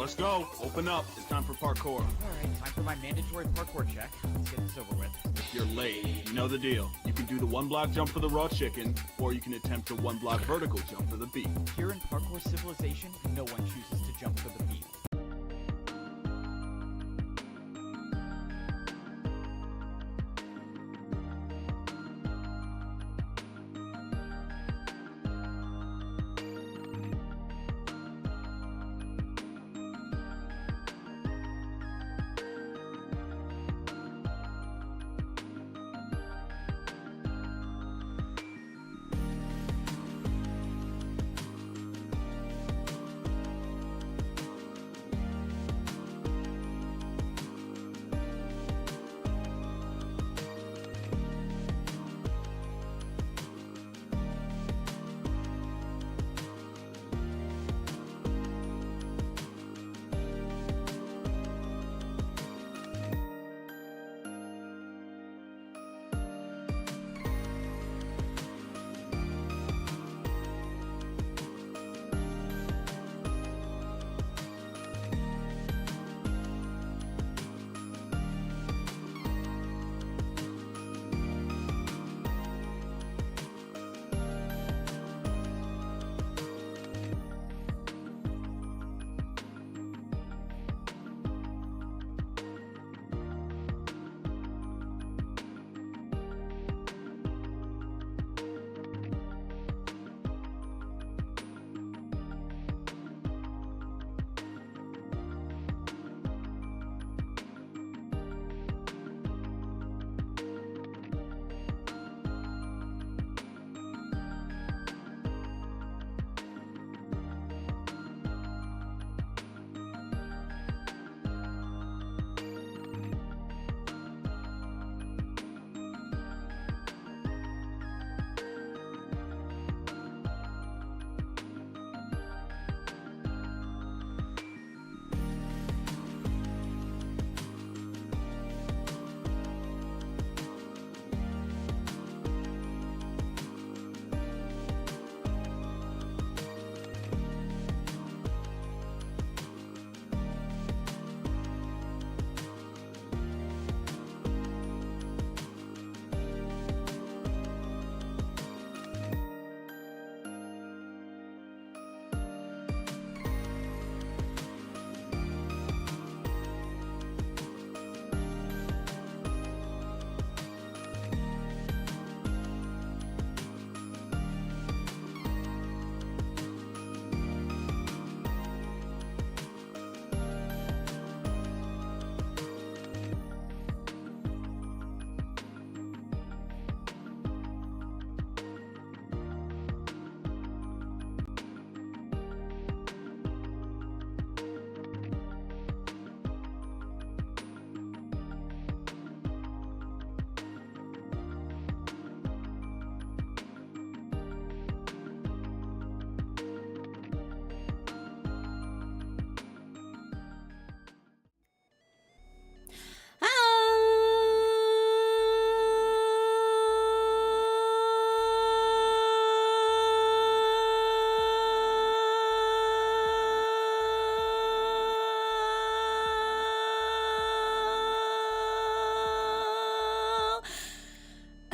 let's go. Open up. It's time for parkour. Alright, time for my mandatory parkour check. Let's get this over with. If you're late, you know the deal. You can do the 1-block jump for the raw chicken, or you can attempt the 1-block vertical jump for the beef. Here in parkour civilization, no one chooses to jump for the beef.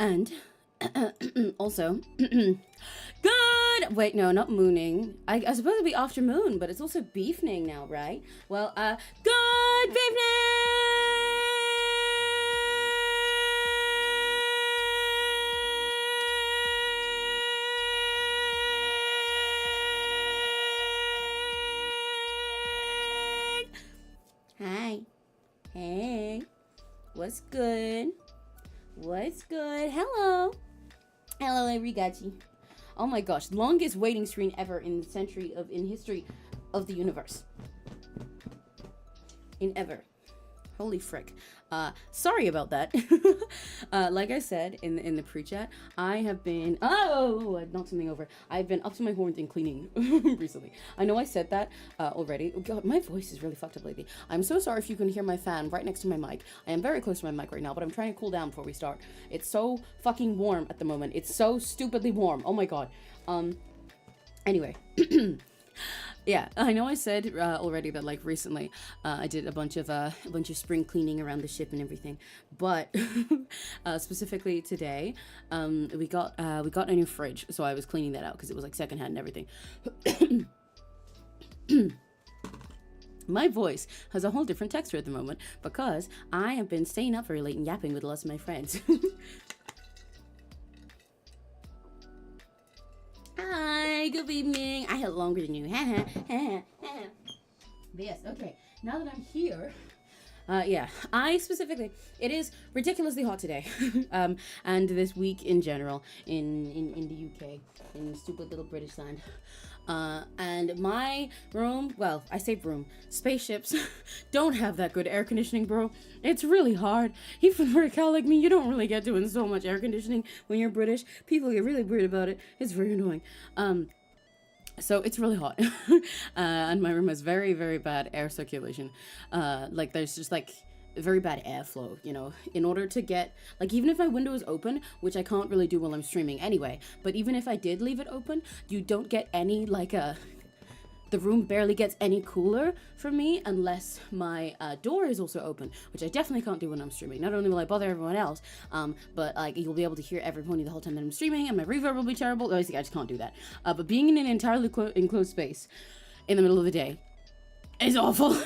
And also, good. Wait, no, not mooning. I suppose it'd be after moon, but it's also beefning now, right? Well, good beefning. Hi. Hey. What's good? What's good? Hello. Hello, everybody. Oh my gosh, longest waiting screen ever in history of the universe. Holy frick. Sorry about that. Like I said in the pre-chat, I have been, I knocked something over. I've been up to my horns in cleaning recently. I know I said that already. Oh God, my voice is really fucked up lately. I'm so sorry if you can hear my fan right next to my mic. I am very close to my mic right now, but I'm trying to cool down before we start. It's so fucking warm at the moment. It's so stupidly warm. Oh my God. Anyway. Yeah, I know I said already that like recently I did a bunch of spring cleaning around the ship and everything, but specifically today we got a new fridge, so I was cleaning that out because it was like secondhand and everything. My voice has a whole different texture at the moment because I have been staying up very late and yapping with lots of my friends. Hi, good evening. I had longer than you. But yes, okay. Now that I'm here, yeah, I specifically, it is ridiculously hot today, and this week in general in the UK, in stupid little British land. And my room, well, I say room, spaceships don't have that good air conditioning, bro. It's really hard. Even for a cow like me, you don't really get doing so much air conditioning when you're British. People get really weird about it. It's very annoying. So it's really hot. And my room has very, very bad air circulation. Like there's just like very bad airflow, you know, in order to get, like, even if my window is open, which I can't really do while I'm streaming anyway, but even if I did leave it open, you don't get any, like, the room barely gets any cooler for me unless my door is also open, which I definitely can't do when I'm streaming. Not only will I bother everyone else, but like you'll be able to hear every pony the whole time that I'm streaming, and my reverb will be terrible. Obviously, I just can't do that. But being in an entirely enclosed space in the middle of the day is awful.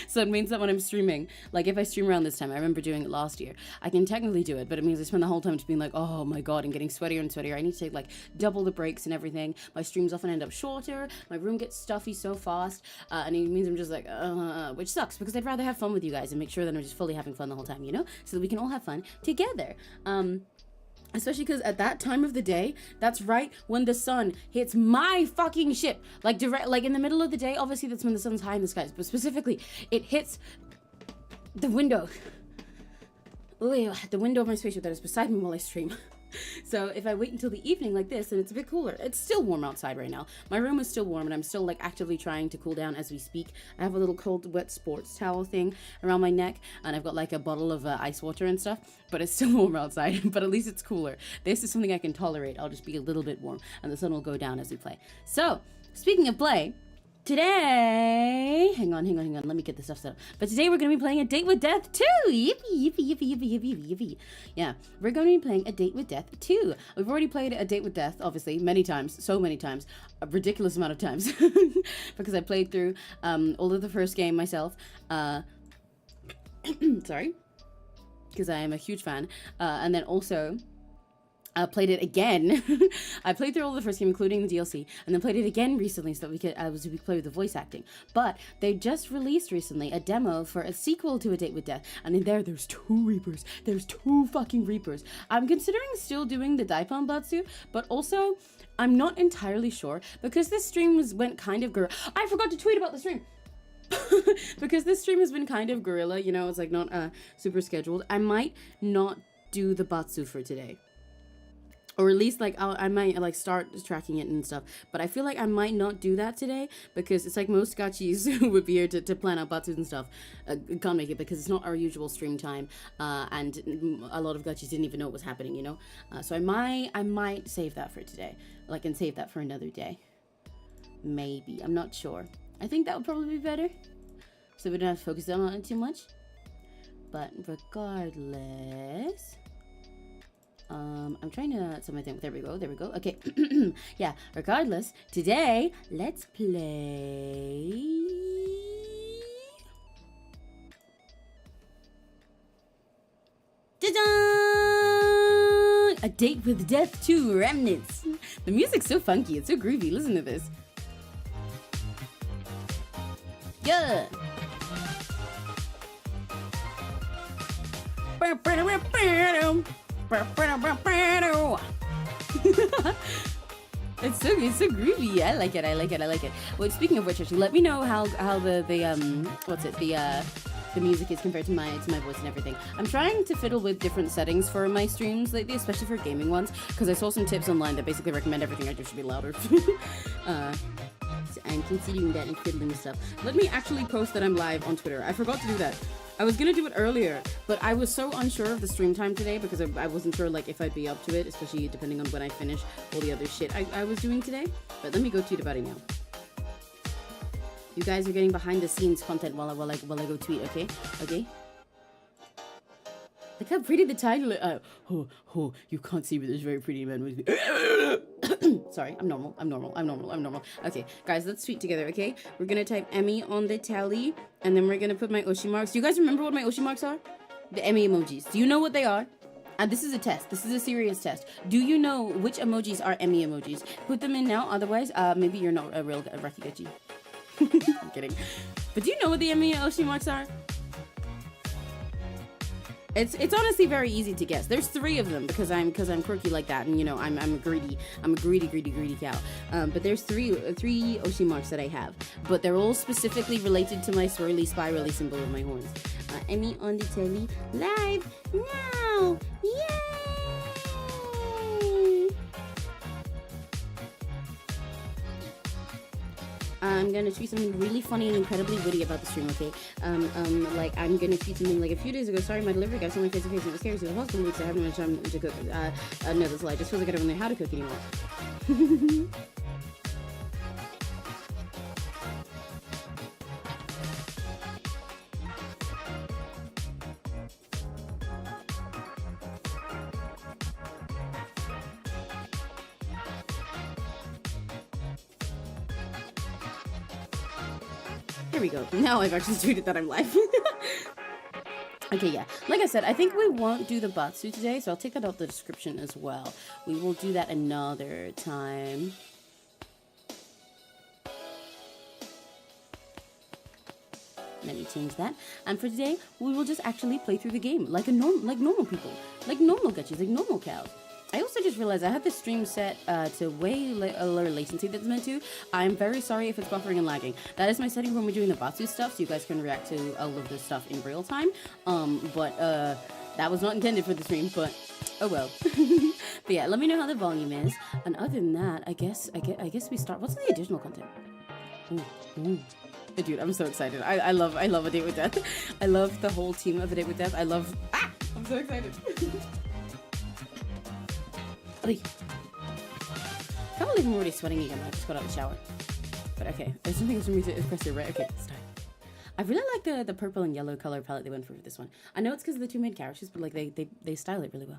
So it means that when I'm streaming, like if I stream around this time, I remember doing it last year, I can technically do it, but it means I spend the whole time just being like, oh my god, and getting sweatier and sweatier. I need to take like double the breaks and everything. My streams often end up shorter. My room gets stuffy so fast, and it means I'm just like, which sucks because I'd rather have fun with you guys and make sure that I'm just fully having fun the whole time, you know, so that we can all have fun together. Especially because at that time of the day, that's right when the sun hits my fucking ship. Like direct, like in the middle of the day, obviously that's when the sun's high in the skies. But specifically, it hits the window. The window of my spaceship that is beside me while I stream. So if I wait until the evening like this, and it's a bit cooler. It's still warm outside right now. My room is still warm, and I'm still like actively trying to cool down as we speak. I have a little cold wet sports towel thing around my neck, and I've got like a bottle of ice water and stuff, but it's still warm outside, but at least it's cooler. This is something I can tolerate. I'll just be a little bit warm, and the sun will go down as we play. So, speaking of play, today, hang on, let me get this stuff set up. But today we're going to be playing A Date with Death 2! Yippee. Yeah, we're going to be playing A Date with Death 2. We've already played A Date with Death, obviously, many times, so many times, a ridiculous amount of times, because I played through all of the first game myself, sorry, because I am a huge fan, and then also I played it again. I played through all the first game, including the DLC, and then played it again recently so that we could play with the voice acting. But they just released recently a demo for a sequel to A Date with Death, and in there's 2 Reapers. There's 2 fucking Reapers. I'm considering still doing the Daipon Batsu, but also I'm not entirely sure because this stream went kind of I forgot to tweet about the stream. Because this stream has been kind of guerrilla, you know, it's like not super scheduled. I might not do the Batsu for today. Or at least, like, I might, like, start tracking it and stuff. But I feel like I might not do that today. Because it's like most gachis would be here to plan out batsus and stuff. Can't make it because it's not our usual stream time. And a lot of gachis didn't even know what was happening, you know? So I might save that for today. Like, and save that for another day. Maybe. I'm not sure. I think that would probably be better. So we don't have to focus on it too much. But regardless... I'm trying to set my thing. There we go. Okay. Yeah, regardless, today, let's play... Ta-da! A Date with Death 2 Remnants. The music's so funky. It's so groovy. Listen to this. Yeah! It's so groovy. I like it. Well, speaking of which, actually, let me know how the music is compared to my voice and everything. I'm trying to fiddle with different settings for my streams lately, especially for gaming ones, because I saw some tips online that basically recommend everything I do should be louder. So I'm considering that and fiddling with stuff. Let me actually post that I'm live on Twitter. I forgot to do that. I was gonna do it earlier, but I was so unsure of the stream time today because I wasn't sure like if I'd be up to it, especially depending on when I finish all the other shit I was doing today. But let me go tweet about it now. You guys are getting behind the scenes content while I go tweet, okay? Okay? Look how pretty the title is. You can't see, but there's very pretty man with me. Sorry, I'm normal. Okay, guys, let's tweet together, okay? We're gonna type Emmy on the tally, and then we're gonna put my 𝘆cie marks. Do you guys remember what my 𝘆cie marks are? The Emmy emojis. Do you know what they are? And this is a test. This is a serious test. Do you know which emojis are Emmy emojis? Put them in now, otherwise, maybe you're not a real Rakigachi. I'm kidding. But do you know what the Emmy 𝘆cie marks are? It's honestly very easy to guess. There's 3 of them because I'm quirky like that, and you know I'm a greedy cow. But there's three 𝘆cie marks that I have, but they're all specifically related to my swirly spirally symbol of my horns. Emmy on the telly live now! Yay! I'm gonna tweet something really funny and incredibly witty about the stream, okay? Like, I'm gonna tweet something like a few days ago. Sorry, my delivery guy saw my face to face and it was scary, so the hospital weeks I haven't much time to cook. No, that's a lie. I just feel like I don't know how to cook anymore. Here we go. Now I've actually tweeted that I'm live. Okay, yeah. Like I said, I think we won't do the Batsu today, so I'll take that out the description as well. We will do that another time. Let me change that. And for today, we will just actually play through the game like normal people, like normal gachis, like normal cows. I also just realized I have this stream set to way lower latency than it's meant to. I'm very sorry if it's buffering and lagging. That is my setting when we're doing the Batsu stuff, so you guys can react to all of this stuff in real time. But that was not intended for the stream, but oh well. But yeah, let me know how the volume is. And other than that, I guess we start. What's the additional content? Ooh. Dude, I'm so excited. I love A Date with Death. I love the whole team of A Date with Death. I'm so excited. I can't believe I'm already sweating again. I just got out of the shower. But okay, there's something else for me to press here, right? Okay, start. I really like the purple and yellow color palette they went for this one. I know it's because of the 2 main characters, but like they style it really well.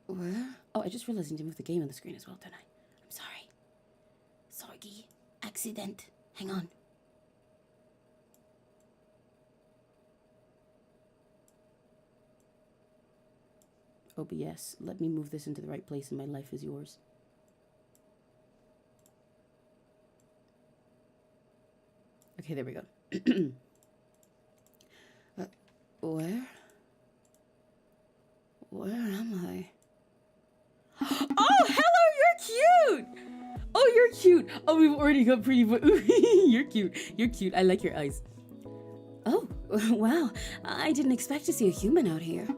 Where? Oh, I just realized I need to move the game on the screen as well, don't I? I'm sorry. Sorry. Accident. Hang on. OBS, let me move this into the right place and my life is yours. Okay, there we go. Where am I? Oh, hello, you're cute! Oh, you're cute! Oh, we've already got pretty, but you're cute. You're cute. I like your eyes. Oh, wow. I didn't expect to see a human out here.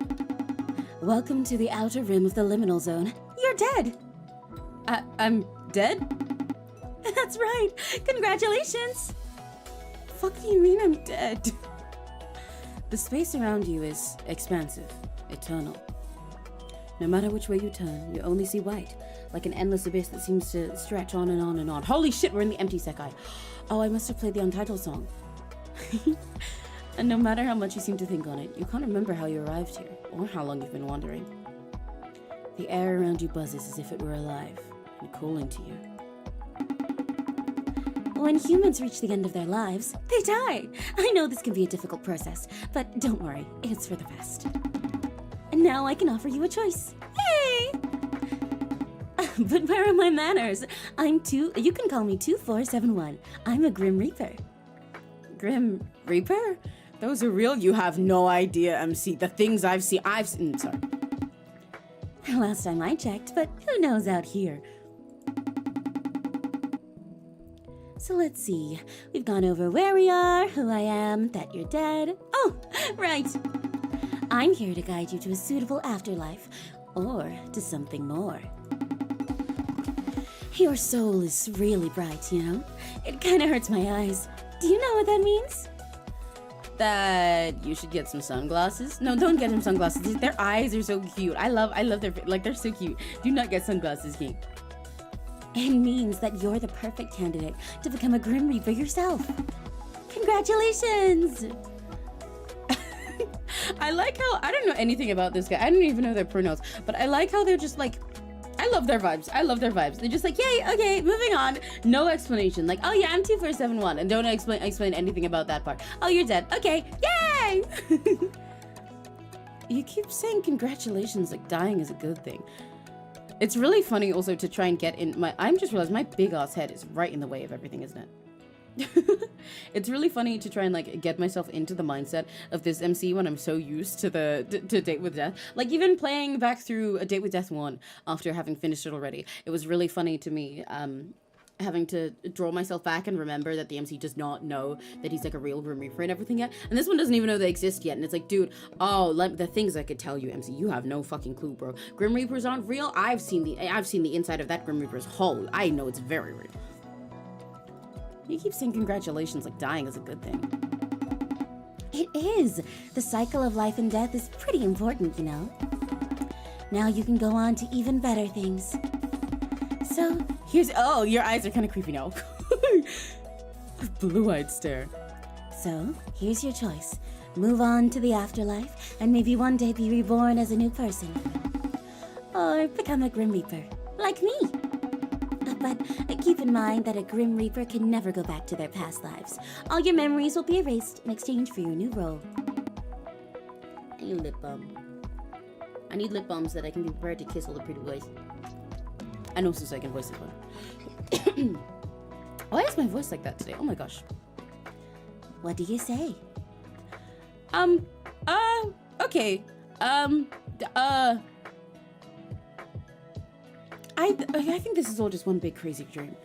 Welcome to the outer rim of the liminal zone. You're dead! I'm dead? That's right! Congratulations! Fuck do you mean I'm dead? The space around you is expansive, eternal. No matter which way you turn, you only see white, like an endless abyss that seems to stretch on and on and on. Holy shit, we're in the empty Sekai. Oh, I must have played the untitled song. And no matter how much you seem to think on it, you can't remember how you arrived here, or how long you've been wandering. The air around you buzzes as if it were alive, and calling to you. When humans reach the end of their lives, they die! I know this can be a difficult process, but don't worry, it's for the best. And now I can offer you a choice. Hey! But where are my manners? You can call me 2471. I'm a Grim Reaper. Grim Reaper? Those are real? You have no idea, MC. The things I've seen, sorry. Last time I checked, but who knows out here? So let's see. We've gone over where we are, who I am, that you're dead. Oh, right. I'm here to guide you to a suitable afterlife, or to something more. Your soul is really bright, you know? It kind of hurts my eyes. Do you know what that means? That you should get some sunglasses. No, don't get them sunglasses. Their eyes are so cute. I love their, like, they're so cute. Do not get sunglasses, King. It means that you're the perfect candidate to become a Grim Reaper yourself. Congratulations! I like how, I don't know anything about this guy. I don't even know their pronouns, but I like how they're just like, I love their vibes. I love their vibes. They're just like, yay, okay, moving on. No explanation. Like, oh yeah, I'm 2471, and don't explain anything about that part. Oh, you're dead. Okay, yay! You keep saying congratulations like dying is a good thing. It's really funny also to try and get in my, I'm just realized my big ass head is right in the way of everything, isn't it? It's really funny to try and like get myself into the mindset of this MC when I'm so used to to Date with Death. Like even playing back through a Date with Death 1 after having finished it already, it was really funny to me having to draw myself back and remember that the MC does not know that he's like a real Grim Reaper and everything yet. And this one doesn't even know they exist yet. And it's like, dude, oh, the things I could tell you, MC, you have no fucking clue, bro. Grim Reapers aren't real. I've seen the inside of that Grim Reaper's hull. I know it's very real. You keep saying congratulations like dying is a good thing. It is. The cycle of life and death is pretty important, you know. Now you can go on to even better things. So, here's... Oh, your eyes are kind of creepy now. Blue-eyed stare. So, here's your choice. Move on to the afterlife, and maybe one day be reborn as a new person. Or become a Grim Reaper, like me. But keep in mind that a Grim Reaper can never go back to their past lives. All your memories will be erased in exchange for your new role. I need a lip balm. I need lip balms that I can be prepared to kiss all the pretty boys. I know since I can voice this one. Why is my voice like that today? Oh my gosh. What do you say? Okay. I think this is all just one big crazy dream.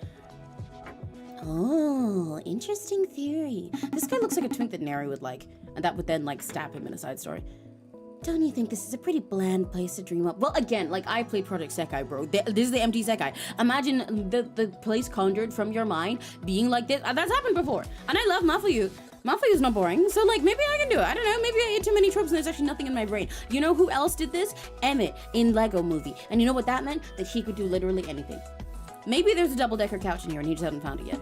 Oh, interesting theory. This guy looks like a twink that Neri would like, and that would then like stab him in a side story. Don't you think this is a pretty bland place to dream up? Well, again, like I play Project 𝘆cie, bro. This is the empty 𝘆cie. Imagine the place conjured from your mind being like this. That's happened before. And I love Mafuyu. Mafuyu's not boring, so like maybe I can do it. I don't know, maybe I ate too many tropes and there's actually nothing in my brain. You know who else did this? Emmett in Lego Movie. And you know what that meant? That he could do literally anything. Maybe there's a double-decker couch in here and he just hasn't found it yet.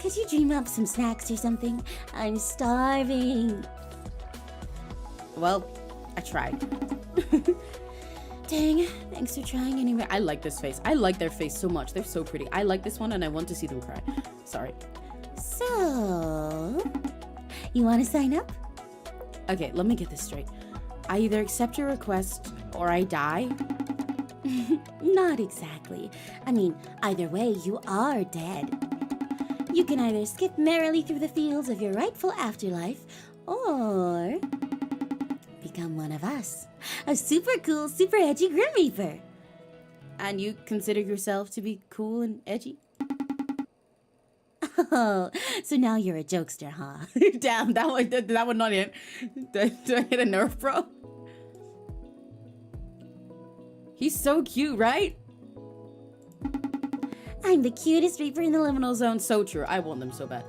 Could you dream up some snacks or something? I'm starving. Well, I tried. Dang, thanks for trying anyway. I like this face. I like their face so much. They're so pretty. I like this one and I want to see them cry. Sorry. So, you want to sign up? Okay, let me get this straight. I either accept your request or I die? Not exactly. I mean, either way, you are dead. You can either skip merrily through the fields of your rightful afterlife, or become one of us. A super cool, super edgy Grim Reaper. And you consider yourself to be cool and edgy? Oh, so now you're a jokester, huh? Damn, that would not hit. Did I hit a nerve, bro? He's so cute, right? I'm the cutest Reaper in the liminal zone. So true. I want them so bad.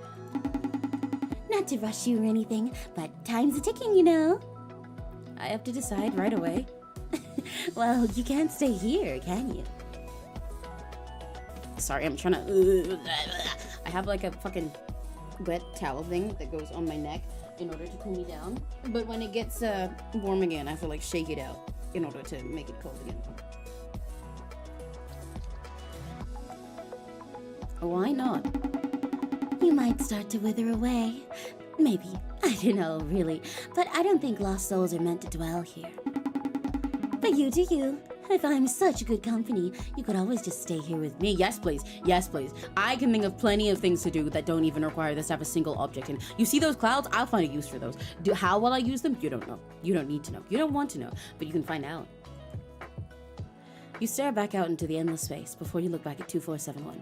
Not to rush you or anything, but time's a ticking, you know. I have to decide right away. Well, you can't stay here, can you? Sorry, I'm trying to... I have like a fucking wet towel thing that goes on my neck in order to cool me down. But when it gets warm again, I have to like shake it out in order to make it cold again. Why not? You might start to wither away. Maybe. I don't know, really. But I don't think lost souls are meant to dwell here. But you do you. If I'm such good company, you could always just stay here with me. Yes, please. Yes, please. I can think of plenty of things to do that don't even require this to have a single object. And you see those clouds? I'll find a use for those. How will I use them? You don't know. You don't need to know. You don't want to know. But you can find out. You stare back out into the endless space before you look back at 2471.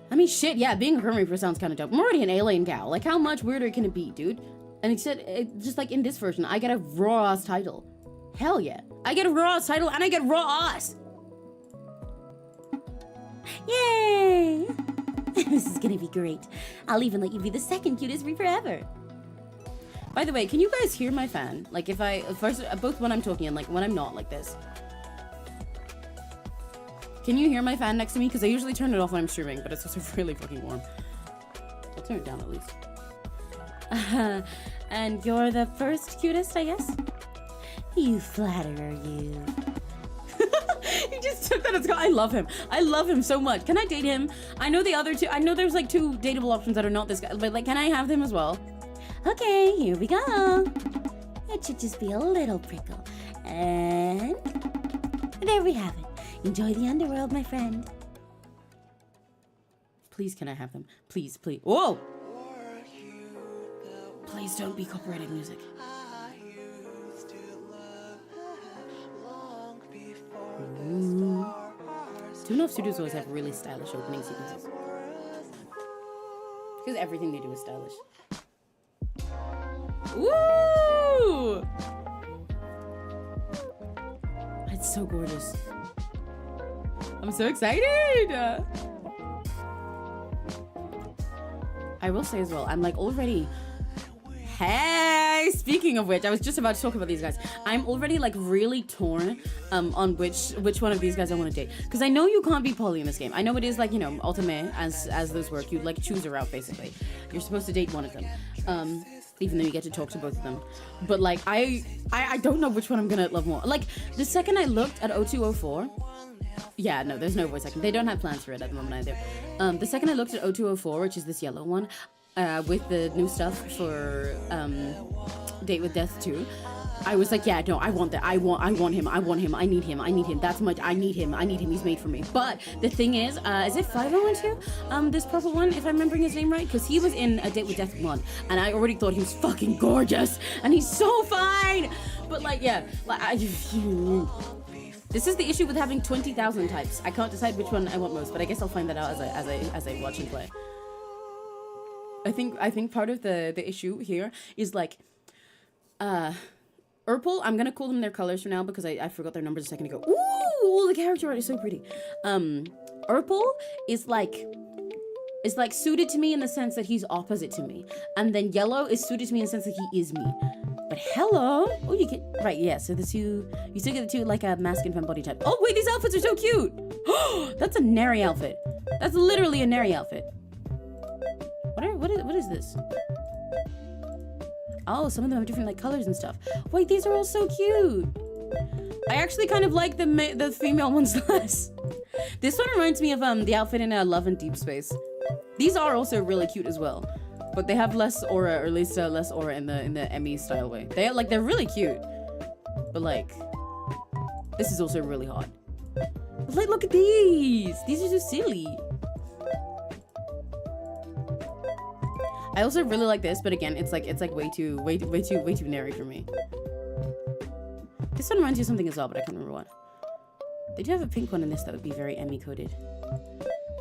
I mean, shit, yeah, being a Grim Reaper sounds kind of dope. I'm already an alien gal. Like, how much weirder can it be, dude? And except, just like in this version, I get a raw-ass title. Hell yeah. I get a raw-ass title and I get raw-ass. Yay! This is gonna be great. I'll even let you be the second cutest Reaper ever. By the way, can you guys hear my fan? Like, if I, first, both when I'm talking and like when I'm not like this. Can you hear my fan next to me? Because I usually turn it off when I'm streaming, but it's also really fucking warm. I'll turn it down at least. And you're the first cutest, I guess? You flatterer, you. He just took that as I love him. I love him so much. Can I date him? I know the other two. I know there's like 2 dateable options that are not this guy, but like, can I have them as well? Okay, here we go. It should just be a little prickle. And there we have it. Enjoy the underworld, my friend. Please, can I have them? Please, please. Whoa! Please don't be copyrighted music. Ooh. Toon Studios always have really stylish opening sequences. Because everything they do is stylish. Woo! It's so gorgeous. I'm so excited! I will say as well, I'm like already... Hey! Speaking of which, I was just about to talk about these guys. I'm already like really torn on which one of these guys I want to date. Because I know you can't be poly in this game. I know it is like, you know, ultimate as those work. You like choose a route basically. You're supposed to date one of them. Even though you get to talk to both of them. But like, I don't know which one I'm gonna love more. Like, the second I looked at 0204, yeah, no, there's no voice acting. They don't have plans for it at the moment either. The second I looked at 0204, which is this yellow one, with the new stuff for Date with Death 2, I was like, yeah, no, I want that. I want him. I need him. That's much. I need him. He's made for me. But the thing is it 5012? This purple one, if I'm remembering his name right? Because he was in A Date with Death 1, and I already thought he was fucking gorgeous, and he's so fine. But like, yeah, like this is the issue with having 20,000 types. I can't decide which one I want most, but I guess I'll find that out as I watch and play. I think part of the issue here is like, Urple, I'm gonna call them their colors for now because I forgot their numbers a second ago. Ooh, the character art is so pretty. Urple is like suited to me in the sense that he's opposite to me, and then yellow is suited to me in the sense that he is me. But hello, oh, you get right, yeah. So the two, you still get the two like a mask and femme body type. Oh wait, these outfits are so cute. That's a Neri outfit. That's literally a Neri outfit. What is this? Oh, some of them have different like colors and stuff. Wait, these are all so cute. I actually kind of like the female ones less. This one reminds me of the outfit in Love and Deep Space. These are also really cute as well, but they have less aura, or at least less aura in the Emmy style way. They're really cute, but like this is also really hot. But, like, look at these. These are so silly. I also really like this, but again, it's like way too nary for me. This one reminds you of something as well, but I can't remember what. They do have a pink one in this that would be very Emmy coded.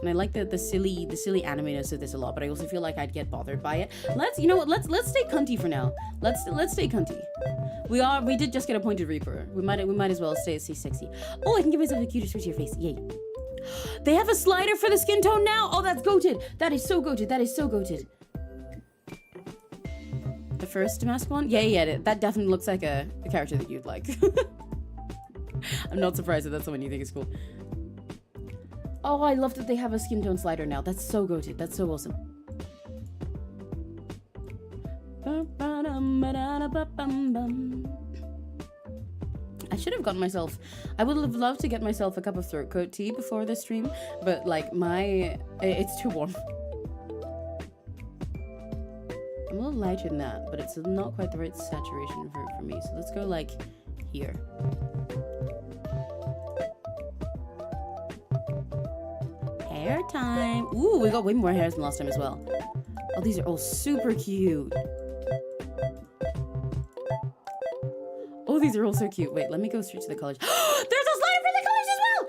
And I like the silly animators of this a lot, but I also feel like I'd get bothered by it. You know what? Let's stay cunty for now. Let's stay cunty. We did just get appointed Reaper. We might as well stay sexy. Oh, I can give myself a cuter switch to your face. Yay. They have a slider for the skin tone now. Oh, that's goated. That is so goated. That is so goated. The first mask one? Yeah, that definitely looks like a character that you'd like. I'm not surprised that that's someone you think is cool. Oh, I love that they have a skin tone slider now. That's so goated. That's so awesome. I should have gotten myself... I would have loved to get myself a cup of throat coat tea before this stream, but like it's too warm. I'm a little lighter than that, but it's not quite the right saturation for me. So let's go like here. Hair time. Ooh, we got way more hairs than last time as well. Oh, these are all super cute. Oh, these are all so cute. Wait, let me go straight to the colors. There's a slider for the colors as well!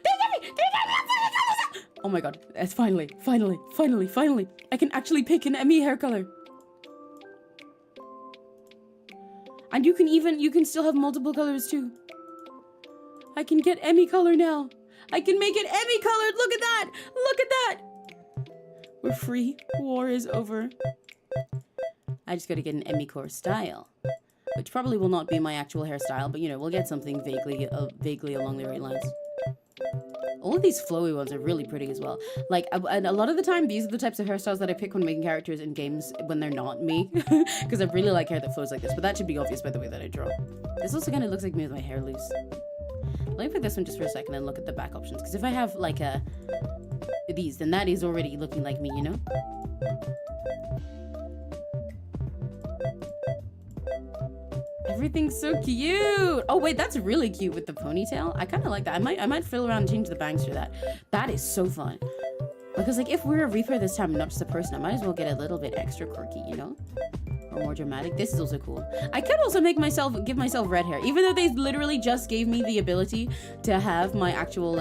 They get me for the colors! Oh my god, it's finally. I can actually pick an Emmy hair color. And you can still have multiple colors too. I can get Emmy color now. I can make it Emmy colored. Look at that. Look at that. We're free. War is over. I just gotta get an Emmy core style, which probably will not be my actual hairstyle, but you know, we'll get something vaguely along the right lines. All of these flowy ones are really pretty as well. Like, and a lot of the time, these are the types of hairstyles that I pick when making characters in games when they're not me. Because I really like hair that flows like this. But that should be obvious by the way that I draw. This also kind of looks like me with my hair loose. Let me put this one just for a second and look at the back options. Because if I have, like, these, then that is already looking like me, you know? Everything's so cute. Oh wait, that's really cute with the ponytail. I kind of like that. I might fiddle around and change the bangs for that. That is so fun. Because like if we're a Reaper this time, not just a person, I might as well get a little bit extra quirky, you know, or more dramatic. This is also cool. I could also give myself red hair, even though they literally just gave me the ability to have my actual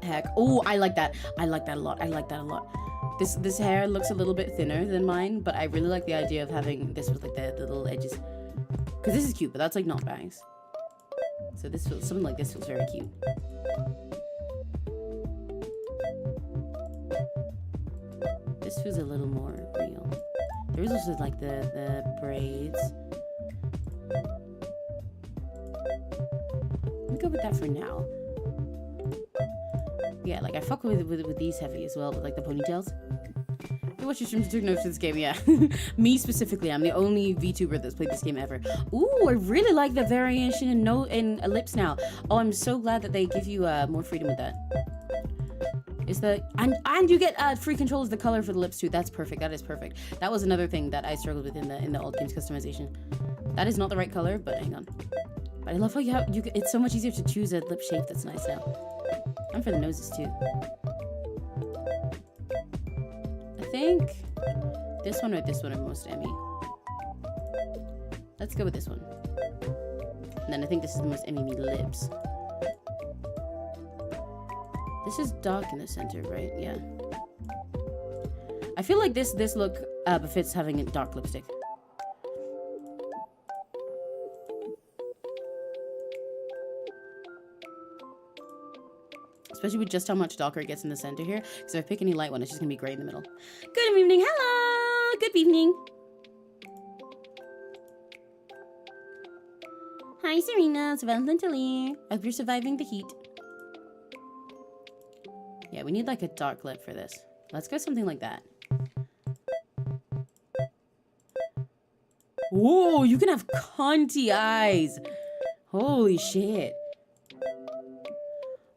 heck. Oh, I like that. I like that a lot. I like that a lot. This hair looks a little bit thinner than mine, but I really like the idea of having this with like the little edges. Because this is cute, but that's like not bangs. So this feels, something like this feels very cute. This feels a little more real. There's also like the braids. Let me go with that for now. Yeah, like I fuck with these heavy as well, with like the ponytails. I watch your streams to take notes for this game, yeah. Me specifically, I'm the only VTuber that's played this game ever. Ooh, I really like the variation in lips now. Oh, I'm so glad that they give you more freedom with that. Is the and you get free control of the color for the lips too. That's perfect. That is perfect. That was another thing that I struggled with in the old games customization. That is not the right color, but hang on. But I love how it's so much easier to choose a lip shape that's nice now. And for the noses too. I think this one or this one are most Emmy. Let's go with this one. And then I think this is the most Emmy lips. This is dark in the center, right? Yeah. I feel like this look befits having a dark lipstick. Especially with just how much darker it gets in the center here. Because if I pick any light one, it's just going to be gray in the middle. Good evening. Hello. Good evening. Hi, Serena. It's Valentine. I hope you're surviving the heat. Yeah, we need like a dark lip for this. Let's go something like that. Whoa, you can have cunty eyes. Holy shit.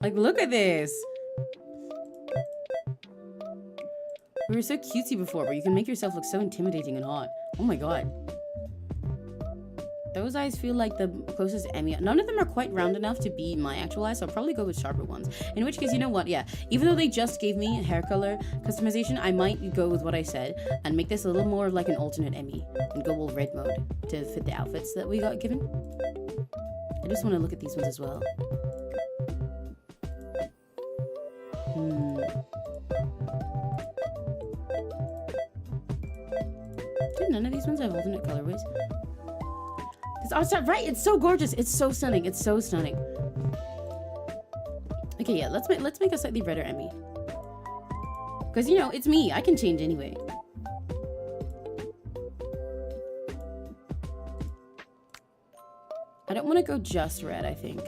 Like, look at this. We were so cutesy before, but you can make yourself look so intimidating and hot. Oh my god. Those eyes feel like the closest Emmy. None of them are quite round enough to be my actual eyes, so I'll probably go with sharper ones. In which case, you know what? Yeah, even though they just gave me hair color customization, I might go with what I said and make this a little more of like an alternate Emmy and go all red mode to fit the outfits that we got given. I just want to look at these ones as well. Dude, none of these ones have alternate colorways. This art style, right? It's so gorgeous. It's so stunning. It's so stunning. Okay, yeah. Let's make a slightly redder Emmy. Because you know it's me. I can change anyway. I don't want to go just red. I think.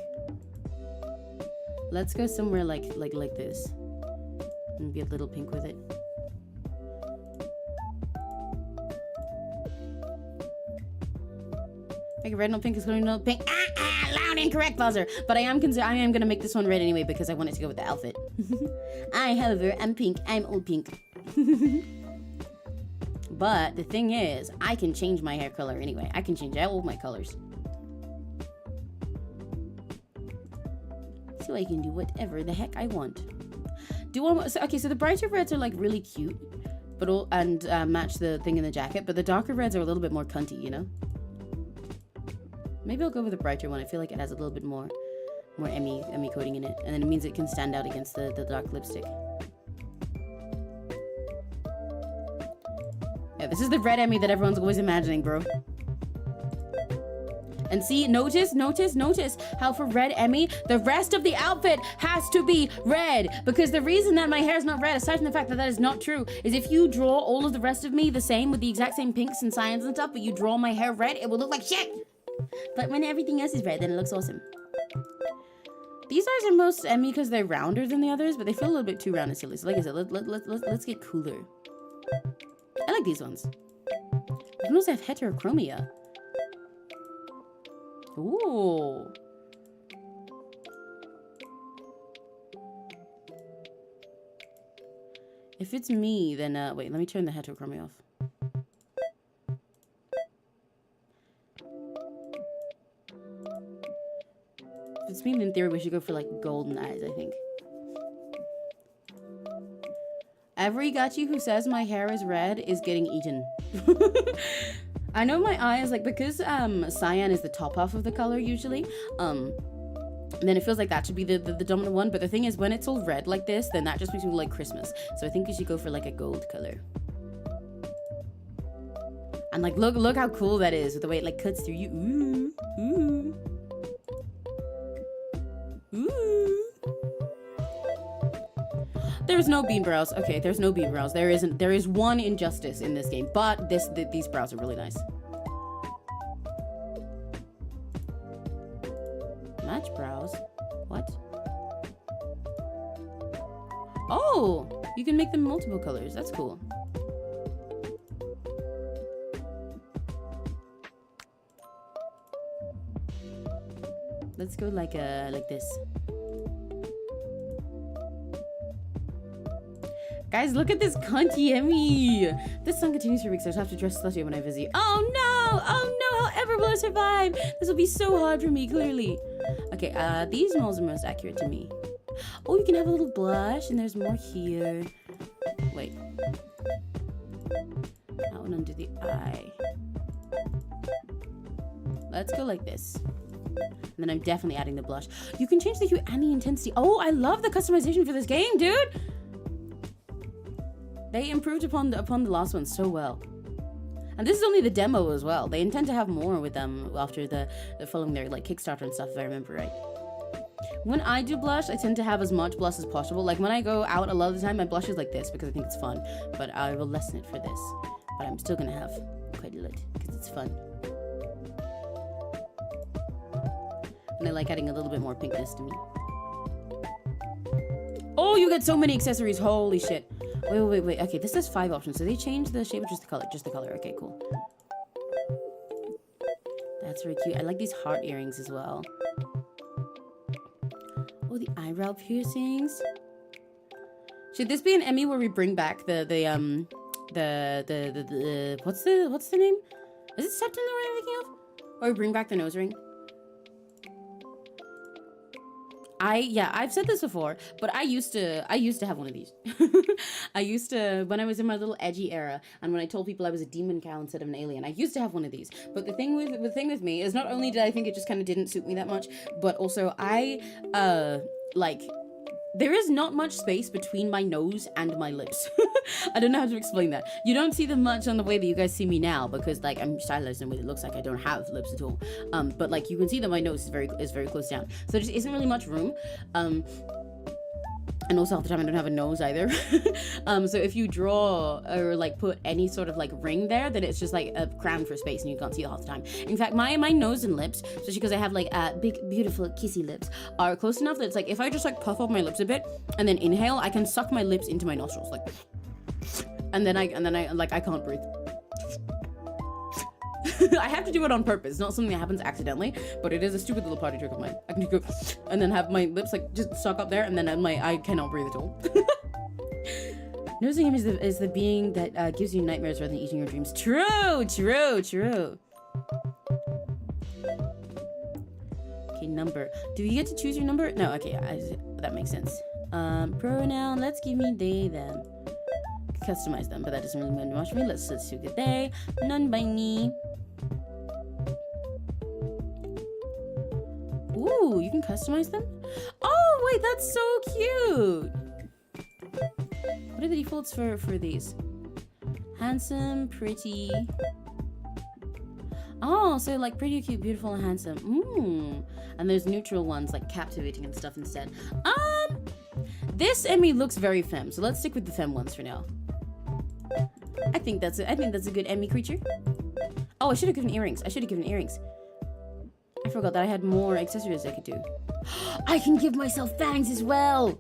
Let's go somewhere like this. Maybe a little pink with it. Make it red, no pink is going to no pink. Loud incorrect, buzzer. But I am gonna make this one red anyway because I want it to go with the outfit. However, I'm pink. I'm all pink. But the thing is, I can change my hair color anyway. I can change all my colors. So I can do whatever the heck I want. Okay, so the brighter reds are like really cute, but match the thing in the jacket. But the darker reds are a little bit more cunty, you know. Maybe I'll go with a brighter one. I feel like it has a little bit more Emmy coating in it, and then it means it can stand out against the dark lipstick. Yeah, this is the red Emmy that everyone's always imagining, bro. And see, notice how for red Emmy, the rest of the outfit has to be red. Because the reason that my hair is not red, aside from the fact that that is not true, is if you draw all of the rest of me the same with the exact same pinks and cyans and stuff, but you draw my hair red, it will look like shit. But when everything else is red, then it looks awesome. These eyes are most Emmy because they're rounder than the others, but they feel a little bit too round and silly. So like I said, let's get cooler. I like these ones. They also have heterochromia. Ooh. If it's me, then wait, let me turn the heterochromia off. If it's me, then in theory, we should go for like golden eyes, I think. Every gachi who says my hair is red is getting eaten. I know my eyes, like, because cyan is the top half of the color usually, then it feels like that should be the dominant one. But the thing is, when it's all red like this, then that just makes me like Christmas. So I think you should go for like a gold color. And like, look how cool that is with the way it like cuts through you. Ooh, ooh, ooh. There's no bean brows. Okay, there's no bean brows. There isn't. There is one injustice in this game, but these brows are really nice. Match brows? What? Oh, you can make them multiple colors. That's cool. Let's go like this. Guys, look at this cunty Emmy. This song continues for weeks. I just have to dress slutty when I visit. Oh no! Oh no! However will I survive? This will be so hard for me, clearly. Okay, these moles are most accurate to me. Oh, you can have a little blush, and there's more here. Wait. That one under the eye. Let's go like this. And then I'm definitely adding the blush. You can change the hue and the intensity. Oh, I love the customization for this game, dude! They improved upon the last one so well. And this is only the demo as well. They intend to have more with them after the following their like Kickstarter and stuff, if I remember right. When I do blush, I tend to have as much blush as possible. Like when I go out a lot of the time, my blush is like this because I think it's fun. But I will lessen it for this. But I'm still gonna have quite a lot because it's fun. And I like adding a little bit more pinkness to me. Oh, you get so many accessories. Holy shit. Wait. Okay, this has 5 options. So they changed the shape or just the color? Just the color. Okay, cool. That's very cute. I like these heart earrings as well. Oh, the eyebrow piercings. Should this be an Emmy where we bring back the what's the name? Is it septum that we're thinking of? Or we bring back the nose ring? I've said this before, but I used to have one of these. I used to, when I was in my little edgy era, and when I told people I was a demon cow instead of an alien, I used to have one of these. But the thing with me is not only did I think it just kind of didn't suit me that much, but also there is not much space between my nose and my lips. I don't know how to explain that. You don't see them much on the way that you guys see me now because like I'm stylized and it looks like I don't have lips at all. But like you can see that my nose is very close down. So there just isn't really much room. And also half the time I don't have a nose either. So if you draw or like put any sort of like ring there, then it's just like a cram for space and you can't see it half the time. In fact, my nose and lips, especially because I have like big, beautiful kissy lips, are close enough that it's like if I just like puff up my lips a bit and then inhale, I can suck my lips into my nostrils like, and then I can't breathe. I have to do it on purpose. It's not something that happens accidentally, but it is a stupid little party trick of mine. I can just go and then have my lips like just suck up there, and then I cannot breathe at all. Nosing him is the being that gives you nightmares rather than eating your dreams. True. Okay, number. Do you get to choose your number? No. Okay, that makes sense. Pronoun. Let's give me they them. Customize them, but that doesn't really mean much for me. Let's do the they. None by me. Ooh, you can customize them? Oh, wait, that's so cute. What are the defaults for these? Handsome, pretty. Oh, so like pretty, cute, beautiful, and handsome. And there's neutral ones like captivating and stuff instead. This Emmy looks very femme, so let's stick with the femme ones for now. I think that's a good Emmy creature. Oh, I should have given earrings. I forgot that I had more accessories I could do. I can give myself fangs as well!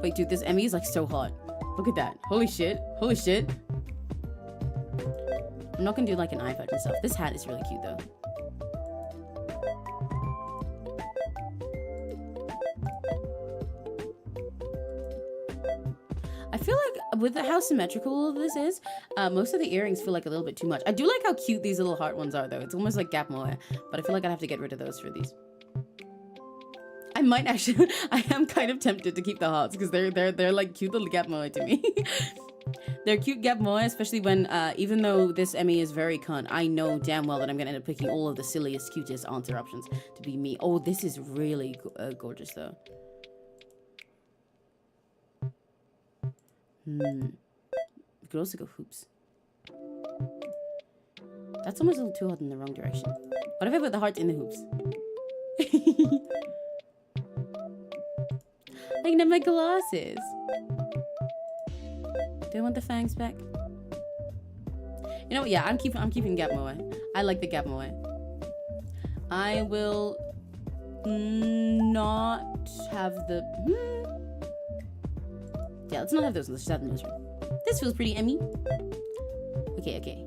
Wait, dude, this Emmy is like so hot. Look at that. Holy shit. Holy shit. I'm not gonna do like an eye patch and stuff. This hat is really cute though. I feel like with how symmetrical all of this is, most of the earrings feel like a little bit too much. I do like how cute these little heart ones are though. It's almost like gap moe, but I feel like I'd have to get rid of those for these. I might actually, I am kind of tempted to keep the hearts because they're like cute little gap moe to me. They're cute gap moe, especially when, even though this Emmy is very cunt, I know damn well that I'm gonna end up picking all of the silliest, cutest answer options to be me. Oh, this is really gorgeous though. We could also go hoops. That's almost a little too hot in the wrong direction. What if I put the heart in the hoops? I can have my glasses. Do I want the fangs back? You know what? Yeah, I'm keeping gap moe. I like the gap moe. I will not have the. Yeah, let's not have those. Let's just have the nose ring. This feels pretty, Emmy. Okay, okay.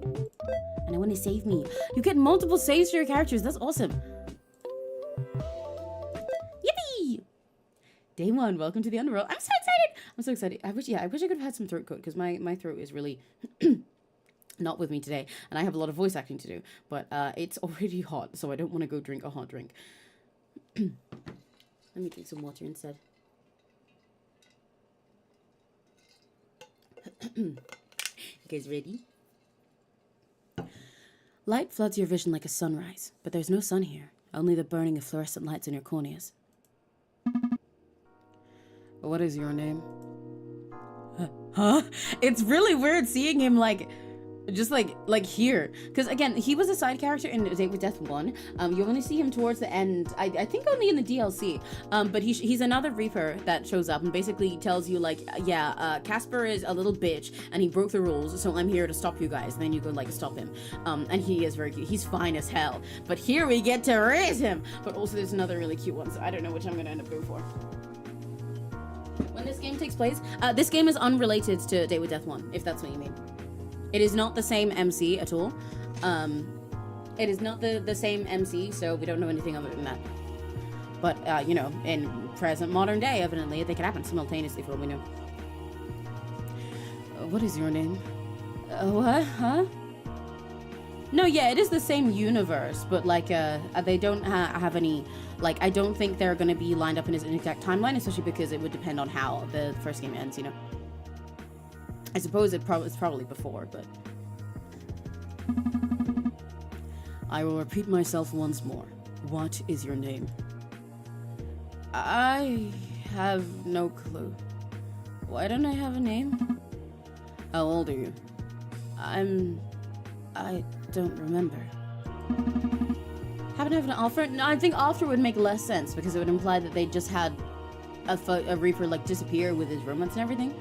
And I want to save me. You get multiple saves for your characters. That's awesome. Yippee! Day one, welcome to the underworld. I'm so excited. I'm so excited. I wish I could have had some throat coat because my throat is really not with me today, and I have a lot of voice acting to do. But it's already hot, so I don't want to go drink a hot drink. Let me drink some water instead. You guys ready? Light floods your vision like a sunrise, but there's no sun here. Only the burning of fluorescent lights in your corneas. What is your name? Huh? It's really weird seeing him like just like here, because again, he was a side character in Date with Death 1. You only see him towards the end, I think only in the DLC, but he's another Reaper that shows up and basically tells you like, yeah, Casper is a little bitch and he broke the rules, so I'm here to stop you guys. And then you go like stop him, and he is very cute. He's fine as hell, but here we get to rizz him. But also there's another really cute one, so I don't know which I'm gonna end up going for. When this game takes place, this game is unrelated to Date with Death 1, if that's what you mean. It is not the same MC at all. It is not the same MC, so we don't know anything other than that. But, you know, in present modern day, evidently, they can happen simultaneously for all we know. What is your name? What? Huh? No, yeah, it is the same universe, but, like, they don't have any, like, I don't think they're going to be lined up in an exact timeline, especially because it would depend on how the first game ends, you know? I suppose it's probably before, but... I will repeat myself once more. What is your name? I have no clue. Why don't I have a name? How old are you? I don't remember. Haven't an Alpha? No, I think Alpha would make less sense because it would imply that they just had a Reaper like disappear with his romance and everything.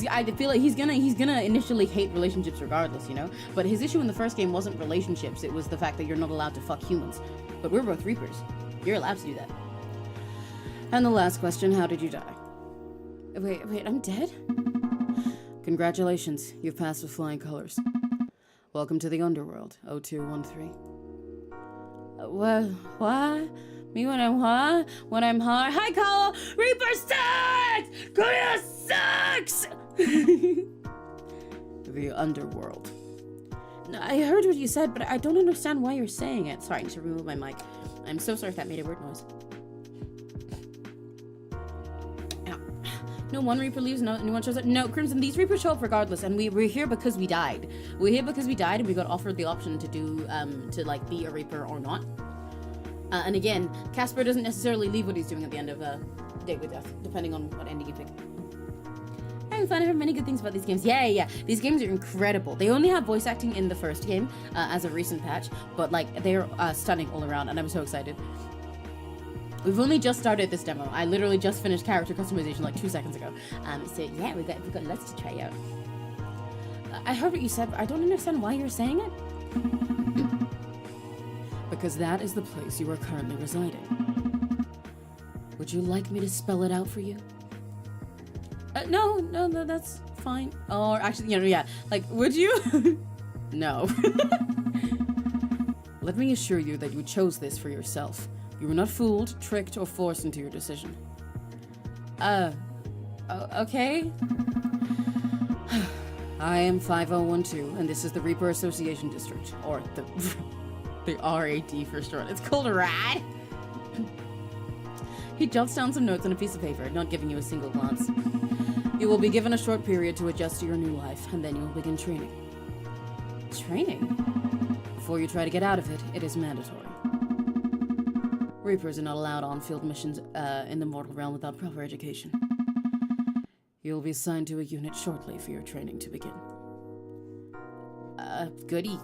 I feel like he's gonna initially hate relationships regardless, you know? But his issue in the first game wasn't relationships, it was the fact that you're not allowed to fuck humans. But we're both Reapers. You're allowed to do that. And the last question, how did you die? Wait, I'm dead? Congratulations, you've passed with flying colors. Welcome to the underworld, 0213. What? Me when I'm what? When I'm hard? Hi, Kala! Reaper sucks! Korea sucks! The underworld. I heard what you said, but I don't understand why you're saying it. Sorry, I need to remove my mic. I'm so sorry if that made a weird noise. Ow. No one Reaper leaves, no one shows up. No, Crimson, these Reapers show up regardless, and we're here because we died. We're here because we died, and we got offered the option to do, to like be a Reaper or not. And again, Casper doesn't necessarily leave what he's doing at the end of Date with Death, depending on what ending you pick. Having fun. I heard many good things about these games. Yeah. These games are incredible. They only have voice acting in the first game as a recent patch, but like they're stunning all around, and I'm so excited. We've only just started this demo. I literally just finished character customization like 2 seconds ago. So yeah, we've got lots to try out. I heard what you said, but I don't understand why you're saying it. because that is the place you are currently residing. Would you like me to spell it out for you? No, that's fine. Or actually, yeah, like, would you? No. Let me assure you that you chose this for yourself. You were not fooled, tricked, or forced into your decision. Okay. I am 5012, and this is the Reaper Association District, or the RAD for short. It's called RAD. He jots down some notes on a piece of paper, not giving you a single glance. You will be given a short period to adjust to your new life, and then you will begin training. Training? Before you try to get out of it, it is mandatory. Reapers are not allowed on-field missions in the mortal realm without proper education. You'll be assigned to a unit shortly for your training to begin. Goody.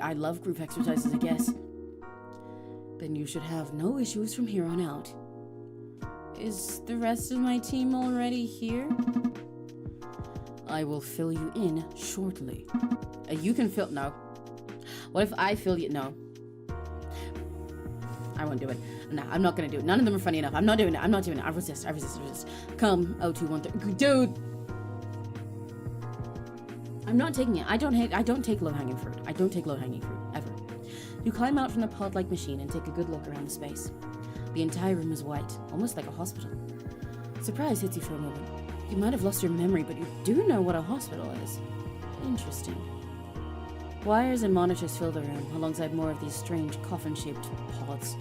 I love group exercises, I guess. Then you should have no issues from here on out. Is the rest of my team already here? I will fill you in shortly. You can fill... No. What if I fill you... No. I won't do it. No, I'm not gonna do it. None of them are funny enough. I'm not doing it. I'm not doing it. I resist. Come, 0213. Dude! I'm not taking it. I don't take low-hanging fruit. I don't take low-hanging fruit, ever. You climb out from the pod-like machine and take a good look around the space. The entire room is white, almost like a hospital. Surprise hits you for a moment. You might have lost your memory, but you do know what a hospital is. Interesting. Wires and monitors fill the room, alongside more of these strange coffin-shaped pods.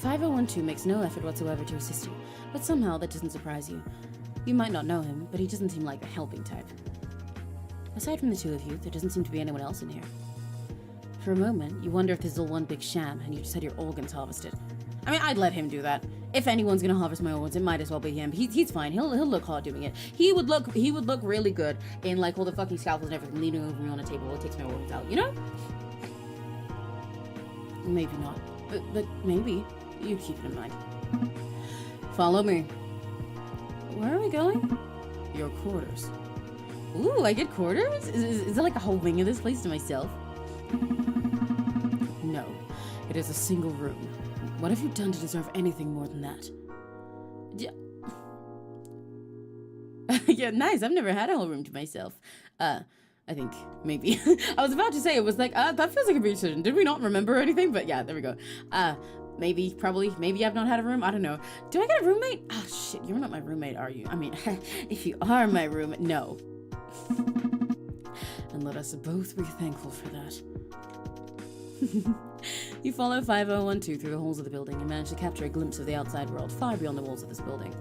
5012 makes no effort whatsoever to assist you, but somehow that doesn't surprise you. You might not know him, but he doesn't seem like the helping type. Aside from the two of you, there doesn't seem to be anyone else in here. For a moment, you wonder if this is all one big sham and you just had your organs harvested. I mean, I'd let him do that. If anyone's gonna harvest my organs, it might as well be him. He's fine. He'll look hot doing it. He would look really good in like all the fucking scalpels and everything, leaning over me on a table while he takes my organs out. You know? Maybe not, but maybe. You keep it in mind. Follow me. Where are we going? Your quarters. Ooh, I get quarters? Is there like a whole wing of this place to myself? No, it is a single room. What have you done to deserve anything more than that? Yeah, nice. I've never had a whole room to myself. I think, maybe. I was about to say, it was like, that feels like a beach decision. Did we not remember anything? But yeah, there we go. Maybe, probably, maybe I've not had a room. I don't know. Do I get a roommate? Oh, shit, you're not my roommate, are you? I mean, if you are my roommate, no. And let us both be thankful for that. You follow 5012 through the halls of the building and manage to capture a glimpse of the outside world far beyond the walls of this building.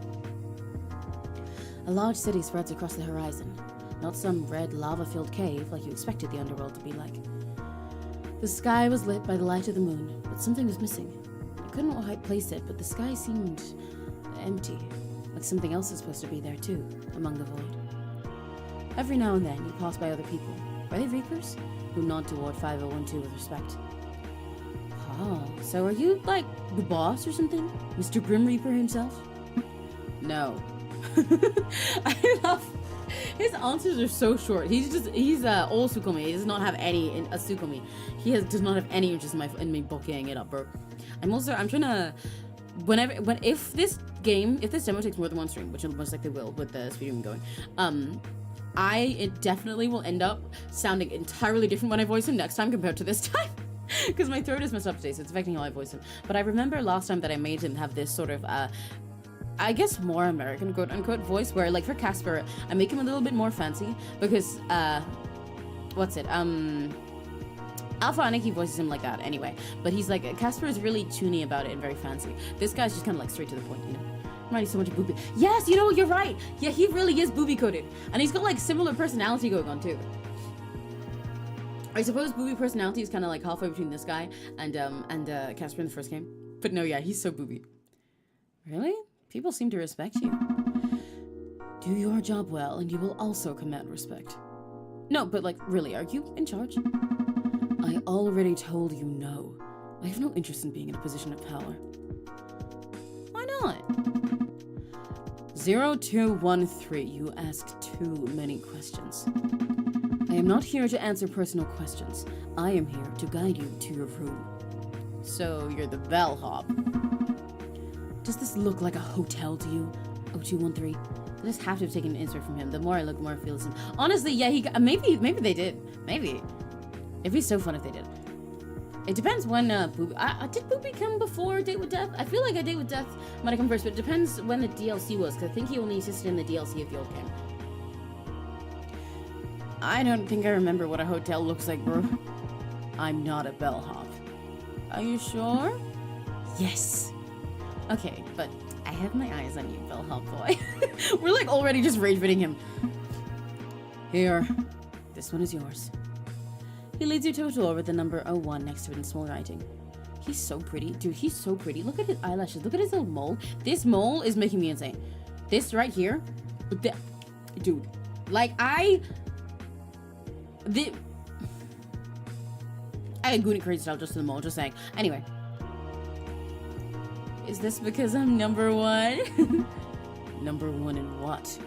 A large city spreads across the horizon, not some red lava-filled cave like you expected the underworld to be like. The sky was lit by the light of the moon, but something was missing. You couldn't quite place it, but the sky seemed empty, like something else is supposed to be there too, among the void. Every now and then you pass by other people. Are they Reapers? Who nod toward 5012 with respect. Oh, so are you, like, the boss or something? Mr. Grim Reaper himself? No. I love... His answers are so short. He's all 𝘆cie𝘂𝗿. He does not have any 𝘆cie𝘂𝗿. He does not have any interest in me booking it up, bro. I'm trying to... If this demo takes more than one stream, which it most likely will with the speedrun going, it definitely will end up sounding entirely different when I voice him next time compared to this time. Because my throat is messed up today, so it's affecting how I voice him. But I remember last time that I made him have this sort of, I guess more American quote-unquote voice, where like for Casper, I make him a little bit more fancy, because, Alpha Aniki voices him like that anyway. But he's like, Casper is really toony about it and very fancy. This guy's just kind of like straight to the point, you know? Reminds me so much of Booby. Yes, you know, you're right. Yeah, he really is booby-coded. And he's got like similar personality going on too. I suppose Booby personality is kind of like halfway between this guy and Casper in the first game. But no, yeah, he's so Booby. Really? People seem to respect you. Do your job well and you will also command respect. No, but like, really, are you in charge? I already told you no. I have no interest in being in a position of power. Why not? 0213, you ask too many questions. I am not here to answer personal questions. I am here to guide you to your room. So, you're the bellhop. Does this look like a hotel to you? 0213. I just have to have taken an insert from him. The more I look, the more I feel him. Honestly, yeah, maybe they did. Maybe. It'd be so fun if they did. It depends when, did Booby come before Date with Death? I feel like a Date with Death might have come first, but it depends when the DLC was, because I think he only existed in the DLC if the old game. I don't think I remember what a hotel looks like, bro. I'm not a bellhop. Are you sure? Yes. Okay, but I have my eyes on you, bellhop boy. We're like already just rage-bitting him. Here. This one is yours. He leads you to a door with the number 01 next to it in small writing. He's so pretty. Dude, he's so pretty. Look at his eyelashes. Look at his little mole. This mole is making me insane. This right here. Dude. Like, I Goonie crazy style just to the mole. Just saying. Anyway. Is this because I'm number 1? Number 1 in what?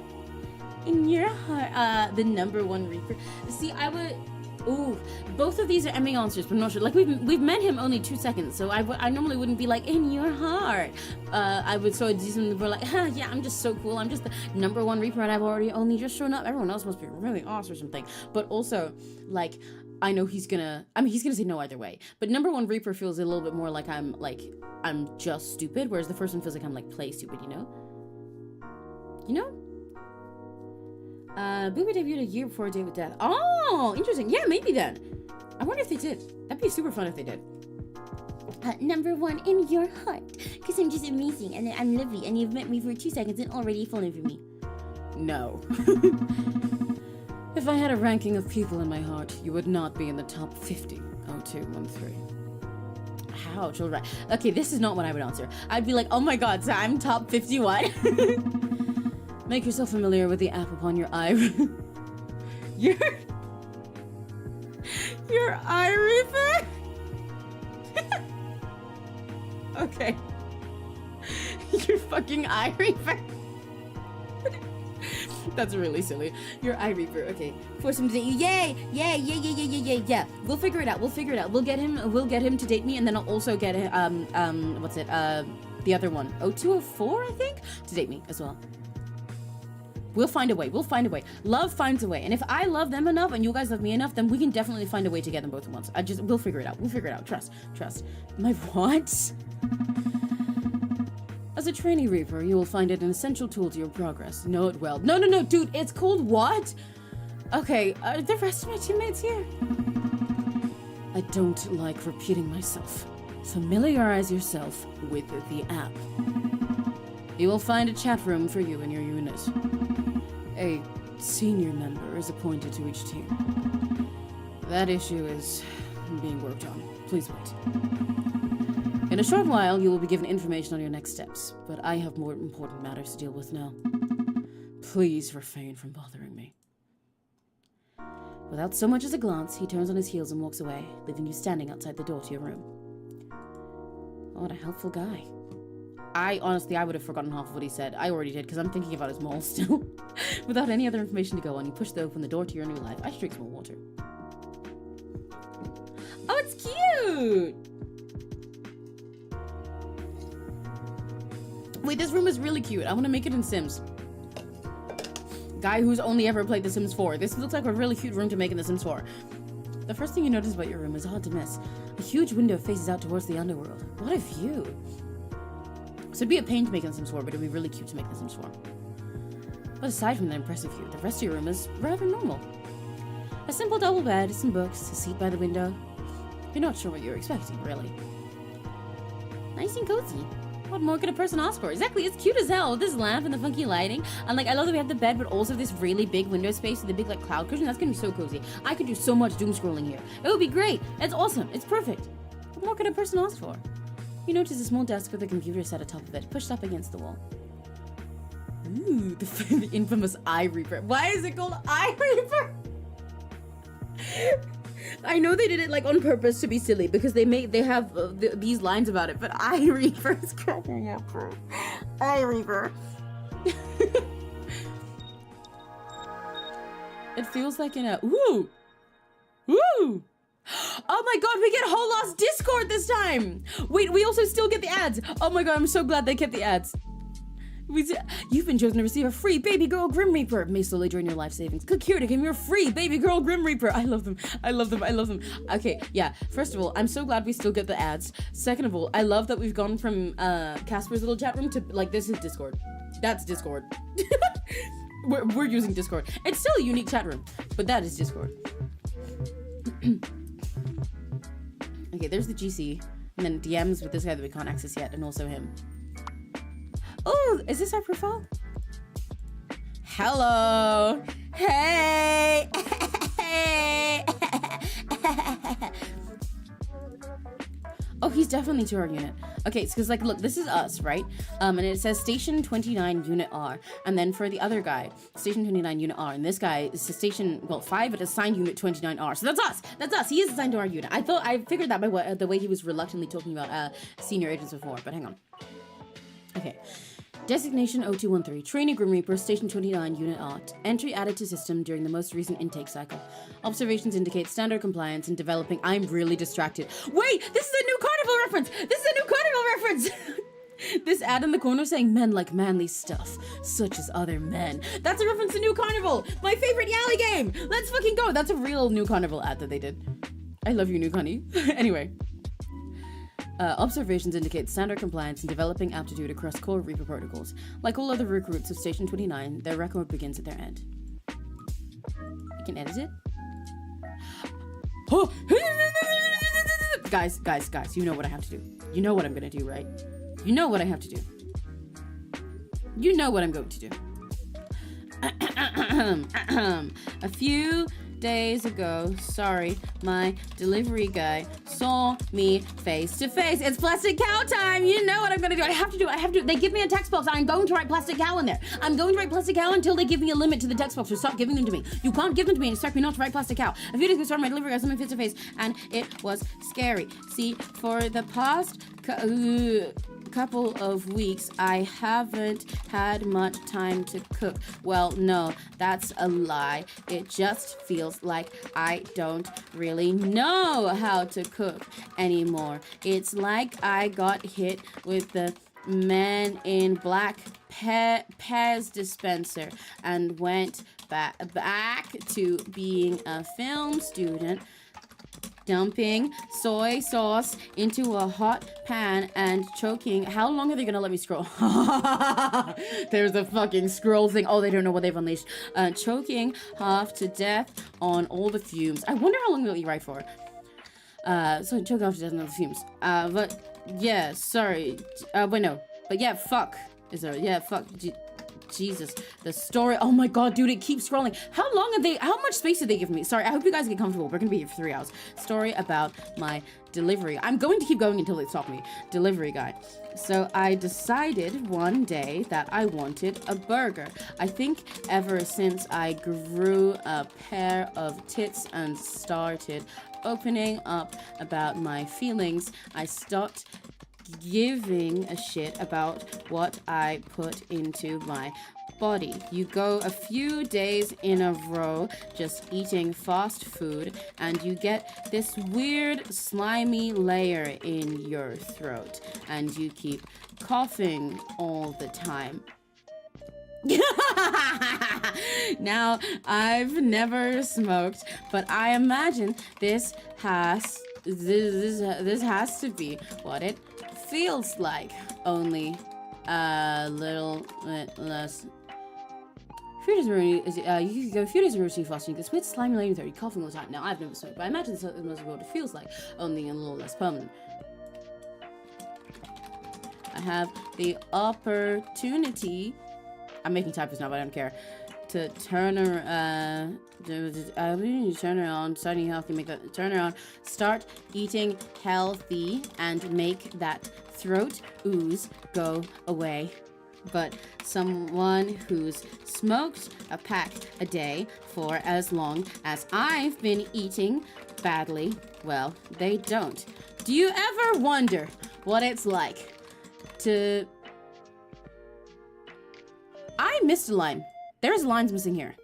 In your heart. The number 1 reaper. See, I would... Ooh, both of these are Emmy answers, but I'm not sure. Like, we've met him only 2 seconds, so I normally wouldn't be like, in your heart. I would sort of do something where like, yeah, I'm just so cool. I'm just the number 1 Reaper, and I've already only just shown up. Everyone else must be really awesome or something. But also, like, I know he's gonna say no either way. But number 1 Reaper feels a little bit more like I'm just stupid, whereas the first one feels like I'm, like, play stupid, you know? You know? Booby debuted a year before Date with Death. Oh, interesting. Yeah, maybe then. I wonder if they did. That'd be super fun if they did. Number 1 in your heart. Because I'm just amazing and I'm lovely and you've met me for 2 seconds and already fallen for me. No. If I had a ranking of people in my heart, you would not be in the top 50. 0213. Ouch, alright. Okay, this is not what I would answer. I'd be like, oh my god, so I'm top 51? Make yourself familiar with the app upon your eye. Your eye reaper? Okay. Your fucking eye reaper. That's really silly. Your eye reaper. Okay. Force him to date you. Yay! Yeah. We'll figure it out. We'll get him to date me, and then I'll also get what's it? The other one. 0204, I think? To date me as well. We'll find a way. Love finds a way. And if I love them enough and you guys love me enough, then we can definitely find a way to get them both at once. We'll figure it out. Trust. My what? As a trainee reaper, you will find it an essential tool to your progress. Know it well. No, dude, it's called what? Okay, are the rest of my teammates here? I don't like repeating myself. Familiarize yourself with the app. You will find a chat room for you and your unit. A senior member is appointed to each team. That issue is being worked on. Please wait. In a short while, you will be given information on your next steps, but I have more important matters to deal with now. Please refrain from bothering me. Without so much as a glance, he turns on his heels and walks away, leaving you standing outside the door to your room. What a helpful guy. I would have forgotten half of what he said. I already did, because I'm thinking about his mole still. Without any other information to go on, you push open the door to your new life. I should drink some more water. Oh, it's cute! Wait, this room is really cute. I want to make it in Sims. Guy who's only ever played The Sims 4. This looks like a really cute room to make in The Sims 4. The first thing you notice about your room is hard to miss. A huge window faces out towards the underworld. What a view! So it'd be a pain to make in The Sims 4, but it'd be really cute to make in The Sims 4. But aside from that impressive view, the rest of your room is rather normal. A simple double bed, some books, a seat by the window. You're not sure what you're expecting, really. Nice and cozy. What more could a person ask for? Exactly, it's cute as hell with this lamp and the funky lighting. And like, I love that we have the bed, but also this really big window space with the big like cloud cushion. That's gonna be so cozy. I could do so much doom scrolling here. It would be great. It's awesome. It's perfect. What more could a person ask for? You notice a small desk with a computer set atop of it, pushed up against the wall. Ooh, the infamous Eye Reaper. Why is it called Eye Reaper? I know they did it like on purpose to be silly because they have these lines about it, but Eye Reaper is cracking up. Eye Reaper. It feels like in a ooh. Ooh. Oh my god, we get whole lost Discord this time. Wait, we also still get the ads. Oh my god, I'm so glad they kept the ads. You've been chosen to receive a free baby girl Grim Reaper. May slowly drain your life savings. Click here to give your free baby girl Grim Reaper. I love them. I love them. I love them. Okay, yeah. First of all, I'm so glad we still get the ads. Second of all, I love that we've gone from Casper's little chat room to like this is Discord. That's Discord. we're using Discord. It's still a unique chat room, but that is Discord. Okay, there's the GC, and then DMs with this guy that we can't access yet, and also him. Oh, is this our profile? Hello. Hey. Hey. Oh, he's definitely to our unit. Okay, it's because like, look, this is us, right? And it says Station 29 Unit R. And then for the other guy, Station 29 Unit R. And this guy is Station, well, 5 at assigned Unit 29R. So that's us. That's us. He is assigned to our unit. I figured that by the way he was reluctantly talking about senior agents before, but hang on. Okay. Designation 0213, Trainee Grim Reaper, Station 29, Unit Art. Entry added to system during the most recent intake cycle. Observations indicate standard compliance in developing. I'm really distracted. Wait, this is a new carnival reference! This is a new carnival reference! This ad in the corner saying men like manly stuff, such as other men. That's a reference to New Carnival, my favorite Yally game! Let's fucking go! That's a real New Carnival ad that they did. I love you, New Connie. Anyway. Observations indicate standard compliance in developing aptitude across core Reaper protocols. Like all other recruits of Station 29, their record begins at their end. You can edit it? Oh. Guys, you know what I have to do. You know what I'm gonna do, right? You know what I have to do. You know what I'm going to do. A few days ago, sorry, my delivery guy saw me face to face. It's plastic cow time. You know what I'm gonna do. I have to. They give me a text box and I'm going to write plastic cow in there. I'm going to write plastic cow until they give me a limit to the text box, so stop giving them to me. You can't give them to me and expect me not to write plastic cow. A few days ago, sorry, my delivery guy saw me face to face and it was scary. See, for the past couple of weeks, I haven't had much time to cook. Well, no, that's a lie. It just feels like I don't really know how to cook anymore. It's like I got hit with the Man in Black Pez dispenser and went back to being a film student, dumping soy sauce into a hot pan and choking. How long are they gonna let me scroll? There's a fucking scroll thing. Oh, they don't know what they've unleashed. Choking half to death on all the fumes. I wonder how long they'll eat right for. So choke half to death on all the fumes. But yeah, sorry. Wait, no. But yeah, fuck. Is there? Yeah, fuck. Jesus, the story. Oh my god, dude, it keeps scrolling. How much space did they give me? Sorry, I hope you guys get comfortable. We're gonna be here for 3 hours. Story about my delivery. I'm going to keep going until they stop me. Delivery guy. So I decided one day that I wanted a burger. I think ever since I grew a pair of tits and started opening up about my feelings, I stopped giving a shit about what I put into my body. You go a few days in a row just eating fast food and you get this weird slimy layer in your throat and you keep coughing all the time. Now, I've never smoked, but I imagine this has to be what it feels like, only a little bit less. You can go a few days of routine fasting, this weird slimy lane there, coughing all the time. Now, I've never smoked, but I imagine this must be what it feels like, only a little less permanent. I have the opportunity, I'm making typos now, but I don't care, to turn around, starting healthy, make that turn around, start eating healthy, and make that throat ooze go away. But someone who's smoked a pack a day for as long as I've been eating badly, well, they don't. Do you ever wonder what it's like to... missed a line. There's lines missing here.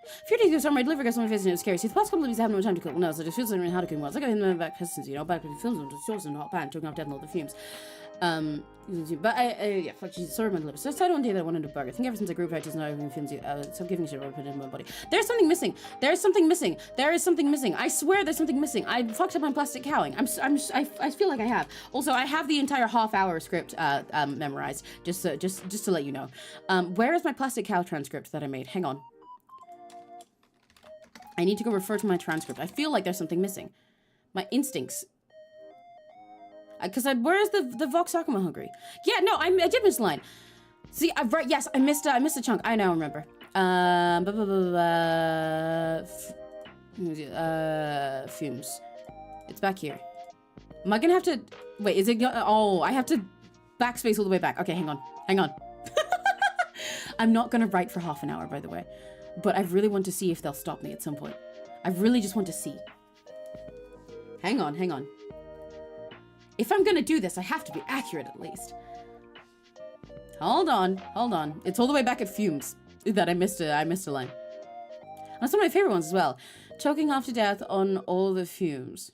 A few days ago, my delivery got someone facing it was scary. See, the past couple of weeks I haven't had no time to cook. No, so I just feel something how to cook. I got him in the back hesitancy, you know, back when he films them, just shows in the hot pan, choking off death and all the fumes. But yeah, fuck Jesus, sorry, my delivery. So I decided one day that I wanted a burger. I think ever since I grew up, I just know everything feels stop giving a shit about put it in my body. There's something missing. There's something missing. There is something missing. I swear there's something missing. I fucked up on plastic cowing. I feel like I have. Also, I have the entire half-hour script memorized. Just to let you know. Where is my plastic cow transcript that I made? Hang on. I need to go refer to my transcript. I feel like there's something missing. My instincts. Because where is the 𝘆cie𝘂𝗿 hungry? Yeah, no, I did miss a line. See, right, yes, I missed a chunk. I now remember. Fumes. It's back here. Am I gonna have to... Wait, is it... Oh, I have to backspace all the way back. Okay, hang on. Hang on. I'm not gonna write for half an hour, by the way. But I really want to see if they'll stop me at some point. I really just want to see. Hang on, hang on. If I'm gonna do this, I have to be accurate at least. Hold on, hold on. It's all the way back at fumes that I missed a line. That's one of my favorite ones as well. Choking half to death on all the fumes.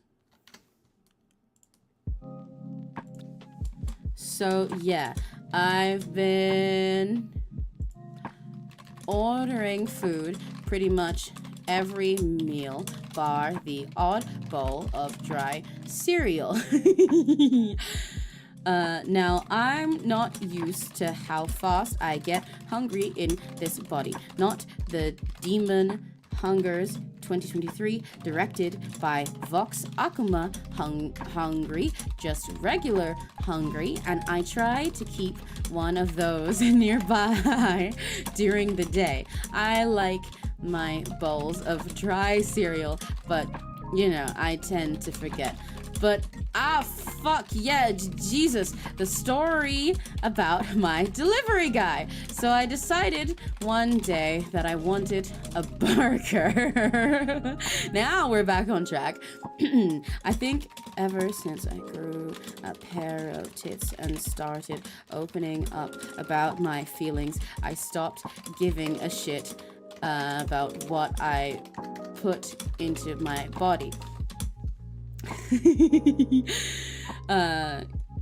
So yeah, I've been ordering food pretty much every meal, bar the odd bowl of dry cereal. Now, I'm not used to how fast I get hungry in this body. Not the demon hungers 2023, directed by 𝘆cie𝘂𝗿 hungry, just regular hungry, and I try to keep one of those nearby during the day. I like my bowls of dry cereal, but you know, I tend to forget. But fuck yeah, Jesus, the story about my delivery guy. So I decided one day that I wanted a burger. Now we're back on track. I think ever since I grew a pair of tits and started opening up about my feelings, I stopped giving a shit about what I put into my body.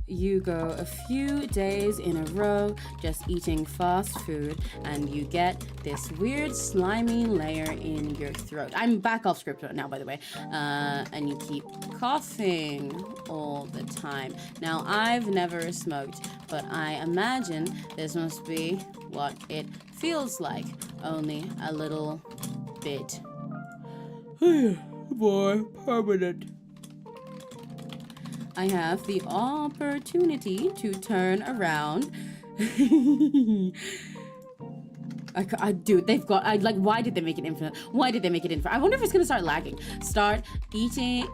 You go a few days in a row just eating fast food and you get this weird slimy layer in your throat. I'm back off script now, by the way. And you keep coughing all the time. Now, I've never smoked, but I imagine this must be what it feels like, only a little bit more permanent. I have the opportunity to turn around. Dude, they've got, why did they make it infinite? Why did they make it infinite? I wonder if it's gonna start lagging. Start eating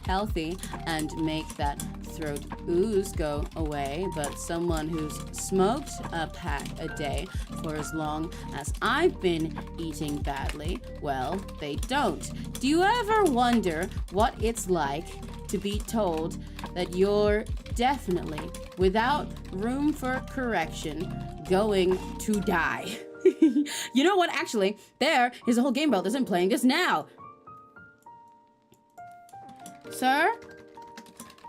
healthy and make that throat ooze go away. But someone who's smoked a pack a day for as long as I've been eating badly, well, they don't. Do you ever wonder what it's like to be told that you're definitely, without room for correction, going to die? You know what? Actually, there is a whole game about this. I'm playing this now. Sir,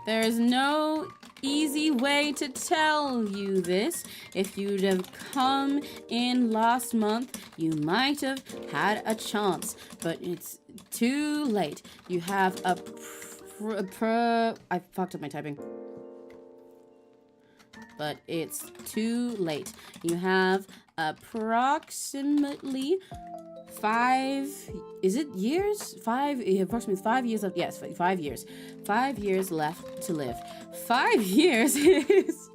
there is no easy way to tell you this. If you'd have come in last month, you might have had a chance, but it's too late. You have I fucked up my typing. But it's too late. You have approximately 5, is it years? Approximately 5 years left. Yes, 5 years. 5 years left to live. 5 years is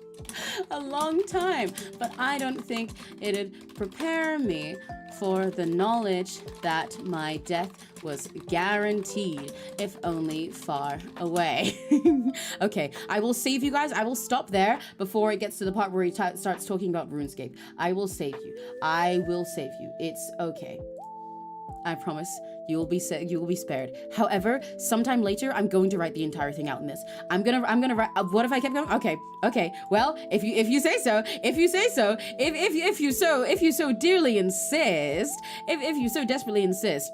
a long time, but I don't think it'd prepare me for the knowledge that my death was guaranteed, if only far away. Okay, I will save you guys. I will stop there before it gets to the part where he starts talking about RuneScape. I will save you. I will save you. It's okay. I promise you will be spared. However, sometime later, I'm going to write the entire thing out in this. I'm gonna write. What if I kept going? Okay. Well, if you say so, if you so dearly insist, if you so desperately insist.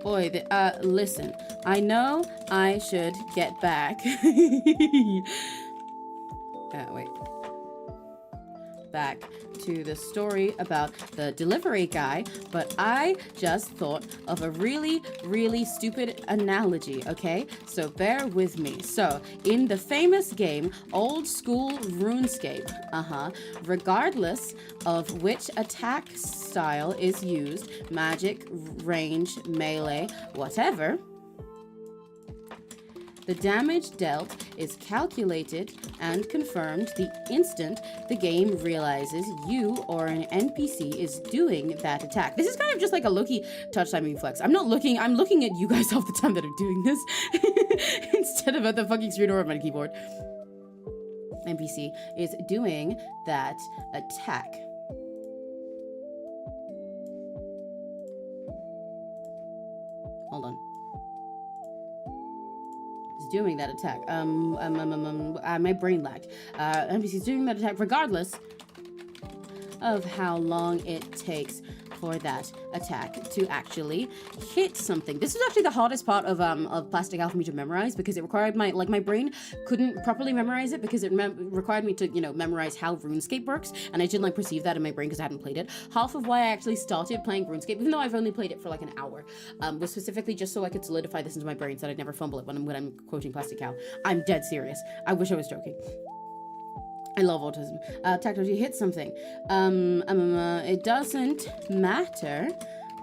Boy, listen. I know I should get back. Wait. Back to the story about the delivery guy, but I just thought of a really, really stupid analogy, okay? So bear with me. So, in the famous game, old school RuneScape, regardless of which attack style is used, magic, range, melee, whatever, the damage dealt is calculated and confirmed the instant the game realizes you or an NPC is doing that attack. This is kind of just like a 𝘆cie touch timing flex. I'm looking at you guys all the time that are doing this instead of at the fucking screen or on my keyboard. NPC is doing that attack. Hold on. Doing that attack. My brain lagged. NPC's doing that attack regardless of how long it takes for that attack to actually hit something. This is actually the hardest part of Plastic Owl for me to memorize, because it required my brain couldn't properly memorize it because it required me to, memorize how RuneScape works, and I didn't perceive that in my brain because I hadn't played it. Half of why I actually started playing RuneScape, even though I've only played it for like an hour, was specifically just so I could solidify this into my brain so that I'd never fumble it when I'm quoting Plastic Owl. I'm dead serious. I wish I was joking. I love autism. Technology hit something. It doesn't matter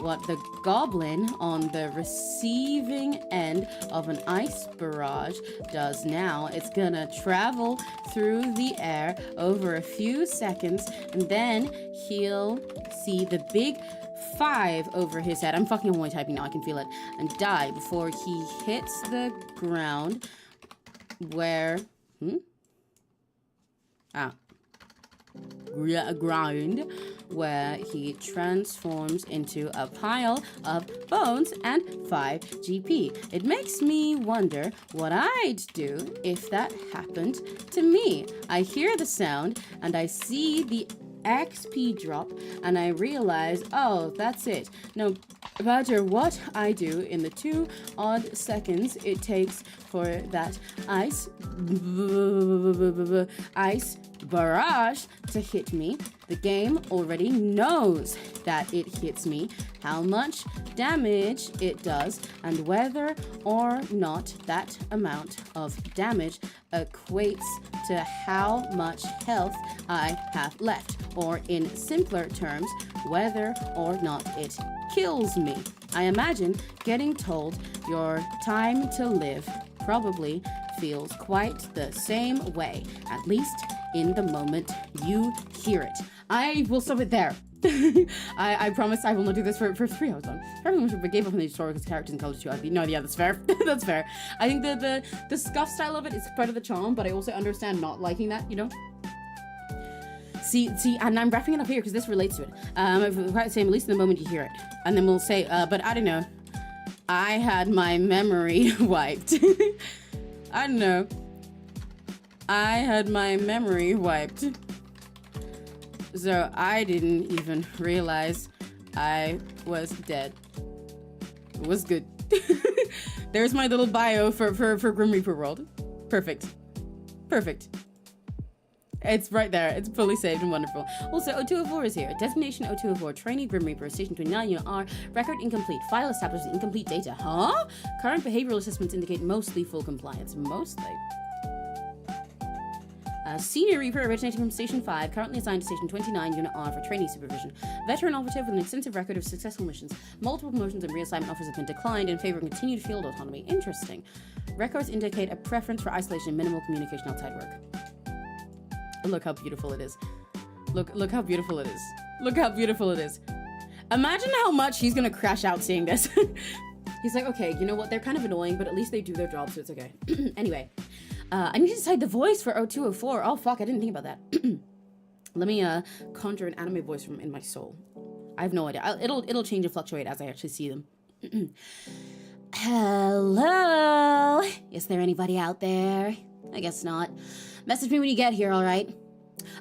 what the goblin on the receiving end of an ice barrage does now. It's gonna travel through the air over a few seconds, and then he'll see the big 5 over his head. I'm fucking only typing now, I can feel it. And die before he hits the ground where... ground where he transforms into a pile of bones and 5 GP. It makes me wonder what I'd do if that happened to me. I hear the sound and I see the XP drop and I realize, oh, that's it. No matter what I do in the 2 odd seconds it takes for that ice barrage to hit me, the game already knows that it hits me, how much damage it does, and whether or not that amount of damage equates to how much health I have left, or in simpler terms, whether or not it kills me. I imagine getting told your time to live probably feels quite the same way, at least in the moment you hear it. I will stop it there. I promise I will not do this for 3 hours long. Everyone gave up on the historical characters in College 2. No, yeah, that's fair. That's fair. I think the scuff style of it is part of the charm, but I also understand not liking that, See, and I'm wrapping it up here because this relates to it. Quite the same, at least in the moment you hear it. And then we'll say, but I don't know. I had my memory wiped. I don't know. I had my memory wiped. So I didn't even realize I was dead. It was good. There's my little bio for Grim Reaper World. Perfect. It's right there. It's fully saved and wonderful. Also, 𝘆cie𝗂𝗿 is here. Destination 𝘆cie𝗂𝗿. Trainee Grim Reaper. Station 29, Unit R. Record incomplete. File establishes incomplete data. Huh? Current behavioral assessments indicate mostly full compliance. Mostly. Senior Reaper originating from Station 5, currently assigned to Station 29, Unit R for trainee supervision. Veteran operative with an extensive record of successful missions. Multiple promotions and reassignment offers have been declined in favor of continued field autonomy. Interesting. Records indicate a preference for isolation and minimal communication outside work. Look how beautiful it is. Look how beautiful it is. Look how beautiful it is. Imagine how much he's gonna crash out seeing this. He's like, okay, you know what? They're kind of annoying, but at least they do their job, so it's okay. Anyway. I need to decide the voice for 𝘆cie𝗂𝗿. Oh, fuck, I didn't think about that. Let me conjure an anime voice from in my soul. I have no idea. It'll change and fluctuate as I actually see them. Hello? Is there anybody out there? I guess not. Message me when you get here, all right?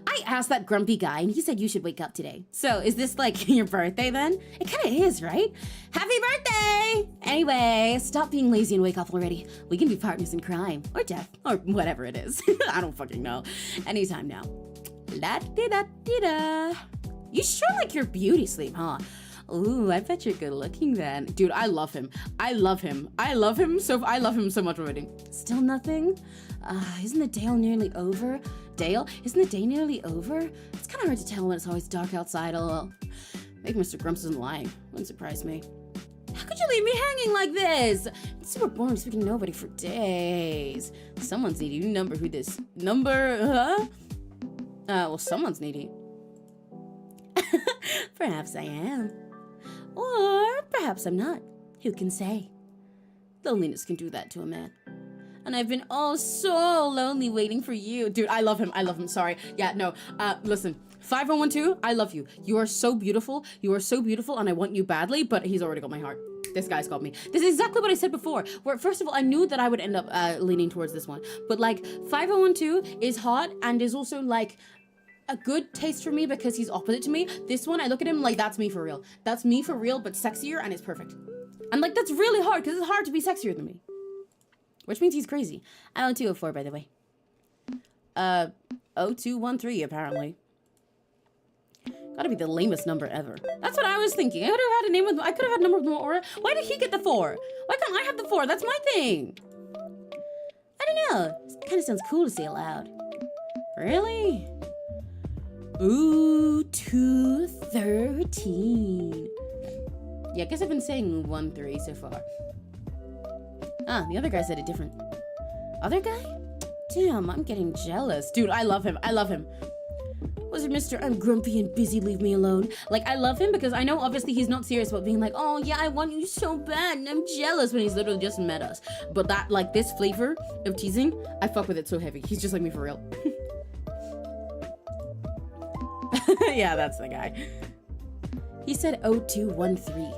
I asked that grumpy guy, and he said you should wake up today. So, is this like your birthday then? It kind of is, right? Happy birthday! Anyway, stop being lazy and wake up already. We can be partners in crime, or death, or whatever it is. I don't fucking know. Anytime now. La-di-da-di-da. You sure like your beauty sleep, huh? Ooh, I bet you're good looking then. Dude, I love him. I love him so much already. Still nothing? Isn't the day nearly over? Isn't the day nearly over? It's kind of hard to tell when it's always dark outside, lol. Maybe Mr. Grumps isn't lying. Wouldn't surprise me. How could you leave me hanging like this? It's super boring speaking to nobody for days. Someone's needy. You number who this number, well, someone's needy. Perhaps I am. Or perhaps I'm not. Who can say? Loneliness can do that to a man. And I've been so lonely waiting for you. Dude, I love him. Sorry. Yeah, no. Listen. 5012, I love you. You are so beautiful. And I want you badly, but he's already got my heart. This guy's got me. This is exactly what I said before. Where, first of all, I knew that I would end up leaning towards this one. But, like, 5012 is hot and is also, like, a good taste for me because he's opposite to me. This one, I look at him like, that's me for real. That's me for real, but sexier, and it's perfect. And, like, that's really hard because it's hard to be sexier than me. Which means he's crazy. I'm on 204, by the way. 0213, apparently. Gotta be the lamest number ever. That's what I was thinking. I could have had a name with, I could have had a number with more aura. Why did he get the 4? Why can't I have the 4? That's my thing. I don't know. It kind of sounds cool to say aloud. Really? Ooh, 213. Yeah, I guess I've been saying 13 so far. Ah, the other guy said it different. Other guy? Damn, I'm getting jealous. Dude, I love him. Was it Mr. I'm grumpy and busy, leave me alone? Like, I love him because I know obviously he's not serious about being like, oh yeah, I want you so bad and I'm jealous when he's literally just met us. But that, like, this flavor of teasing, I fuck with it so heavy. He's just like me for real. Yeah, that's the guy. He said 0213.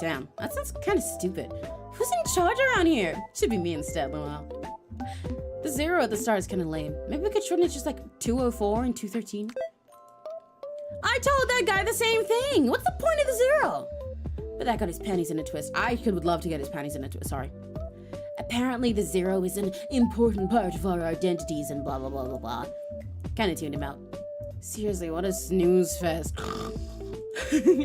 Damn, that sounds kind of stupid. Who's in charge around here? Should be me instead, well. The 0 at the start is kind of lame. Maybe we could shorten it just like 204 and 213. I told that guy the same thing. What's the point of the 0? But that got his panties in a twist. I would love to get his panties in a twist, sorry. Apparently the 0 is an important part of our identities and blah, blah, blah, blah, blah. Kind of tuned him out. Seriously, what a snooze fest.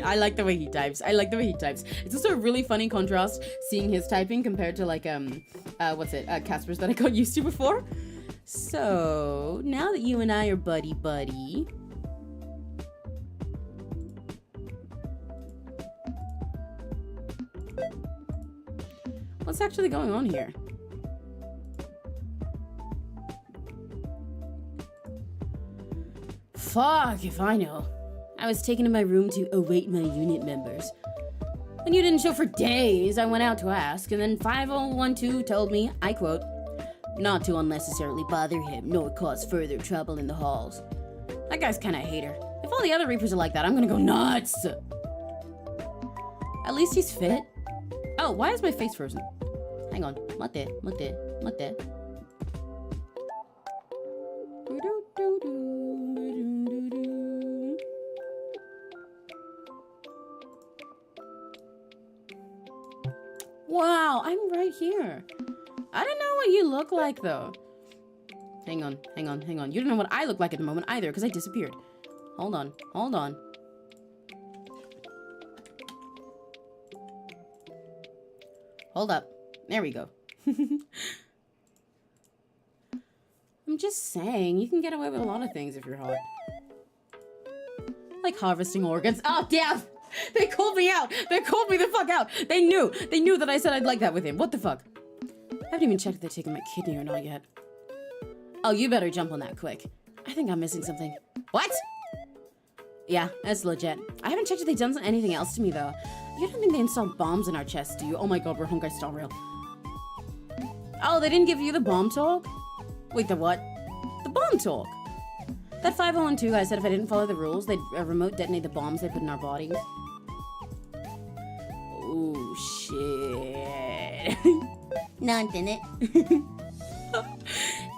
I like the way he types. It's also a really funny contrast seeing his typing compared to like, Casper's that I got used to before. So, now that you and I are buddy-buddy. What's actually going on here? Fuck if I know. I was taken to my room to await my unit members. When you didn't show for days, I went out to ask, and then 5012 told me, I quote, not to unnecessarily bother him, nor cause further trouble in the halls. That guy's kinda a hater. If all the other Reapers are like that, I'm gonna go nuts! At least he's fit. Oh, why is my face frozen? Hang on. Mate. Wow, I'm right here. I don't know what you look like, though. Hang on. You don't know what I look like at the moment either, because I disappeared. Hold on. Hold up. There we go. I'm just saying, you can get away with a lot of things if you're hot. Like harvesting organs. Oh, damn! They called me out! They called me the fuck out! They knew that I said I'd like that with him. What the fuck? I haven't even checked if they're taking my kidney or not yet. Oh, you better jump on that quick. I think I'm missing something. What? Yeah, that's legit. I haven't checked if they've done anything else to me, though. You don't think they installed bombs in our chests, do you? Oh my god, we're Honkai Star Rail. Oh, they didn't give you the bomb talk? Wait, the what? The bomb talk. That 501-2 guy said if I didn't follow the rules, they'd remote detonate the bombs they put in our bodies. Oh, shit. No, didn't it?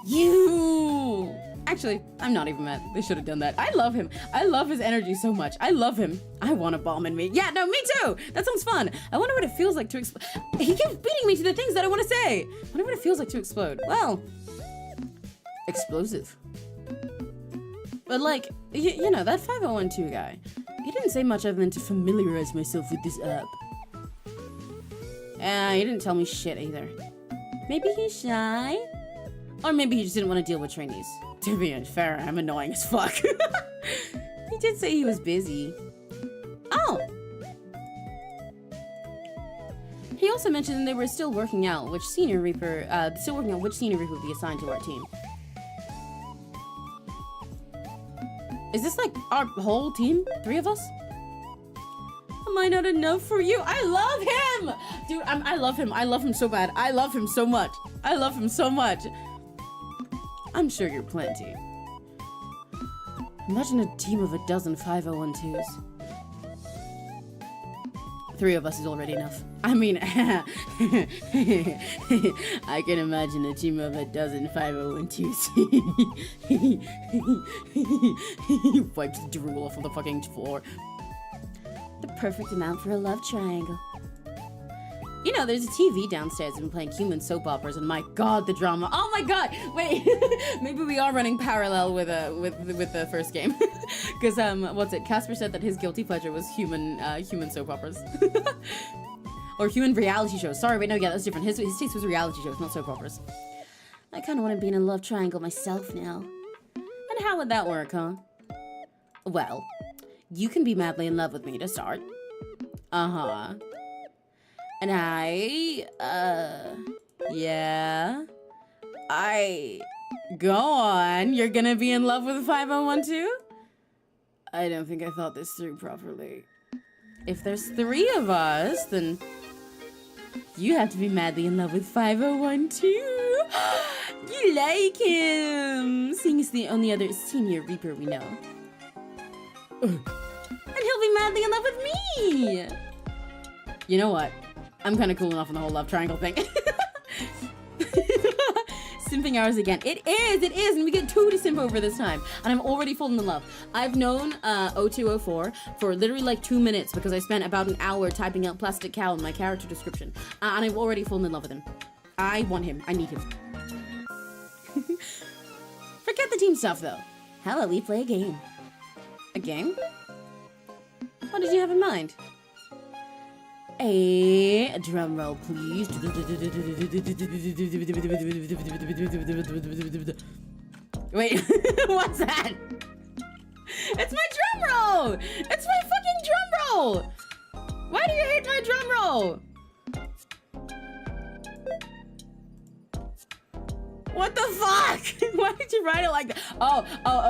You! Actually, I'm not even mad. They should have done that. I love him. I love his energy so much. I love him. I want a bomb in me. Yeah, no, me too! That sounds fun. I wonder what it feels like to explode. He keeps beating me to the things that I want to say. I wonder what it feels like to explode. Well, explosive. But like, you know, that 5012 guy, he didn't say much other than to familiarize myself with this app. He didn't tell me shit either. Maybe he's shy? Or maybe he just didn't want to deal with trainees. To be unfair, I'm annoying as fuck. He did say he was busy. Oh! He also mentioned they were still working out which senior reaper would be assigned to our team. Is this like our whole team? 3 of us? Am I not enough for you? I love him! Dude, I love him. I love him so bad. I love him so much. I love him so much. I'm sure you're plenty. Imagine a team of a dozen 5012s. 3 of us is already enough. I mean, I can imagine a team of a dozen 5012s. He wipes drool off of the fucking floor. The perfect amount for a love triangle. You know, there's a TV downstairs. I've been playing human soap operas, and my god, the drama. Oh my god! Wait, maybe we are running parallel with the first game, because what's it? Casper said that his guilty pleasure was human soap operas, or human reality shows. Sorry, wait, no, yeah, that's different. His taste was reality shows, not soap operas. I kind of want to be in a love triangle myself now. And how would that work, huh? Well, you can be madly in love with me to start. Uh-huh. And go on. You're gonna be in love with 5012? I don't think I thought this through properly. If there's 3 of us, then you have to be madly in love with 5012. You like him, seeing he's the only other senior reaper we know. And he'll be madly in love with me. You know what? I'm kind of cooling off on the whole love triangle thing. Simping hours again. It is, and we get 2 to simp over this time. And I'm already falling in love. I've known 0204 for literally like 2 minutes because I spent about an hour typing out plastic cow in my character description. And I've already fallen in love with him. I want him. I need him. Forget the team stuff though. How about we play a game? A game? What did you have in mind? A drum roll, please. Wait, what's that? It's my drum roll! It's my fucking drum roll! Why do you hate my drum roll? What the fuck? Why did you write it like that? Oh,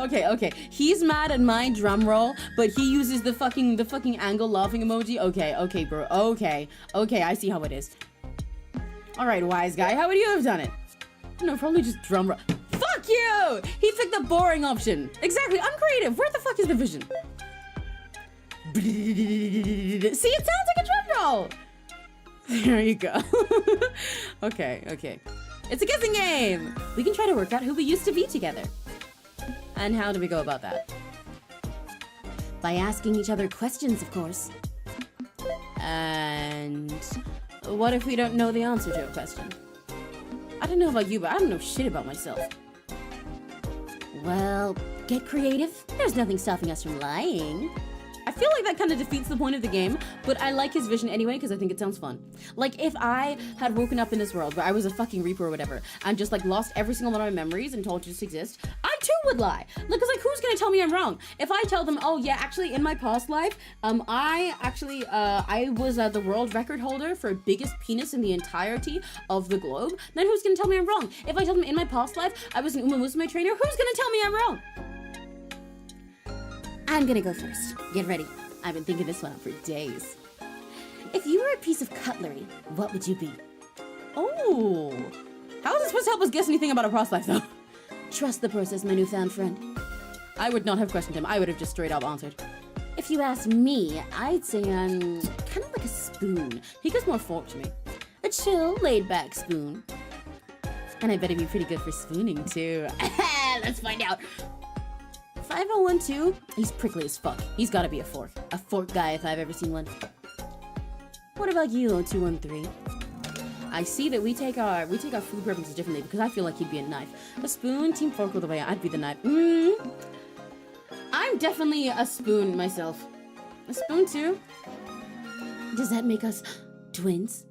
okay. He's mad at my drum roll, but he uses the fucking angle laughing emoji. Okay, bro. Okay, I see how it is. All right, wise guy, how would you have done it? No, probably just drum roll. Fuck you! He picked the boring option. Exactly, I'm creative. Where the fuck is the vision? See, it sounds like a drum roll. There you go. Okay. It's a guessing game! We can try to work out who we used to be together. And how do we go about that? By asking each other questions, of course. And what if we don't know the answer to a question? I don't know about you, but I don't know shit about myself. Well, get creative. There's nothing stopping us from lying. I feel like that kind of defeats the point of the game, but I like his vision anyway because I think it sounds fun. Like, if I had woken up in this world where I was a fucking reaper or whatever, and just like lost every single one of my memories and told to just exist, I too would lie. Because like, who's gonna tell me I'm wrong? If I tell them, oh yeah, actually in my past life, I was the world record holder for biggest penis in the entirety of the globe, then who's gonna tell me I'm wrong? If I tell them in my past life, I was an Uma Musume trainer, who's gonna tell me I'm wrong? I'm gonna go first. Get ready. I've been thinking this one out for days. If you were a piece of cutlery, what would you be? Oh, how is it supposed to help us guess anything about a past life, though? Trust the process, my newfound friend. I would not have questioned him. I would have just straight up answered. If you ask me, I'd say I'm kind of like a spoon. He goes more fork to me. A chill, laid-back spoon. And I bet he'd be pretty good for spooning, too. Let's find out. 5012, he's prickly as fuck. He's gotta be a fork. A fork guy if I've ever seen one. What about you, 0213? I see that we take our food preferences differently because I feel like he'd be a knife. A spoon, team fork all the way. I'd be the knife. I'm definitely a spoon myself. A spoon too. Does that make us twins?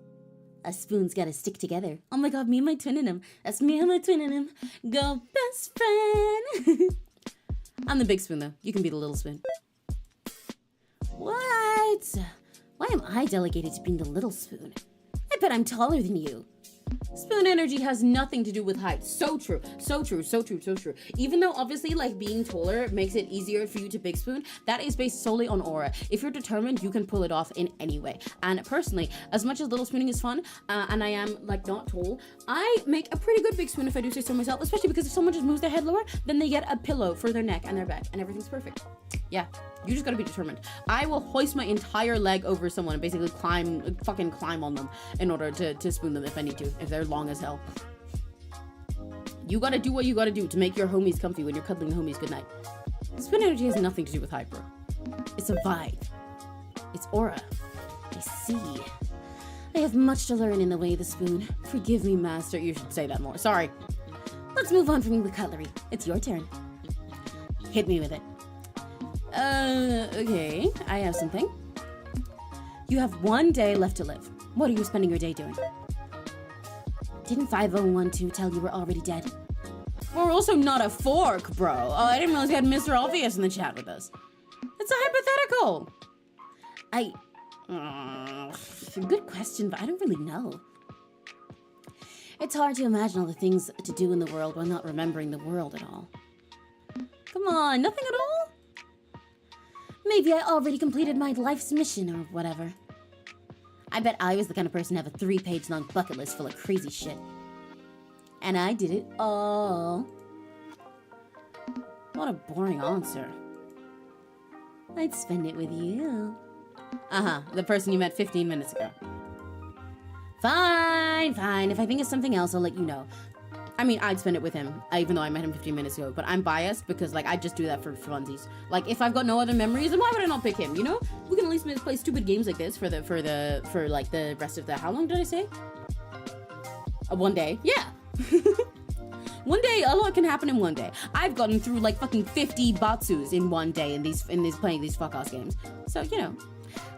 A spoon's gotta stick together. Oh my god, me and my twin in him. That's me and my twin in him. Go best friend. I'm the big spoon though. You can be the little spoon. What? Why am I delegated to being the little spoon? I bet I'm taller than you. Spoon energy has nothing to do with height. So true. So true. So true. So true. Even though obviously like being taller makes it easier for you to big spoon, that is based solely on aura. If you're determined, you can pull it off in any way. And personally, as much as little spooning is fun, and I am like not tall, I make a pretty good big spoon if I do say so myself, especially because if someone just moves their head lower, then they get a pillow for their neck and their back and everything's perfect. Yeah, you just gotta be determined. I will hoist my entire leg over someone and basically fucking climb on them in order to spoon them if I need to, if they're long as hell. You gotta do what you gotta do to make your homies comfy when you're cuddling the homies goodnight. Spoon energy has nothing to do with height, bro. It's a vibe. It's aura. I see. I have much to learn in the way of the spoon. Forgive me, master. You should say that more. Sorry. Let's move on from the cutlery. It's your turn. Hit me with it. Okay. I have something. You have 1 day left to live. What are you spending your day doing? Didn't 5012 tell you we're already dead? We're also not a fork, bro. Oh, I didn't realize we had Mr. Obvious in the chat with us. It's a hypothetical. Good question, but I don't really know. It's hard to imagine all the things to do in the world while not remembering the world at all. Come on, nothing at all? Maybe I already completed my life's mission or whatever. I bet I was the kind of person to have a 3-page long bucket list full of crazy shit. And I did it all. What a boring answer. I'd spend it with you. The person you met 15 minutes ago. Fine. If I think of something else, I'll let you know. I mean, I'd spend it with him, even though I met him 15 minutes ago, but I'm biased because, like, I just do that for funsies. Like, if I've got no other memories, then why would I not pick him, you know? We can at least play stupid games like this for like, the rest of the, how long did I say? 1 day. Yeah. 1 day, a lot can happen in 1 day. I've gotten through, like, fucking 50 Batsus in 1 day in these playing these fuck-ass games. So, you know.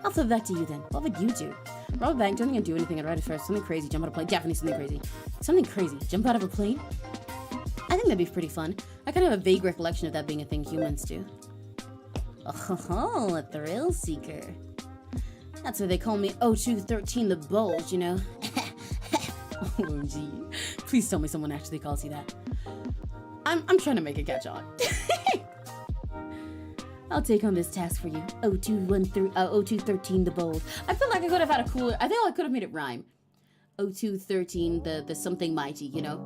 I'll flip back to you then. What would you do? Rob a bank, don't think I'd do anything. I'd write it first. Something crazy, jump out of a plane. Definitely something crazy. Something crazy, jump out of a plane? I think that'd be pretty fun. I kind of have a vague recollection of that being a thing humans do. Oh, a thrill seeker. That's why they call me 0213 the Bulge, you know? Oh, gee. Please tell me someone actually calls you that. I'm trying to make it catch on. I'll take on this task for you. 0213 the Bold. I feel like I could have had a cooler, I think I could have made it rhyme. 0213 the something mighty, you know?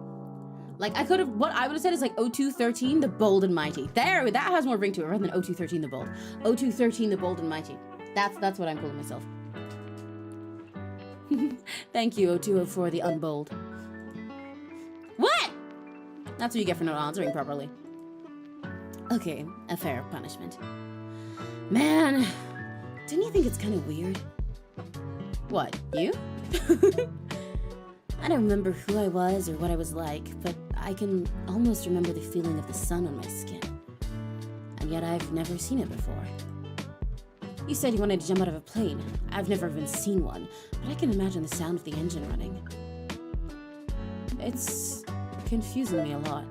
Like I could have, what I would have said is like 0213 the Bold and Mighty. There, that has more ring to it rather than 0213 the Bold. 0213 the Bold and Mighty. That's what I'm calling myself. Thank you, 0204 the Unbold. What? That's what you get for not answering properly. Okay, a fair punishment. Man, don't you think it's kind of weird? What, you? I don't remember who I was or what I was like, but I can almost remember the feeling of the sun on my skin. And yet I've never seen it before. You said you wanted to jump out of a plane. I've never even seen one, but I can imagine the sound of the engine running. It's confusing me a lot.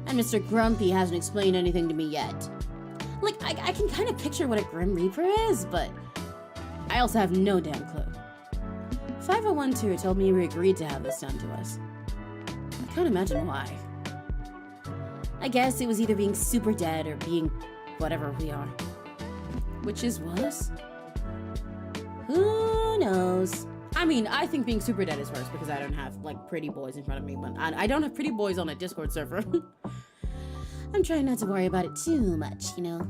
And Mr. Grumpy hasn't explained anything to me yet. Like, I can kind of picture what a Grim Reaper is, but I also have no damn clue. 5012 told me we agreed to have this done to us. I can't imagine why. I guess it was either being super dead or being whatever we are. Which is worse? Who knows? I mean, I think being super dead is worse because I don't have, like, pretty boys in front of me. But I don't have pretty boys on a Discord server. I'm trying not to worry about it too much, you know?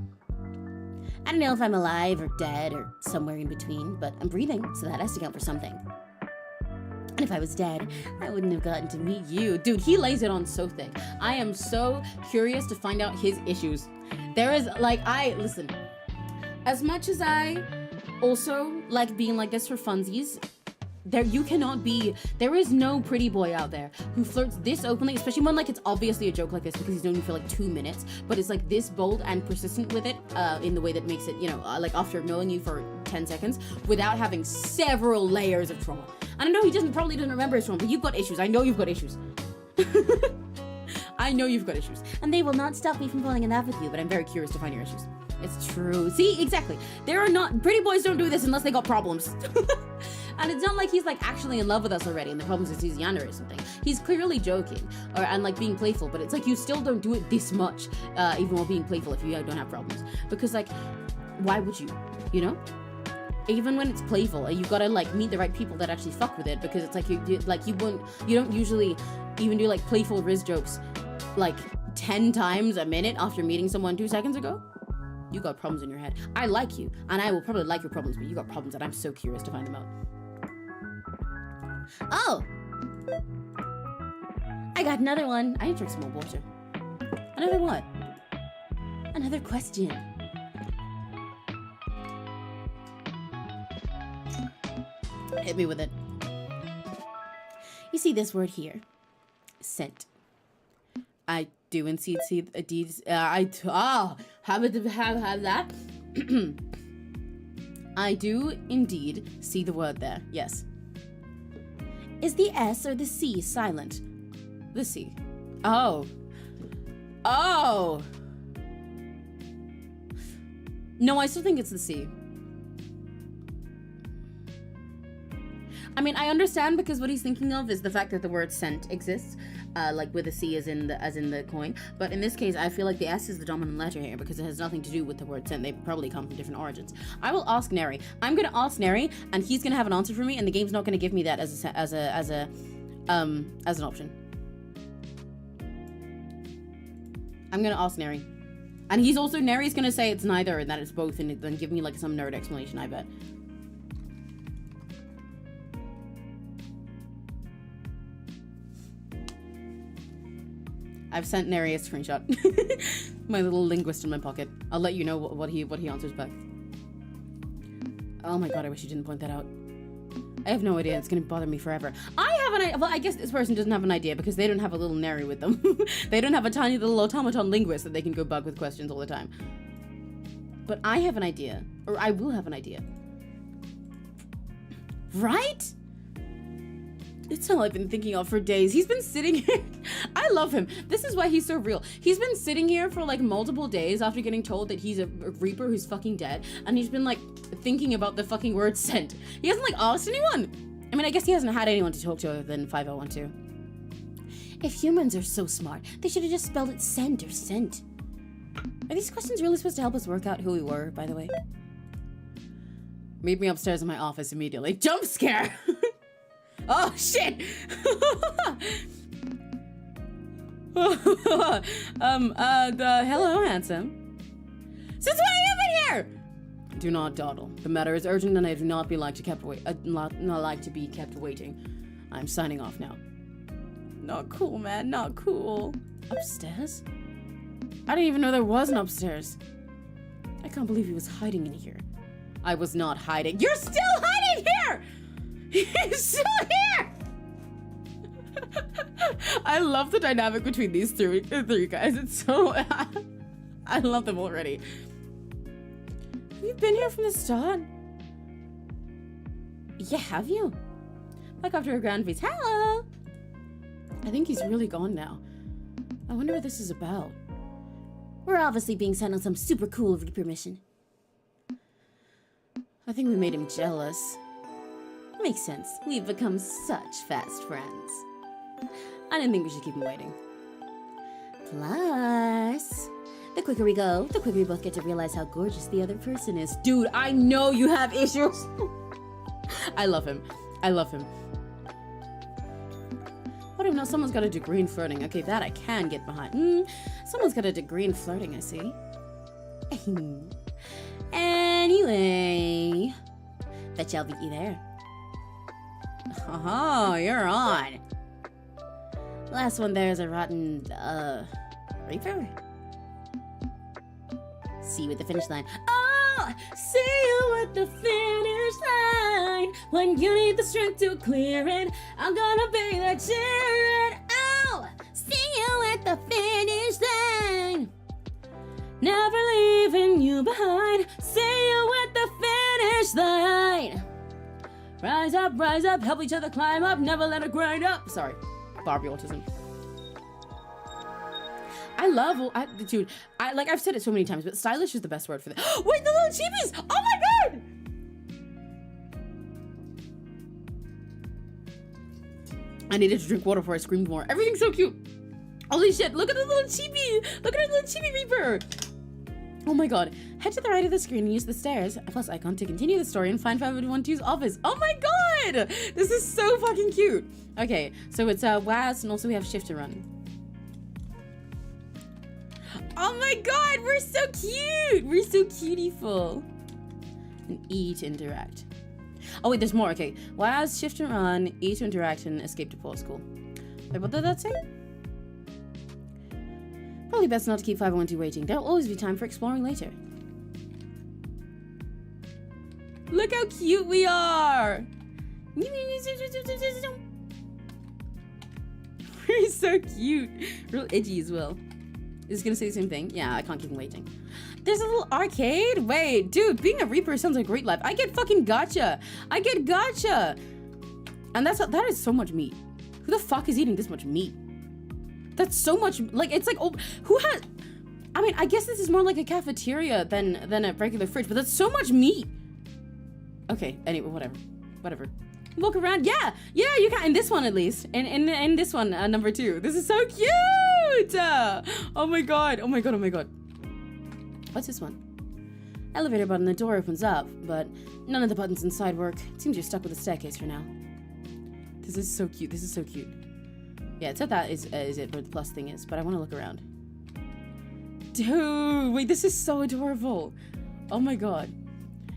I don't know if I'm alive or dead or somewhere in between, but I'm breathing, so that has to count for something. And if I was dead, I wouldn't have gotten to meet you. Dude, he lays it on so thick. I am so curious to find out his issues. There is, like, listen, as much as I also like being like this for funsies, there is no pretty boy out there who flirts this openly, especially when like it's obviously a joke like this because he's known you for like 2 minutes, but it's like this bold and persistent with it in the way that makes it, you know, like after knowing you for 10 seconds without having several layers of trauma. And I know he probably doesn't remember his trauma, but you've got issues. I know you've got issues. I know you've got issues. And they will not stop me from falling in love with you, but I'm very curious to find your issues. It's true. See, exactly. Pretty boys don't do this unless they got problems. And it's not like he's like actually in love with us already and the problems is he's younger or something. He's clearly joking and like being playful, but it's like you still don't do it this much, even while being playful if you don't have problems. Because like, why would you, you know? Even when it's playful, you gotta like meet the right people that actually fuck with it, because it's like you don't usually even do like playful rizz jokes like 10 times a minute after meeting someone 2 seconds ago. You got problems in your head. I like you, and I will probably like your problems, but you got problems, and I'm so curious to find them out. Oh! I got another one. I need to drink some more water. Another what? Another question. Hit me with it. You see this word here? Scent. I do indeed see deeds. Have that. I do indeed see the word there. Yes. Is the S or the C silent? The C. Oh. Oh. No, I still think it's the C. I mean, I understand, because what he's thinking of is the fact that the word scent exists, like with a C as in the coin. But in this case, I feel like the S is the dominant letter here because it has nothing to do with the word scent. They probably come from different origins. I will ask Neri. I'm gonna ask Neri, and he's gonna have an answer for me, and the game's not gonna give me that as an option. I'm gonna ask Neri, and Neri's gonna say it's neither and that it's both, and then give me like some nerd explanation, I bet. I've sent Neri a screenshot. My little linguist in my pocket. I'll let you know what he answers back. Oh my god, I wish you didn't point that out. I have no idea. It's gonna bother me forever. I have an idea. Well, I guess this person doesn't have an idea because they don't have a little Neri with them. They don't have a tiny little automaton linguist that they can go bug with questions all the time. But I have an idea. Or I will have an idea. Right? It's all I've been thinking of for days. He's been sitting here. I love him. This is why he's so real. He's been sitting here for like multiple days after getting told that he's a reaper who's fucking dead. And he's been like thinking about the fucking word scent. He hasn't like asked anyone. I mean, I guess he hasn't had anyone to talk to other than 5012. If humans are so smart, they should have just spelled it scent or scent. Are these questions really supposed to help us work out who we were, by the way? Meet me upstairs in my office immediately. Jump scare! Oh, shit! Hello, handsome. Since when have you been here? Do not dawdle. The matter is urgent and I do not like to be kept waiting. I'm signing off now. Not cool, man. Not cool. Upstairs? I didn't even know there was an upstairs. I can't believe he was hiding in here. I was not hiding. You're still hiding here! He's still here! I love the dynamic between these three guys. It's so... I love them already. Have you been here from the start? Yeah, have you? Like after a grand feast. Hello! I think he's really gone now. I wonder what this is about. We're obviously being sent on some super cool Reaper mission. I think we made him jealous. Makes sense. We've become such fast friends. I didn't think we should keep him waiting. Plus, the quicker we go, the quicker we both get to realize how gorgeous the other person is. Dude, I know you have issues. I love him. I love him. What if now someone's got a degree in flirting? Okay, that I can get behind. Someone's got a degree in flirting, I see. Anyway, bet y'all be there. Oh, you're on. Last one there is a rotten, reaper? See you at the finish line. Oh, see you at the finish line. When you need the strength to clear it, I'm gonna be there cheering. Oh, see you at the finish line. Never leaving you behind. See you at the finish line. Rise up, help each other climb up, never let it grind up. Sorry, Barbie autism. I love, dude, I've said it so many times, but stylish is the best word for that. Wait, the little cheepies! Oh my god! I needed to drink water before I screamed more. Everything's so cute. Holy shit, look at the little cheepy! Look at our little cheepy reaper! Oh my god. Head to the right of the screen and use the stairs plus icon to continue the story and find 512's office. Oh my god! This is so fucking cute. Okay, so it's WAS and also we have shift to run. Oh my god, we're so cute! We're so cutieful. And E to interact. Oh wait, there's more. Okay, WAS, shift to run, E to interact, and escape to pause. Cool. Wait, what did that say? Probably best not to keep 512 waiting. There'll always be time for exploring later. Look how cute we are! We're so cute. Real edgy as well. Is it gonna say the same thing? Yeah, I can't keep him waiting. There's a little arcade? Wait, dude, being a Reaper sounds like a great life. I get fucking gotcha. I get gotcha. And that is so much meat. Who the fuck is eating this much meat? That's so much, like, it's like, oh, who has, I mean, I guess this is more like a cafeteria than a regular fridge, but that's so much meat. Okay, anyway, whatever. Look around, yeah, you can, in this one at least, in this one, number 2. This is so cute! Oh my god. What's this one? Elevator button, the door opens up, but none of the buttons inside work. It seems you're stuck with the staircase for now. This is so cute, Yeah, it said that is it where the plus thing is, but I want to look around. Dude, wait, this is so adorable. Oh my god.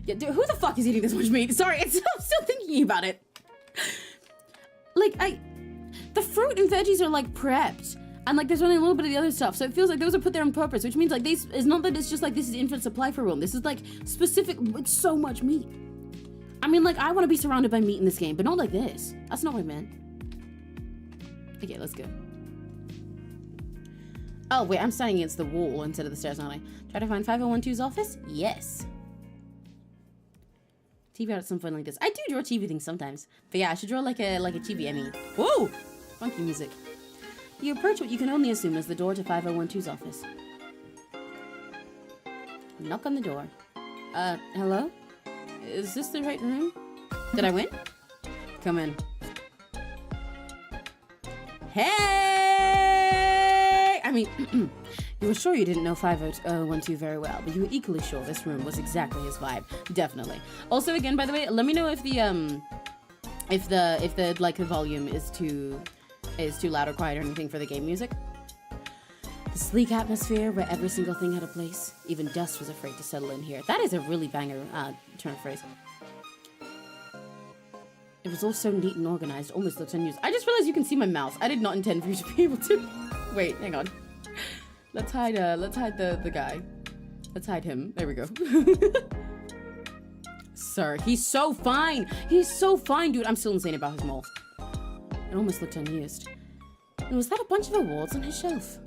Yeah, dude, who the fuck is eating this much meat? Sorry, I'm still thinking about it. Like, the fruit and veggies are like prepped. And like there's only a little bit of the other stuff, so it feels like those are put there on purpose, which means like it's not that it's just like this is infinite supply for room. This is like specific with so much meat. I mean, like, I want to be surrounded by meat in this game, but not like this. That's not what I meant. Okay, let's go. Oh wait, I'm standing against the wall instead of the stairs, aren't I? Try to find 5012's office? Yes. TV art something like this. I do draw TV things sometimes, but yeah, I should draw like a TV. I mean, whoa, funky music. You approach what you can only assume is the door to 5012's office. Knock on the door. Hello? Is this the right room? Did I win? Come in. Hey! I mean, you were sure you didn't know 5012 very well, but you were equally sure this room was exactly his vibe. Definitely. Also, again, by the way, let me know if the like the volume is too loud or quiet or anything for the game music. The sleek atmosphere where every single thing had a place. Even dust was afraid to settle in here. That is a really banger turn of phrase. It was all so neat and organized, almost looked unused. I just realized you can see my mouse. I did not intend for you to be able to. Wait, hang on. Let's hide the guy. Let's hide him. There we go. Sir, he's so fine. He's so fine, dude. I'm still insane about his mole. It almost looked unused. And was that a bunch of awards on his shelf?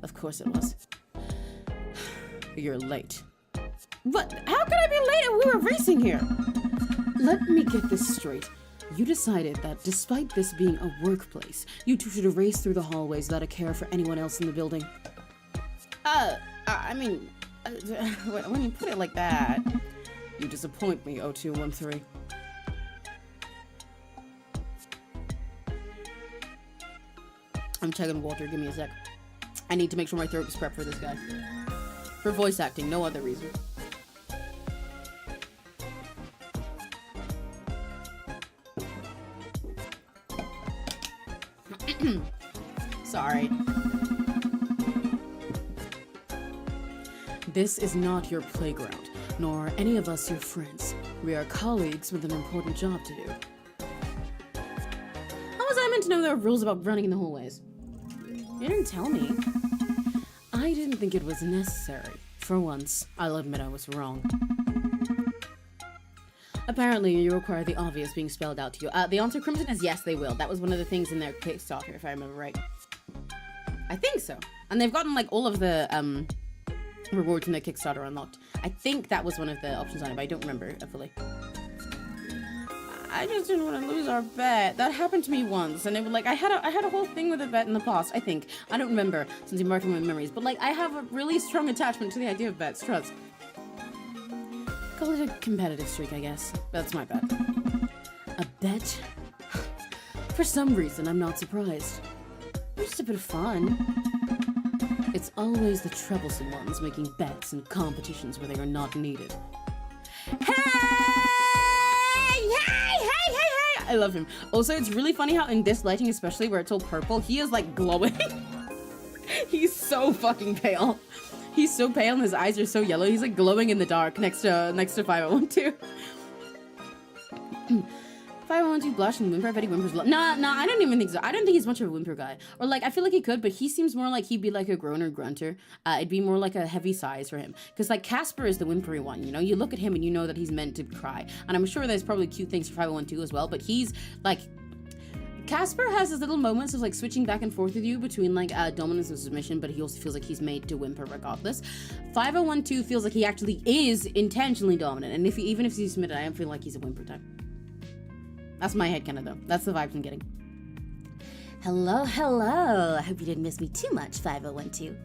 Of course it was. You're late. But how could I be late? We were racing here. Let me get this straight. You decided that despite this being a workplace, you two should race through the hallways without a care for anyone else in the building. I mean, when you put it like that, you disappoint me, 0213. I'm chugging water, give me a sec. I need to make sure my throat is prepped for this guy. For voice acting, no other reason. Sorry. This is not your playground, nor any of us your friends. We are colleagues with an important job to do. How was I meant to know there are rules about running in the hallways? You didn't tell me. I didn't think it was necessary. For once, I'll admit I was wrong. Apparently, you require the obvious being spelled out to you. The answer, Crimson, is yes, they will. That was one of the things in their Kickstarter, if I remember right. I think so. And they've gotten, like, all of the, rewards in their Kickstarter unlocked. I think that was one of the options on it, but I don't remember fully. I just didn't want to lose our bet. That happened to me once, and it was like, I had a whole thing with a bet in the past, I think. I don't remember, since I'm marking my memories, but, like, I have a really strong attachment to the idea of bets, trust. Call it a competitive streak, I guess. That's my bet. A bet? For some reason, I'm not surprised. It's just a bit of fun. It's always the troublesome ones making bets in competitions where they are not needed. Hey! I love him. Also, it's really funny how in this lighting, especially where it's all purple, he is like glowing. He's so fucking pale. He's so pale and his eyes are so yellow. He's like glowing in the dark next to 5012. 5012 blush and whimper. I bet he whimpers. Nah, I don't even think so. I don't think he's much of a whimper guy. Or like, I feel like he could, but he seems more like he'd be like a groaner grunter. It'd be more like a heavy sighs for him. Because like Casper is the whimpery one, you know? You look at him and you know that he's meant to cry. And I'm sure there's probably cute things for 5012 as well, but he's like... Casper has his little moments of like switching back and forth with you between like dominance and submission, but he also feels like he's made to whimper regardless. 5012 feels like he actually is intentionally dominant, and even if he's submitted, I don't feel like he's a whimper type. That's my headcanon though. That's the vibes I'm getting. Hello. I hope you didn't miss me too much, 5012.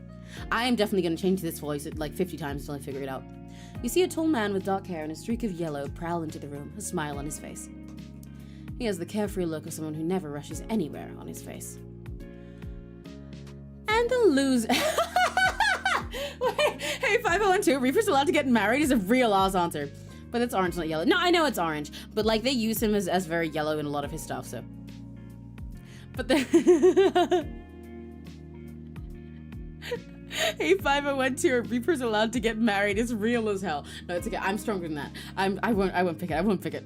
I am definitely going to change this voice like 50 times until I figure it out. You see a tall man with dark hair and a streak of yellow prowl into the room, a smile on his face. He has the carefree look of someone who never rushes anywhere on his face. And the loser... Wait, hey, 5012, Reaper's allowed to get married is a real ass answer. But it's orange, not yellow. No, I know it's orange, but like they use him as very yellow in a lot of his stuff, so. But the... Hey, 5012, Reaper's allowed to get married is real as hell. No, it's okay. I'm stronger than that. I won't pick it.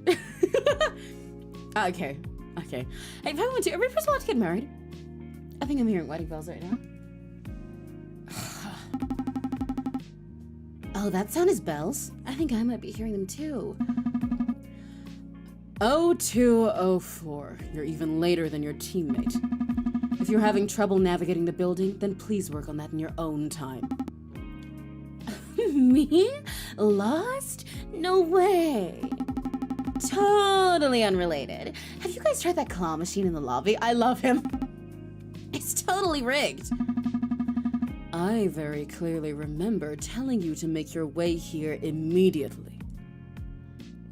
Okay. Hey, 5012, are Reaper's allowed to get married? I think I'm hearing wedding bells right now. Oh, that sound is bells. I think I might be hearing them too. 0204. You're even later than your teammate. If you're having trouble navigating the building, then please work on that in your own time. Me? Lost? No way. Totally unrelated. Have you guys tried that claw machine in the lobby? I love him. It's totally rigged. I very clearly remember telling you to make your way here immediately.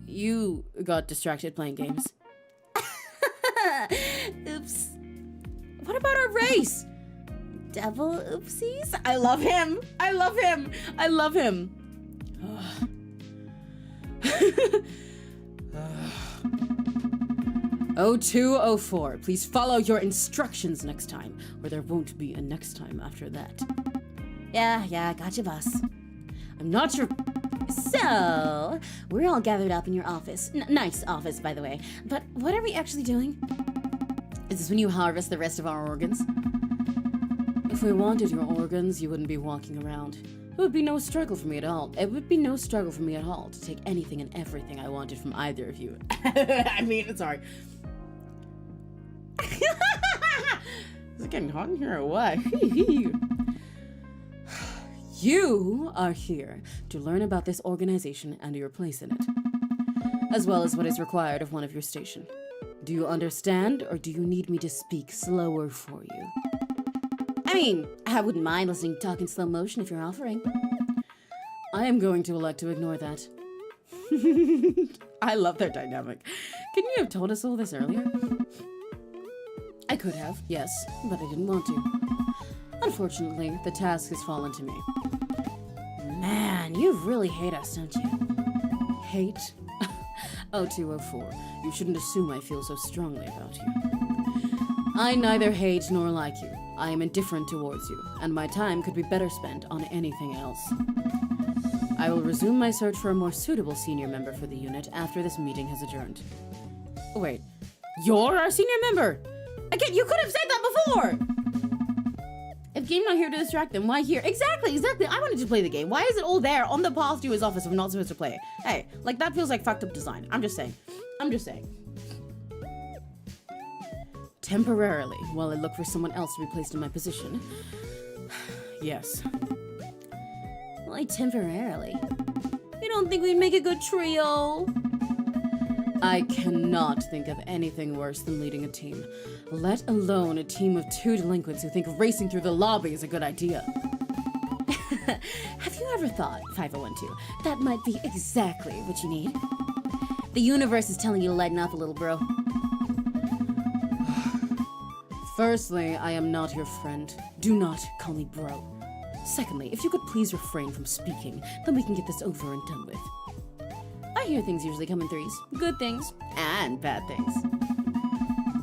You got distracted playing games. Oops. What about our race? Double oopsies? I love him. 0204, please follow your instructions next time, or there won't be a next time after that. Yeah, gotcha, boss. I'm not your... So, we're all gathered up in your office. Nice office, by the way. But what are we actually doing? Is this when you harvest the rest of our organs? If we wanted your organs, you wouldn't be walking around. It would be no struggle for me at all. To take anything and everything I wanted from either of you. I mean, sorry. Is it getting hot in here or what? You are here to learn about this organization and your place in it, as well as what is required of one of your station. Do you understand, or do you need me to speak slower for you? I mean, I wouldn't mind listening to talk in slow motion if you're offering. I am going to elect to ignore that. I love their dynamic. Couldn't you have told us all this earlier? I could have, yes, but I didn't want to. Unfortunately, the task has fallen to me. Man, you really hate us, don't you? Hate? 0204, you shouldn't assume I feel so strongly about you. I neither hate nor like you. I am indifferent towards you, and my time could be better spent on anything else. I will resume my search for a more suitable senior member for the unit after this meeting has adjourned. Wait, you're our senior member? Again, you could have said that before! If game not here to distract them, why here? Exactly. I wanted to play the game. Why is it all there on the path to his office if I'm not supposed to play it? Hey, like that feels like fucked up design. I'm just saying. Temporarily, while I look for someone else to be placed in my position. Yes. Why temporarily? You don't think we'd make a good trio? I cannot think of anything worse than leading a team, let alone a team of two delinquents who think racing through the lobby is a good idea. Have you ever thought, 5012, that might be exactly what you need? The universe is telling you to lighten up a little, bro. Firstly, I am not your friend. Do not call me bro. Secondly, if you could please refrain from speaking, then we can get this over and done with. I hear things usually come in threes. Good things and bad things.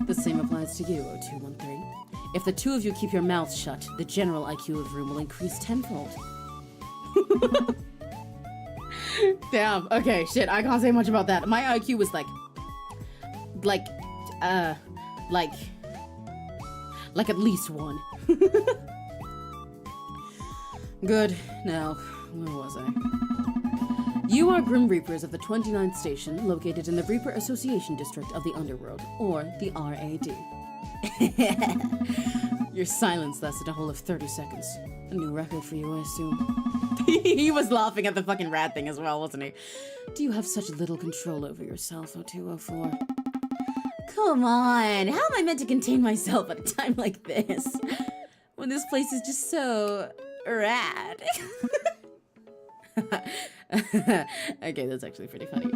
The same applies to you, 0213. If the two of you keep your mouths shut, the general IQ of the room will increase tenfold. Damn. Okay, shit, I can't say much about that. My IQ was like at least 1. Good. Now, where was I? You are Grim Reapers of the 29th Station, located in the Reaper Association District of the Underworld, or the RAD. Your silence lasted a whole of 30 seconds. A new record for you, I assume. He was laughing at the fucking rat thing as well, wasn't he? Do you have such little control over yourself, 0204? Come on, how am I meant to contain myself at a time like this? When this place is just so rad. Okay, that's actually pretty funny.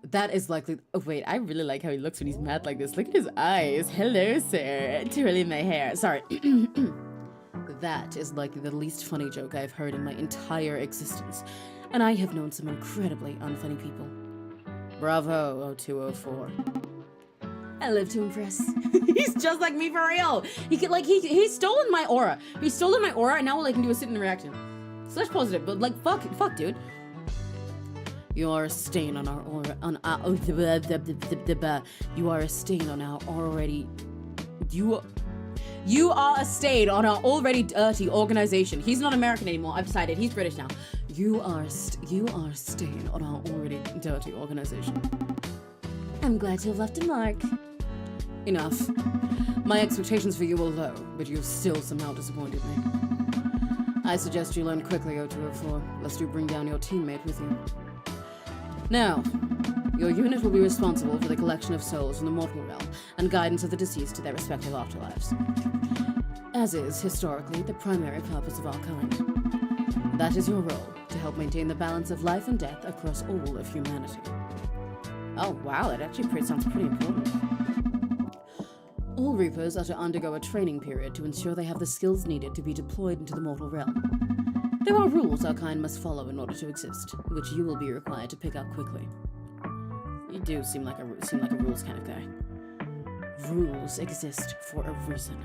That is likely. Oh wait, I really like how he looks when he's mad like this. Look at his eyes. Hello, sir. Twirling my hair. Sorry. That is likely the least funny joke I've heard in my entire existence, and I have known some incredibly unfunny people. Bravo, 0204. I live to impress. He's just like me for real. He's stolen my aura. He's stolen my aura, and now all I can do is sit in the reaction. Slash positive, but like fuck, dude. You are a stain on our aura. You are a stain on our already. You are a stain on our already dirty organization. He's not American anymore. I've decided he's British now. You are a stain on our already dirty organization. I'm glad to have left a mark. Enough. My expectations for you were low, but you've still somehow disappointed me. I suggest you learn quickly, 0204, lest you bring down your teammate with you. Now, your unit will be responsible for the collection of souls from the mortal realm and guidance of the deceased to their respective afterlives, as is, historically, the primary purpose of our kind. That is your role, to help maintain the balance of life and death across all of humanity. Oh wow, that actually sounds pretty important. All Reapers are to undergo a training period to ensure they have the skills needed to be deployed into the mortal realm. There are rules our kind must follow in order to exist, which you will be required to pick up quickly. You do seem like a rules kind of guy. Rules exist for a reason.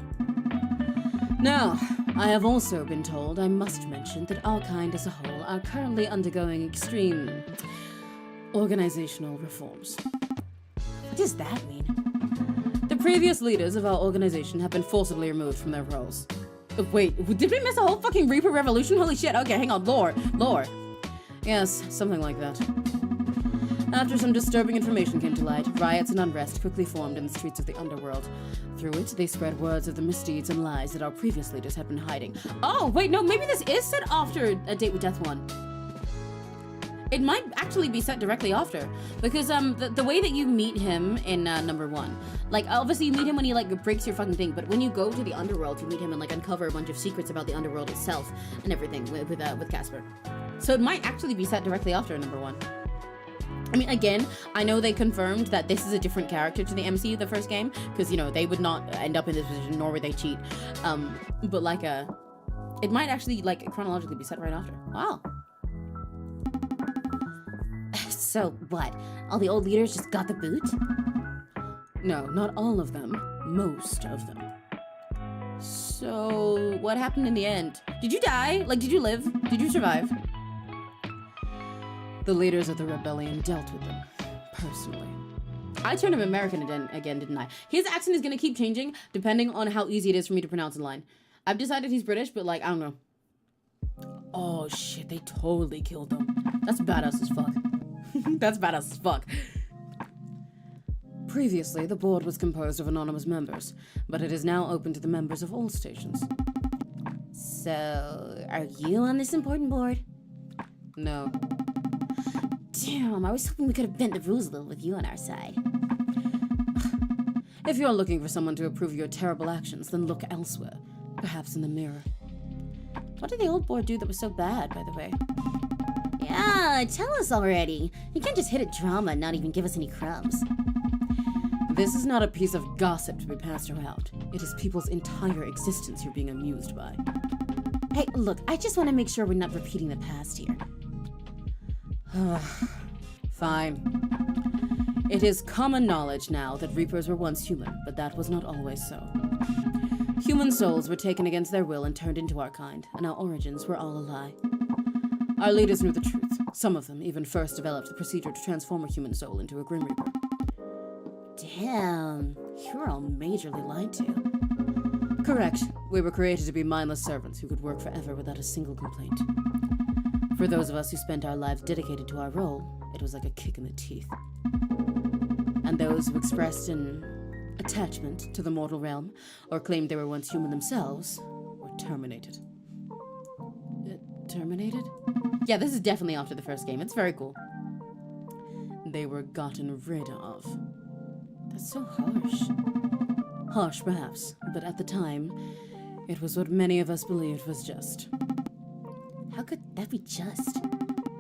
Now, I have also been told I must mention that our kind as a whole are currently undergoing extreme organizational reforms. What does that mean? The previous leaders of our organization have been forcibly removed from their roles. Wait, did we miss a whole fucking Reaper revolution? Holy shit, okay, hang on, lore. Yes, something like that. After some disturbing information came to light, riots and unrest quickly formed in the streets of the underworld. Through it, they spread words of the misdeeds and lies that our previous leaders had been hiding. Oh, wait, no, maybe this is set after A Date with Death 1. It might actually be set directly after, because the way that you meet him in number 1, like obviously you meet him when he like breaks your fucking thing, but when you go to the underworld, you meet him and like uncover a bunch of secrets about the underworld itself and everything with Casper. So it might actually be set directly after number 1. I mean, again, I know they confirmed that this is a different character to the MCU, the first game, because, you know, they would not end up in this position, nor would they cheat. But, like, it might actually, like, chronologically be set right after. Wow. So, what? All the old leaders just got the boot? No, not all of them. Most of them. So, what happened in the end? Did you die? Like, did you live? Did you survive? The leaders of the rebellion dealt with them, personally. I turned him American again, didn't I? His accent is gonna keep changing depending on how easy it is for me to pronounce a line. I've decided he's British, but like, I don't know. Oh shit, they totally killed them. That's badass as fuck. That's badass as fuck. Previously, the board was composed of anonymous members, but it is now open to the members of all stations. So, are you on this important board? No. Damn, I was hoping we could have bent the rules a little with you on our side. If you're looking for someone to approve your terrible actions, then look elsewhere. Perhaps in the mirror. What did the old board do that was so bad, by the way? Yeah, tell us already. You can't just hit a drama and not even give us any crumbs. This is not a piece of gossip to be passed around. It is people's entire existence you're being amused by. Hey, look, I just want to make sure we're not repeating the past here. Fine. It is common knowledge now that Reapers were once human, but that was not always so. Human souls were taken against their will and turned into our kind, and our origins were all a lie. Our leaders knew the truth. Some of them even first developed the procedure to transform a human soul into a Grim Reaper. Damn, you're all majorly lied to. Correct. We were created to be mindless servants who could work forever without a single complaint. For those of us who spent our lives dedicated to our role, it was like a kick in the teeth. And those who expressed an attachment to the mortal realm, or claimed they were once human themselves, were terminated. Terminated? Yeah, this is definitely after the first game. It's very cool. They were gotten rid of. That's so harsh. Harsh, perhaps, but at the time, it was what many of us believed was just. How could that be just?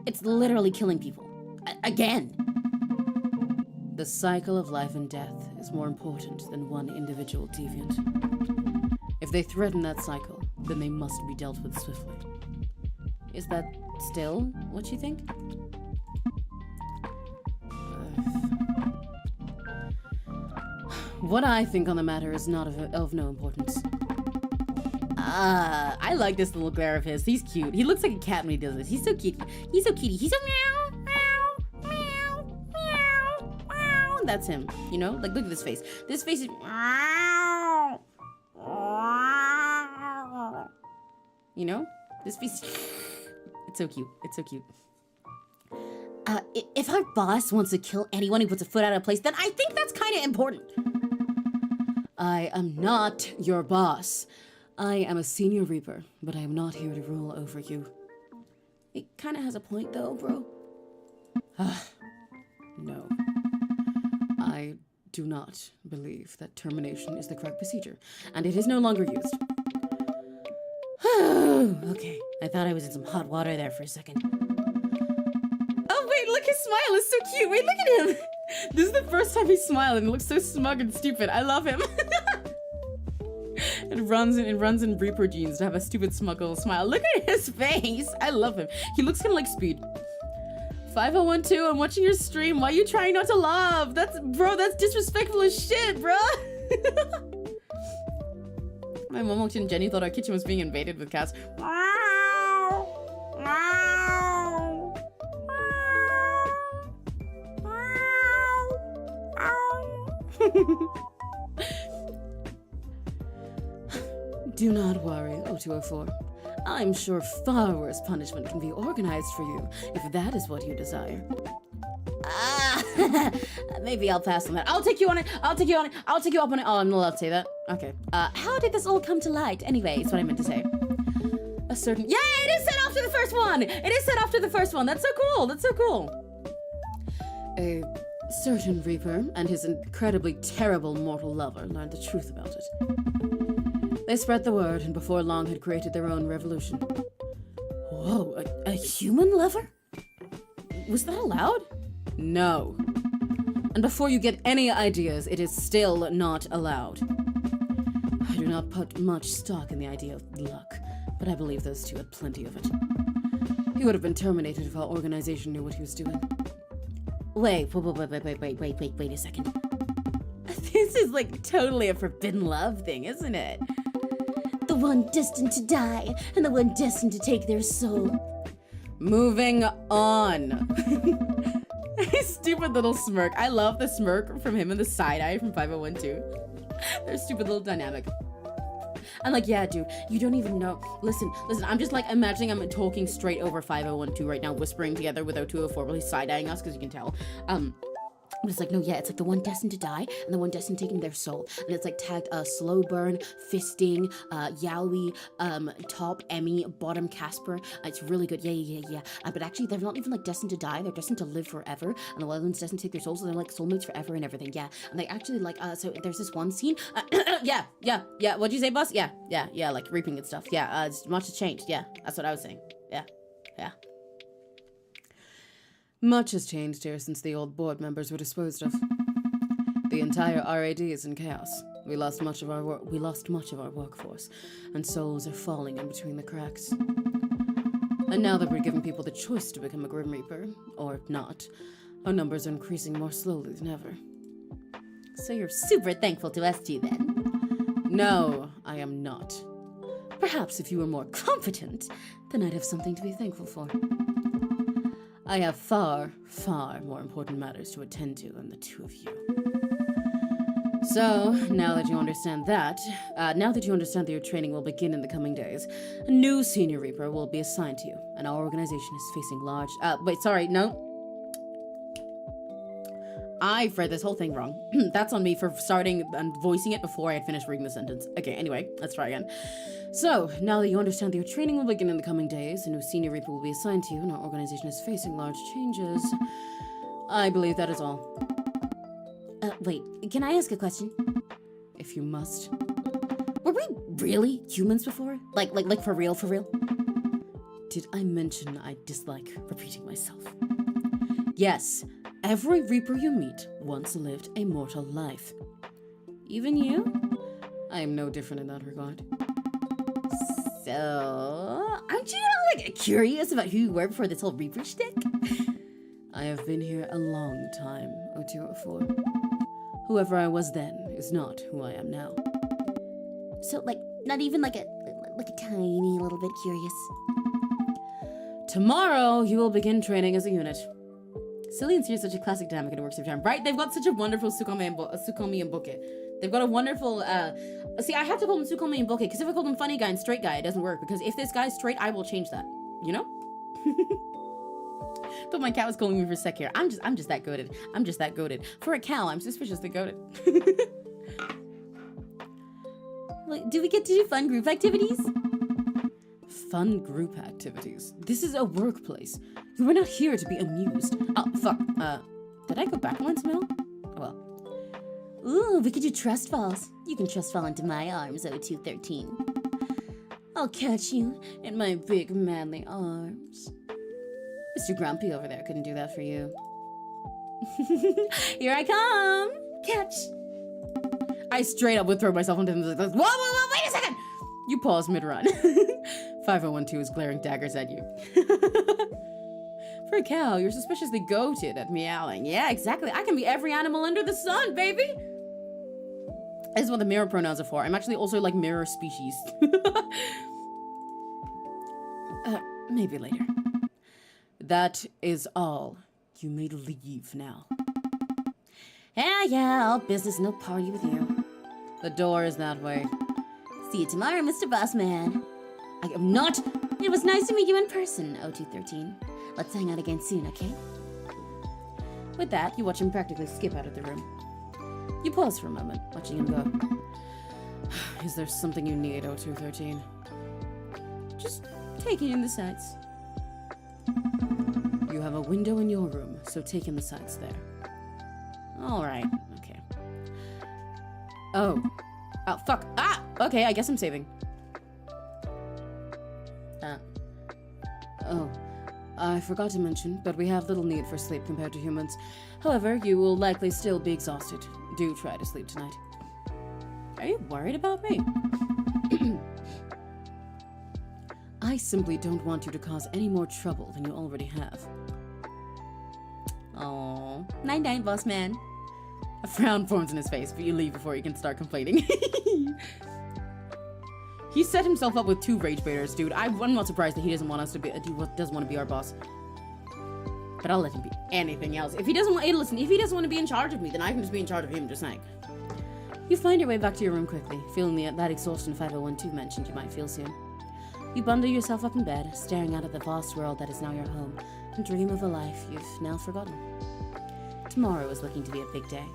It's literally killing people. Again! The cycle of life and death is more important than one individual deviant. If they threaten that cycle, then they must be dealt with swiftly. Is that still what you think? What I think on the matter is not of no importance. I like this little glare of his. He's cute. He looks like a cat when he does this. He's so cute. He's so cutie. He's so meow, meow, meow, meow, meow. That's him. You know? Like, look at this face. This face is meow. You know? This face. It's so cute. It's so cute. If our boss wants to kill anyone who puts a foot out of place, then I think that's kind of important. I am not your boss. I am a senior Reaper, but I am not here to rule over you. It kind of has a point, though, bro. No. I do not believe that termination is the correct procedure, and it is no longer used. Okay, I thought I was in some hot water there for a second. Oh, wait, look, his smile is so cute. Wait, look at him. This is the first time he smiled, and it looks so smug and stupid. I love him. It runs in Reaper genes to have a stupid smug little smile. Look at his face. I love him. He looks kind of like Speed. 5012, I'm watching your stream. Why are you trying not to laugh? That's disrespectful as shit, bro. My mom walked in. Jenny thought our kitchen was being invaded with cats. Do not worry, 0204. I'm sure far worse punishment can be organized for you, if that is what you desire. Maybe I'll pass on that. I'll take you on it. I'll take you up on it. Oh, I'm not allowed to say that. Okay. How did this all come to light? Anyway, is what I meant to say. Yeah, it is set after the first one. It is set after the first one. That's so cool. That's so cool. A certain Reaper and his incredibly terrible mortal lover learned the truth about it. They spread the word, and before long had created their own revolution. Whoa, a human lover? Was that allowed? No. And before you get any ideas, it is still not allowed. I do not put much stock in the idea of luck, but I believe those two had plenty of it. He would have been terminated if our organization knew what he was doing. Wait a second. This is like totally a forbidden love thing, isn't it? The one destined to die and the one destined to take their soul. Moving on. Stupid little smirk. I love the smirk from him and the side eye from 5012. Their stupid little dynamic. I'm like, yeah, dude, you don't even know. Listen, I'm just like imagining I'm talking straight over 5012 right now, whispering together with 0204 while he's side-eyeing us, because you can tell. But it's like, no, yeah, it's like the one destined to die and the one destined to taking their soul. And it's like tagged slow burn, fisting, yaoi, top Emmy, bottom Casper. It's really good. Yeah. But actually, they're not even like destined to die. They're destined to live forever. And the other one's destined to take their souls. So they're like soulmates forever and everything. Yeah. And they actually like, so there's this one scene. Yeah. What'd you say, boss? Yeah. Like reaping and stuff. Yeah. Much has changed. Yeah. That's what I was saying. Yeah. Much has changed here since the old board members were disposed of. The entire RAD is in chaos. We lost much of our workforce, and souls are falling in between the cracks. And now that we're giving people the choice to become a Grim Reaper, or not, our numbers are increasing more slowly than ever. So you're super thankful to us two, then? No, I am not. Perhaps if you were more confident, then I'd have something to be thankful for. I have far, far more important matters to attend to than the two of you. So, now that you understand that your training will begin in the coming days, a new Senior Reaper will be assigned to you, and our organization is facing large... I've read this whole thing wrong. That's on me for starting and voicing it before I had finished reading the sentence. Okay, anyway, let's try again. So, now that you understand that your training will begin in the coming days, a new Senior Reaper will be assigned to you, and our organization is facing large changes. I believe that is all. Wait, can I ask a question? If you must. Were we really humans before? Like for real? Did I mention I dislike repeating myself? Yes, every Reaper you meet once lived a mortal life. Even you? I am no different in that regard. So, aren't you like curious about who you were before this whole Reaper shtick? I have been here a long time, 0204. Whoever I was then is not who I am now. So, like, not even like a tiny little bit curious. Tomorrow, you will begin training as a unit. Silly and Serious is such a classic dynamic in Works of Charm, right? They've got such a wonderful Tsukomi and Boke. They've got a wonderful, see, I have to call them Tsukomi and Boke, because if I call them Funny Guy and Straight Guy, it doesn't work, because if this guy's straight, I will change that, you know? But my cat was calling me for a sec here. I'm just that goated. For a cow, I'm suspiciously goated. Do we get to do fun group activities? Fun group activities? This is a workplace. You are not here to be amused. Oh, fuck. Did I go back once, Mel? Well. Ooh, we could do trust falls. You can trust fall into my arms, 0213. I'll catch you in my big manly arms. Mr. Grumpy over there couldn't do that for you. Here I come! Catch! I straight up would throw myself onto them. Whoa, wait a second! You pause mid-run. 5012 is glaring daggers at you. For a cow, you're suspiciously goated at meowing. Yeah, exactly. I can be every animal under the sun, baby! This is what the mirror pronouns are for. I'm actually also like mirror species. Maybe later. That is all. You may leave now. Yeah, all business, no party with you. The door is that way. See you tomorrow, Mr. Bossman. I am not. It was nice to meet you in person, 0213. Let's hang out again soon, okay? With that, you watch him practically skip out of the room. You pause for a moment, watching him go. Is there something you need, 0213? Just taking in the sights. You have a window in your room, so take in the sights there. Alright, okay. Oh, fuck. Ah! Okay, I guess I'm saving. I forgot to mention, but we have little need for sleep compared to humans. However, you will likely still be exhausted. Do try to sleep tonight. Are you worried about me? I simply don't want you to cause any more trouble than you already have. Aww. Night-night, boss man. A frown forms in his face, but you leave before he can start complaining. He set himself up with 2 rage baiters, dude. I'm not surprised that he doesn't want us to be. Doesn't want to be our boss. But I'll let him be anything else. If he doesn't want, hey, listen, if he doesn't want to be in charge of me, then I can just be in charge of him. Just saying. You find your way back to your room quickly, feeling that exhaustion 501-2 mentioned you might feel soon. You bundle yourself up in bed, staring out at the vast world that is now your home, and dream of a life you've now forgotten. Tomorrow is looking to be a big day.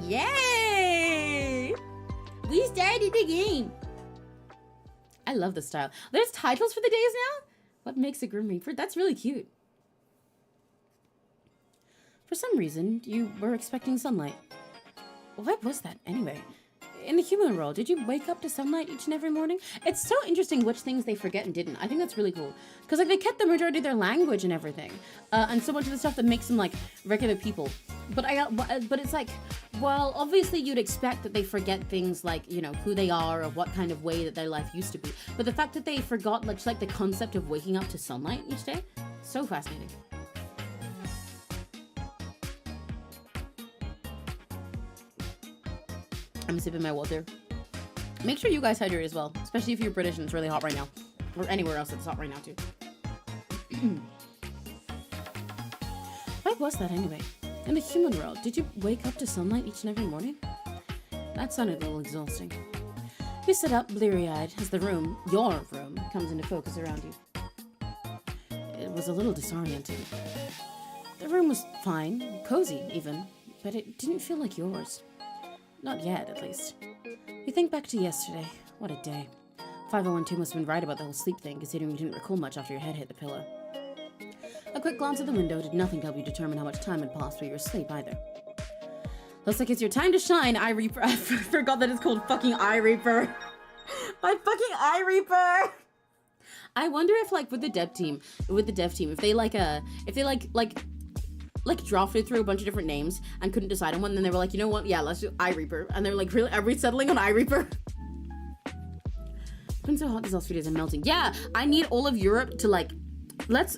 Yay! We started the game! I love the style. There's titles for the days now? What makes a Grim Reaper? That's really cute. For some reason, you were expecting sunlight. What was that, anyway? In the human world, did you wake up to sunlight each and every morning? It's so interesting which things they forget and didn't. I think that's really cool. Because, like, they kept the majority of their language and everything. And so much of the stuff that makes them, like, regular people. But it's like, well, obviously you'd expect that they forget things like, you know, who they are or what kind of way that their life used to be. But the fact that they forgot, like the concept of waking up to sunlight each day, so fascinating. I'm sipping my water. Make sure you guys hydrate as well, especially if you're British and it's really hot right now. Or anywhere else that's hot right now, too. What was that anyway? In the human world, did you wake up to sunlight each and every morning? That sounded a little exhausting. You sit up, bleary-eyed, as the room, your room, comes into focus around you. It was a little disorienting. The room was fine, cozy even, but it didn't feel like yours. Not yet, at least. You think back to yesterday. What a day. 501-2 must have been right about the whole sleep thing, considering you didn't recall much after your head hit the pillow. A quick glance at the window did nothing to help you determine how much time had passed while you were asleep either. Looks like it's your time to shine, Eye Reaper. I forgot that it's called fucking Eye Reaper. My fucking Eye Reaper! I wonder if, like, with the dev team, if they drafted through a bunch of different names and couldn't decide on one, then they were like, you know what, yeah, let's do Eye Reaper. And they were like, really, are we settling on Eye Reaper? It's been so hot these last few days, I'm melting. Yeah, I need all of Europe to, like, let's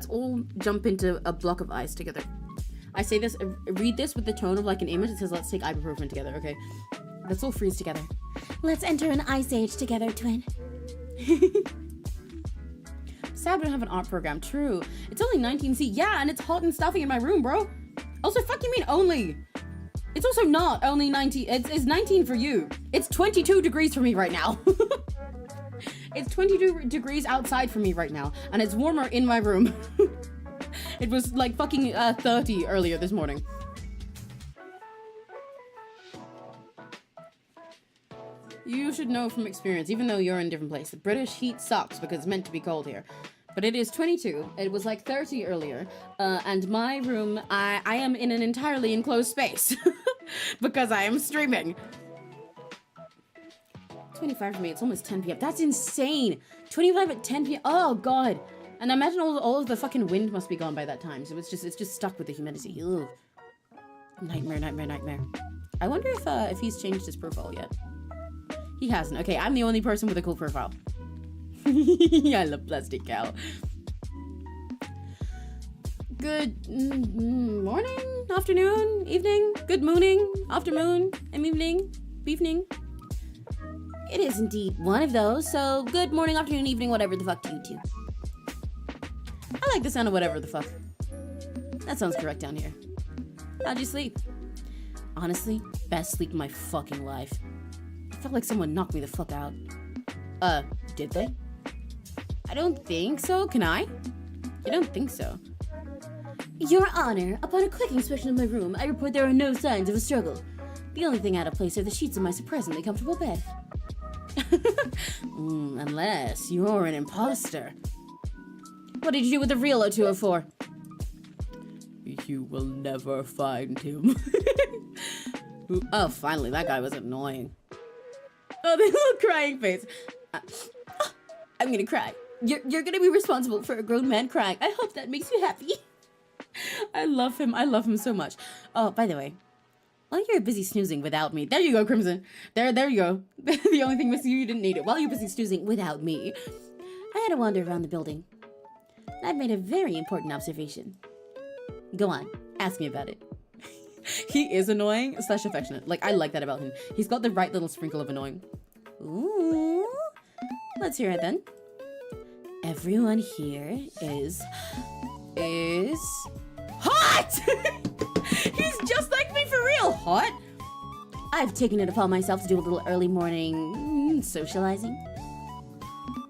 all jump into a block of ice together. I say this, read this with the tone of like an image. It says, let's take ibuprofen together, okay? Let's all freeze together. Let's enter an ice age together, twin. Sad we don't have an art program. True. It's only 19C. Yeah, and it's hot and stuffy in my room, bro. Also, fuck you mean only? It's also not only 19. It's 19 for you. It's 22 degrees for me right now. It's 22 degrees outside for me right now, and it's warmer in my room. It was like fucking 30 earlier this morning. You should know from experience, even though you're in a different place, the British heat sucks because it's meant to be cold here. But it is 22. It was like 30 earlier. And my room, I am in an entirely enclosed space because I am streaming. 25 for me, it's almost 10 p.m. That's insane. 25 at 10 p.m. Oh, God. And I imagine all of the fucking wind must be gone by that time. So it's just stuck with the humidity. Ugh. Nightmare, nightmare, nightmare. I wonder if he's changed his profile yet. He hasn't. Okay, I'm the only person with a cool profile. I love plastic cow. Good morning, afternoon, evening, good mooning, afternoon, evening, evening. It is indeed one of those, so good morning, afternoon, evening, whatever the fuck to you two. I like the sound of whatever the fuck. That sounds correct down here. How'd you sleep? Honestly, best sleep of my fucking life. I felt like someone knocked me the fuck out. Did they? I don't think so. Can I? I don't think so. Your Honor, upon a quick inspection of my room, I report there are no signs of a struggle. The only thing out of place are the sheets in my surprisingly comfortable bed. Unless you're an imposter. What did you do with the real 0204? You will never find him. Oh, finally, that guy was annoying. Oh, the little crying face. I'm gonna cry. You're gonna be responsible for a grown man crying. I hope that makes you happy. I love him. I love him so much. Oh, by the way, while you're busy snoozing without me, there you go, Crimson. There you go. The only thing missing, you didn't need it. While you're busy snoozing without me, I had to wander around the building. I've made a very important observation. Go on, ask me about it. He is annoying / affectionate. Like, I like that about him. He's got the right little sprinkle of annoying. Ooh. Let's hear it then. Everyone here is hot! He's just like me for real. Hot? I've taken it upon myself to do a little early morning socializing.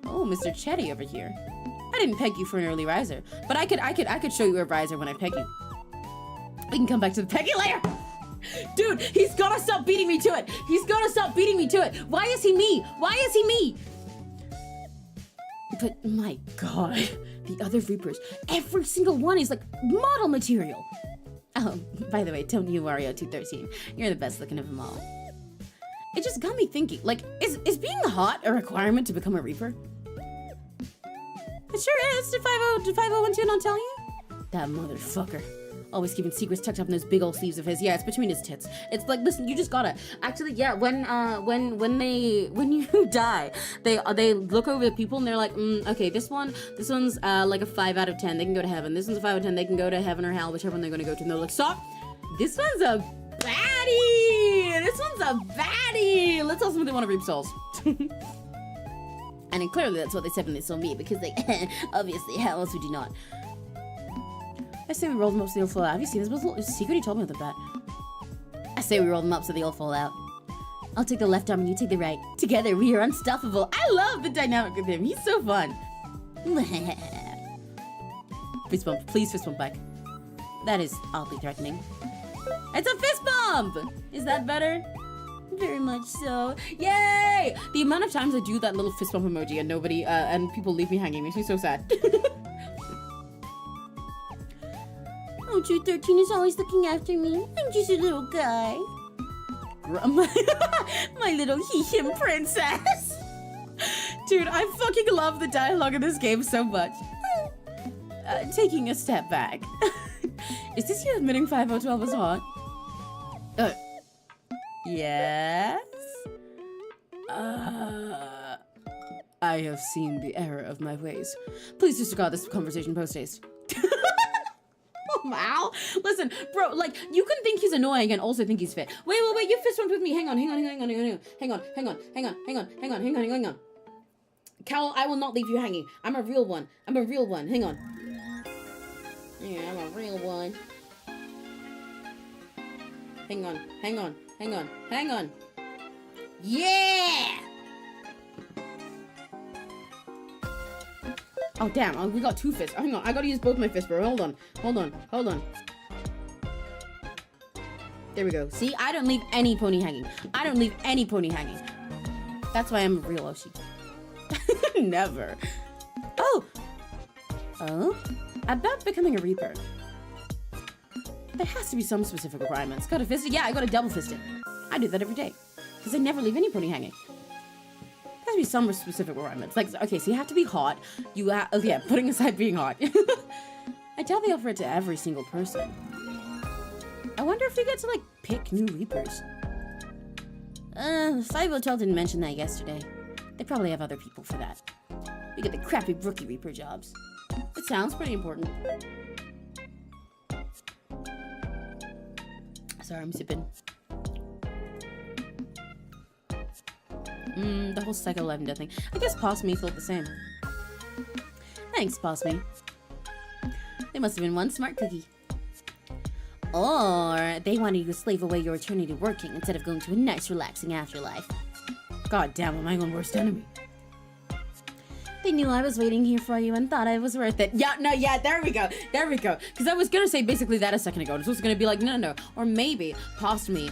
Oh, Mr. Chetty over here. I didn't peg you for an early riser, but I could show you a riser when I peg you. We can come back to the pegging later. Dude, he's gotta stop beating me to it. He's gotta stop beating me to it. Why is he me? Why is he me? But my God, the other Reapers, every single one is like model material. Oh, by the way, don't you Wario 213. You're the best looking of them all. It just got me thinking, like, is being hot a requirement to become a Reaper? It sure is. Did 5012 not tell you? That motherfucker. Always keeping secrets tucked up in those big old sleeves of his. Yeah, it's between his tits. It's like, listen, you just gotta. Actually, yeah, when you die, they look over the people and they're like, okay, this one's like a 5 out of 10. They can go to heaven. This one's a 5 out of 10. They can go to heaven or hell, whichever one they're gonna go to. And they're like, stop. This one's a baddie. This one's a baddie. Let's tell someone they want to reap souls. And then clearly that's what they said when they saw me, because they obviously, how else would you not? I say we roll them up so they all fall out. Have you seen this? What's the secret he told me about that? I say we roll them up so they all fall out. I'll take the left arm and you take the right. Together we are unstoppable. I love the dynamic with him. He's so fun. Fist bump. Please fist bump back. That is oddly threatening. It's a fist bump! Is that better? Very much so. Yay! The amount of times I do that little fist bump emoji and nobody, and people leave me hanging makes me so sad. Oh, 213 is always looking after me. I'm just a little guy. My little he-him princess. Dude, I fucking love the dialogue in this game so much. Taking a step back. Is this you admitting 5012 was hot? Yes? I have seen the error of my ways. Please disregard this conversation post-haste. Wow. Listen, bro, like, you can think he's annoying and also think he's fit. Wait, you fist bumped with me. Hang on. Cal, I will not leave you hanging. I'm a real one. Hang on. Yeah, I'm a real one. Hang on. Yeah! Oh, damn. We got 2 fists. Hang on. I gotta use both my fists, bro. Hold on. There we go. See? I don't leave any pony hanging. That's why I'm a real 𝘆cie. Never. Oh, about becoming a Reaper. There has to be some specific requirements. Got a fist it? Yeah, I got a double fist it. I do that every day. Because I never leave any pony hanging. There has to be some specific requirements. Like, okay, so you have to be hot. Putting aside being hot. I doubt they offer it to every single person. I wonder if we get to, like, pick new Reapers. 5012 didn't mention that yesterday. They probably have other people for that. We get the crappy rookie Reaper jobs. It sounds pretty important. Sorry, I'm sipping. The whole Psycho Life and Death thing. I guess 𝘆cie felt the same. Thanks, 𝘆cie. They must have been one smart cookie. Or they wanted you to slave away your eternity working instead of going to a nice, relaxing afterlife. God damn, am I my own worst enemy? They knew I was waiting here for you and thought I was worth it. Yeah, there we go. Because I was gonna say basically that a second ago. It was gonna be like, no. Or maybe 𝘆cie,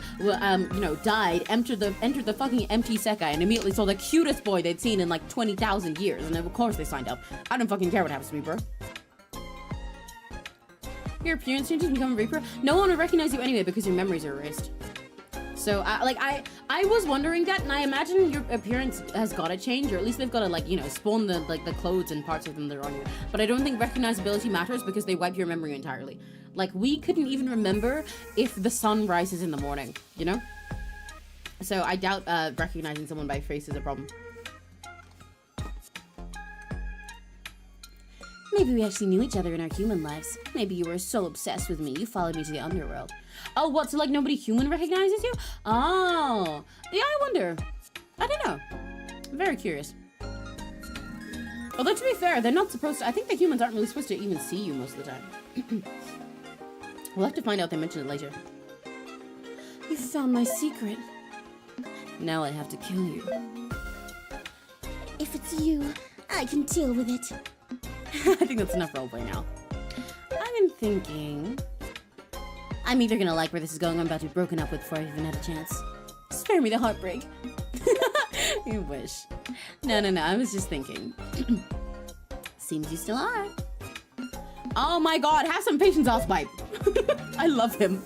died, entered the fucking empty 𝘆cie and immediately saw the cutest boy they'd seen in like 20,000 years. And then of course they signed up. I don't fucking care what happens to me, bro. Your appearance changes and become a Reaper? No one would recognize you anyway because your memories are erased. So, I was wondering that, and I imagine your appearance has gotta change, or at least they've gotta, spawn the clothes and parts of them that are on you. But I don't think recognizability matters because they wipe your memory entirely. Like, we couldn't even remember if the sun rises in the morning, you know? So, I doubt, recognizing someone by face is a problem. Maybe we actually knew each other in our human lives. Maybe you were so obsessed with me, you followed me to the underworld. Oh, what, so like nobody human recognizes you? Oh, yeah, I wonder. I don't know. I'm very curious. Although to be fair, they're not supposed to, I think the humans aren't really supposed to even see you most of the time. We'll have to find out, they mention it later. You found my secret. Now I have to kill you. If it's you, I can deal with it. I think that's enough roleplay now. I've been thinking... I'm either gonna like where this is going, I'm about to be broken up with before I've even had a chance. Spare me the heartbreak. You wish. No, I was just thinking. Seems you still are. Oh my god, have some patience, Osspipe. I love him.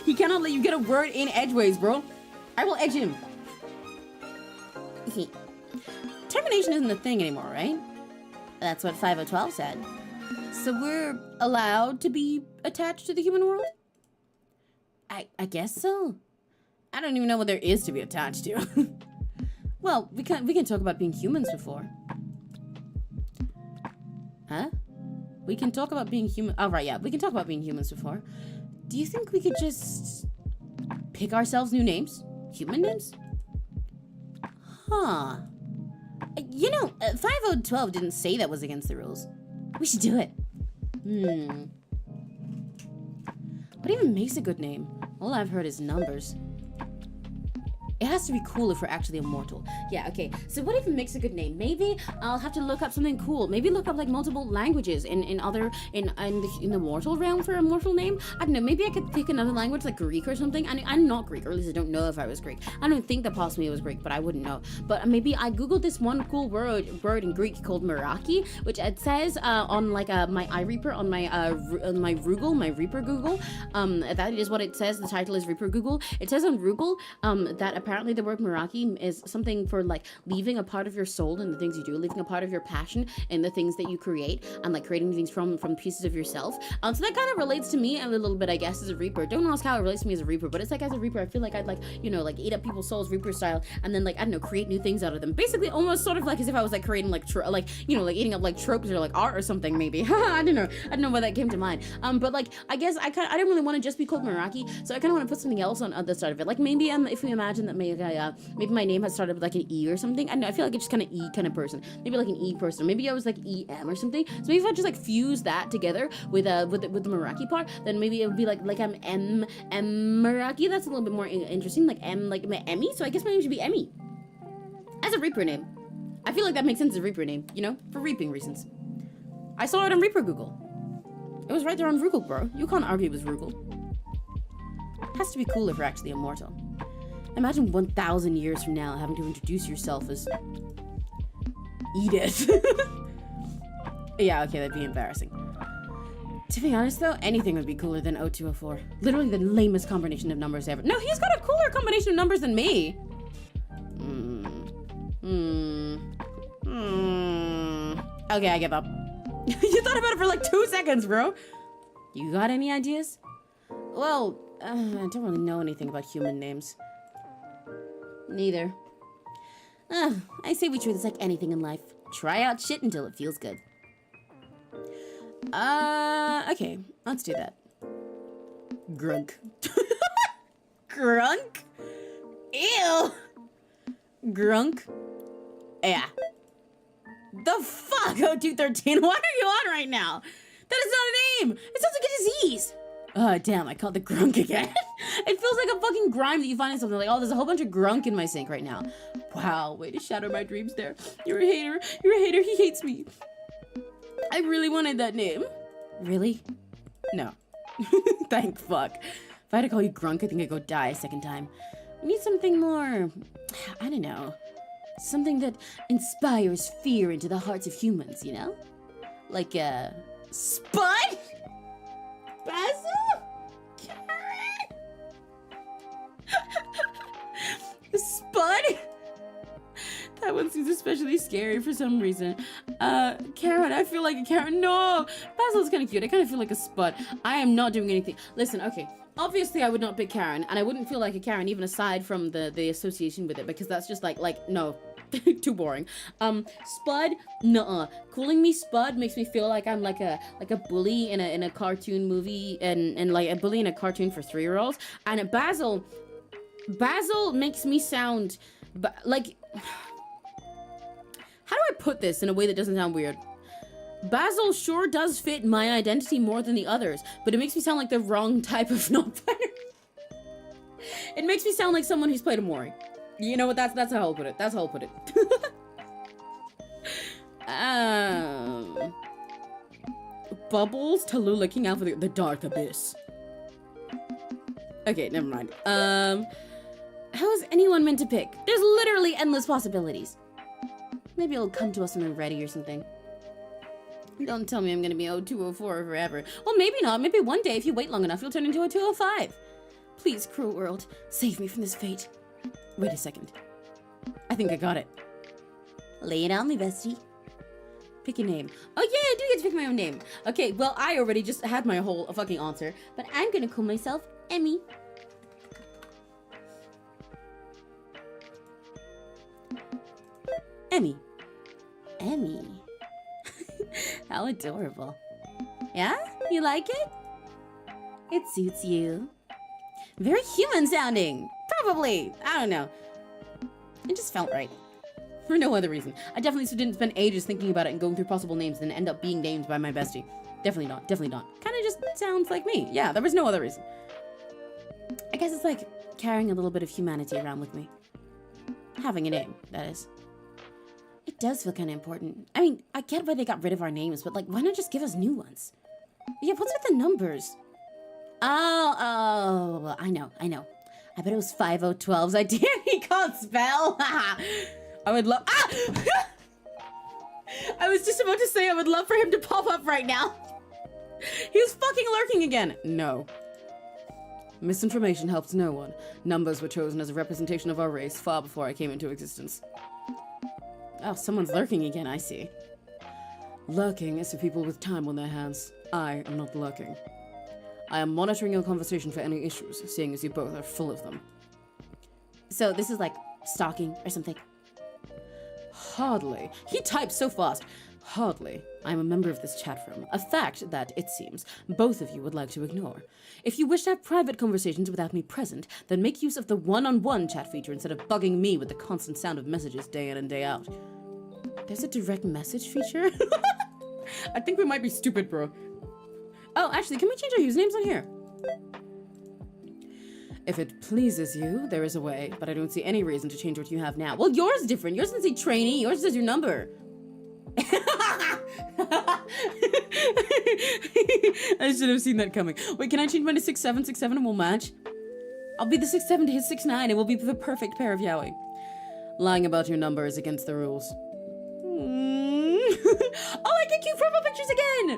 He cannot let you get a word in edgeways, bro. I will edge him. Termination isn't a thing anymore, right? That's what 5012 said. So we're allowed to be attached to the human world? I guess so. I don't even know what there is to be attached to. Well, we can talk about being humans before. Huh? We can talk about being human. Oh, right, yeah. We can talk about being humans before. Do you think we could just pick ourselves new names? Human names? Huh. You know, 5012 didn't say that was against the rules. We should do it. What even makes a good name? All I've heard is numbers. It has to be cool if we're actually immortal. Yeah, okay. So what even makes a good name? Maybe I'll have to look up something cool. Maybe look up like multiple languages in the immortal realm for a immortal name. I don't know. Maybe I could pick another language like Greek or something. I'm not Greek, or at least I don't know if I was Greek. I don't think that possibly it was Greek, but I wouldn't know. But maybe I googled this one cool word in Greek called meraki, which it says on like my iReaper on my Reaper Google. That is what it says. The title is Reaper Google. It says on Google that apparently the word meraki is something for like leaving a part of your soul in the things you do, leaving a part of your passion in the things that you create, and like creating things from pieces of yourself. So that kind of relates to me a little bit, I guess, as a Reaper. Don't ask how it relates to me as a Reaper, but it's like as a Reaper, I feel like I'd like, you know, like eat up people's souls Reaper style, and then like, I don't know, create new things out of them. Basically, almost sort of like as if I was like creating like you know, like eating up like tropes or like art or something maybe. I don't know why that came to mind. But like, I guess I don't really want to just be called meraki, so I kind of want to put something else on the start of it. Like maybe if we imagine that maybe my name has started with like an E or something. I don't know, I feel like it's just kind of E kind of person. Maybe like an E person. Maybe I was like EM or something. So maybe if I just like fuse that together with the meraki part, then maybe it would be like I'm M meraki. That's a little bit more interesting. Like M, like Emmy. So I guess my name should be Emmy as a Reaper name. I feel like that makes sense as a Reaper name, you know, for reaping reasons. I saw it on Reaper Google. It was right there on Rugal, bro. You can't argue with Rugal. It has to be cool if you're actually immortal. Imagine 1,000 years from now having to introduce yourself as Edith. Yeah, okay, that'd be embarrassing. To be honest though, anything would be cooler than 0204. Literally the lamest combination of numbers ever. No, he's got a cooler combination of numbers than me. Okay, I give up. You thought about it for like 2 seconds, bro. You got any ideas? Well, I don't really know anything about human names. Neither. I say we treat this like anything in life. Try out shit until it feels good. Okay, let's do that. Grunk. Grunk? Ew! Grunk? Yeah. The fuck, 0213? What are you on right now? That is not a name! It sounds like a disease! Oh, damn, I called the grunk again. It feels like a fucking grime that you find in something like, oh, there's a whole bunch of grunk in my sink right now. Wow, way to shatter my dreams there. You're a hater. You're a hater. He hates me. I really wanted that name. Really? No. Thank fuck. If I had to call you grunk, I think I'd go die a second time. We need something more, I don't know. Something that inspires fear into the hearts of humans, you know? Like, Spud? Basil? Spud? That one seems especially scary for some reason. Karen, I feel like a Karen. No! Basil's kind of cute. I kind of feel like a Spud. I am not doing anything. Listen, okay. Obviously, I would not pick Karen, and I wouldn't feel like a Karen even aside from the association with it, because that's just like, no. Too boring. Spud, nuh-uh. Calling me Spud makes me feel like I'm like a bully in a cartoon movie and like a bully in a cartoon for 3-year-olds. And Basil makes me sound like, how do I put this in a way that doesn't sound weird? Basil sure does fit my identity more than the others, but it makes me sound like the wrong type of non-fighter. It makes me sound like someone who's played a Mori. You know what? That's how I'll put it. That's how I'll put it. Bubbles, Talu looking out for the dark abyss. Okay, never mind. How is anyone meant to pick? There's literally endless possibilities. Maybe it'll come to us when we're ready or something. Don't tell me I'm gonna be 0204 forever. Well, maybe not. Maybe one day, if you wait long enough, you'll turn into a 205. Please, cruel world, save me from this fate. Wait a second. I think I got it. Lay it on me, bestie. Pick a name. Oh yeah, I do get to pick my own name. Okay, well, I already just had my whole fucking answer, but I'm gonna call myself Emmy. Emmy. Emmy. How adorable. Yeah? You like it? It suits you. Very human sounding. Probably. I don't know. It just felt right. For no other reason. I definitely didn't spend ages thinking about it and going through possible names and end up being named by my bestie. Definitely not. Definitely not. Kind of just sounds like me. Yeah, there was no other reason. I guess it's like carrying a little bit of humanity around with me. Having a name, that is. It does feel kind of important. I mean, I get why they got rid of our names, but like, why not just give us new ones? Yeah, what's with the numbers? Oh, I know. I bet it was 5012's idea he called spell. I would love, I was just about to say I would love for him to pop up right now. He was fucking lurking again. No. Misinformation helps no one. Numbers were chosen as a representation of our race far before I came into existence. Oh, someone's lurking again, I see. Lurking is for people with time on their hands. I am not lurking. I am monitoring your conversation for any issues, seeing as you both are full of them. So this is like stalking or something? Hardly. He types so fast. Hardly. I am a member of this chat room, a fact that, it seems, both of you would like to ignore. If you wish to have private conversations without me present, then make use of the one-on-one chat feature instead of bugging me with the constant sound of messages day in and day out. There's a direct message feature? I think we might be stupid, bro. Oh, actually, can we change our usernames on here? If it pleases you, there is a way, but I don't see any reason to change what you have now. Well, yours is different. Yours doesn't say trainee. Yours says your number. I should have seen that coming. Wait, can I change mine to 6767 and we'll match? I'll be the 67 to his 69 and we'll be the perfect pair of yaoi. Lying about your number is against the rules. Oh, I get cute profile pictures again!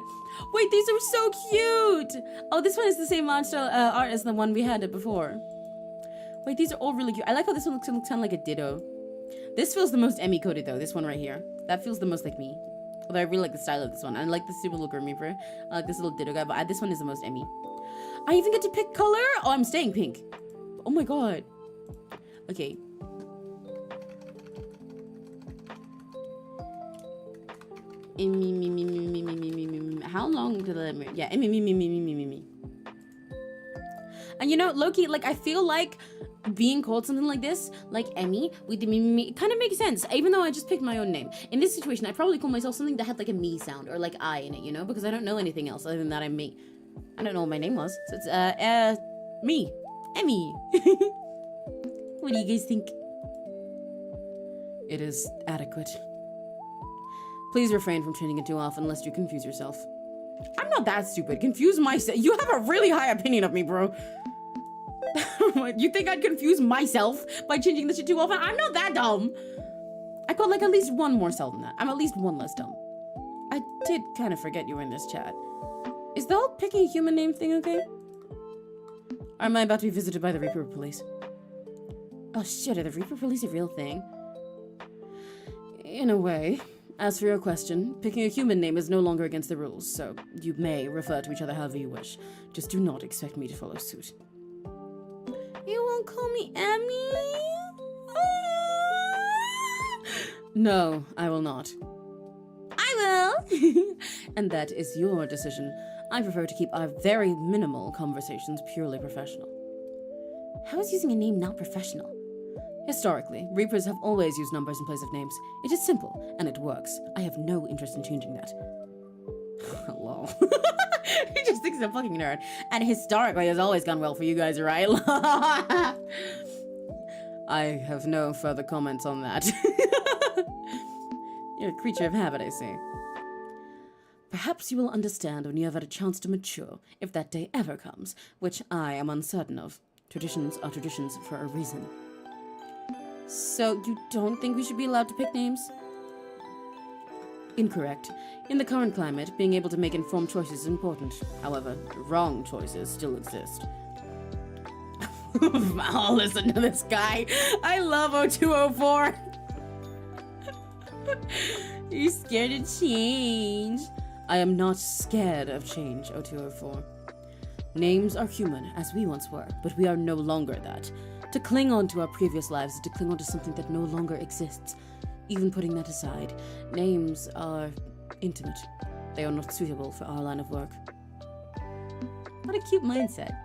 Wait, these are so cute! Oh, this one is the same art style art as the one we had before. Wait, these are all really cute. I like how this one looks kind of like a ditto. This feels the most Emmy coded though, this one right here. That feels the most like me. Although I really like the style of this one. I like the super little Grim Reaper. I like this little ditto guy, but this one is the most Emmy. I even get to pick color? Oh, I'm staying pink. Oh my god. Okay. How long did I... Yeah, and you know, Loki, like, I feel like being called something like this, like Emmy, with the me, it kind of makes sense, even though I just picked my own name. In this situation, I'd probably call myself something that had, like, a me sound, or, like, I in it, you know? Because I don't know anything else other than that I'm me. I don't know what my name was, so it's, me. Emmy. What do you guys think? It is adequate. Please refrain from changing it too often, lest you confuse yourself. I'm not that stupid. Confuse myself. You have a really high opinion of me, bro. You think I'd confuse myself by changing this shit too often? I'm not that dumb. I got like at least one more cell than that. I'm at least one less dumb. I did kind of forget you were in this chat. Is the whole picking a human name thing okay? Or am I about to be visited by the Reaper police? Oh shit, are the Reaper police a real thing? In a way. As for your question, picking a human name is no longer against the rules, so you may refer to each other however you wish. Just do not expect me to follow suit. You won't call me Emmy? No, I will not. I will! And that is your decision. I prefer to keep our very minimal conversations purely professional. How is using a name not professional? Historically, Reapers have always used numbers in place of names. It is simple, and it works. I have no interest in changing that. Hello. He just thinks I'm a fucking nerd. And historically, it's always gone well for you guys, right? I have no further comments on that. You're a creature of habit, I see. Perhaps you will understand when you have had a chance to mature, if that day ever comes, which I am uncertain of. Traditions are traditions for a reason. So, you don't think we should be allowed to pick names? Incorrect. In the current climate, being able to make informed choices is important. However, wrong choices still exist. Oh, listen to this guy. I love 0204. You're scared of change. I am not scared of change, 0204. Names are human, as we once were, but we are no longer that. To cling on to our previous lives is to cling on to something that no longer exists. Even putting that aside, names are intimate. They are not suitable for our line of work. What a cute mindset.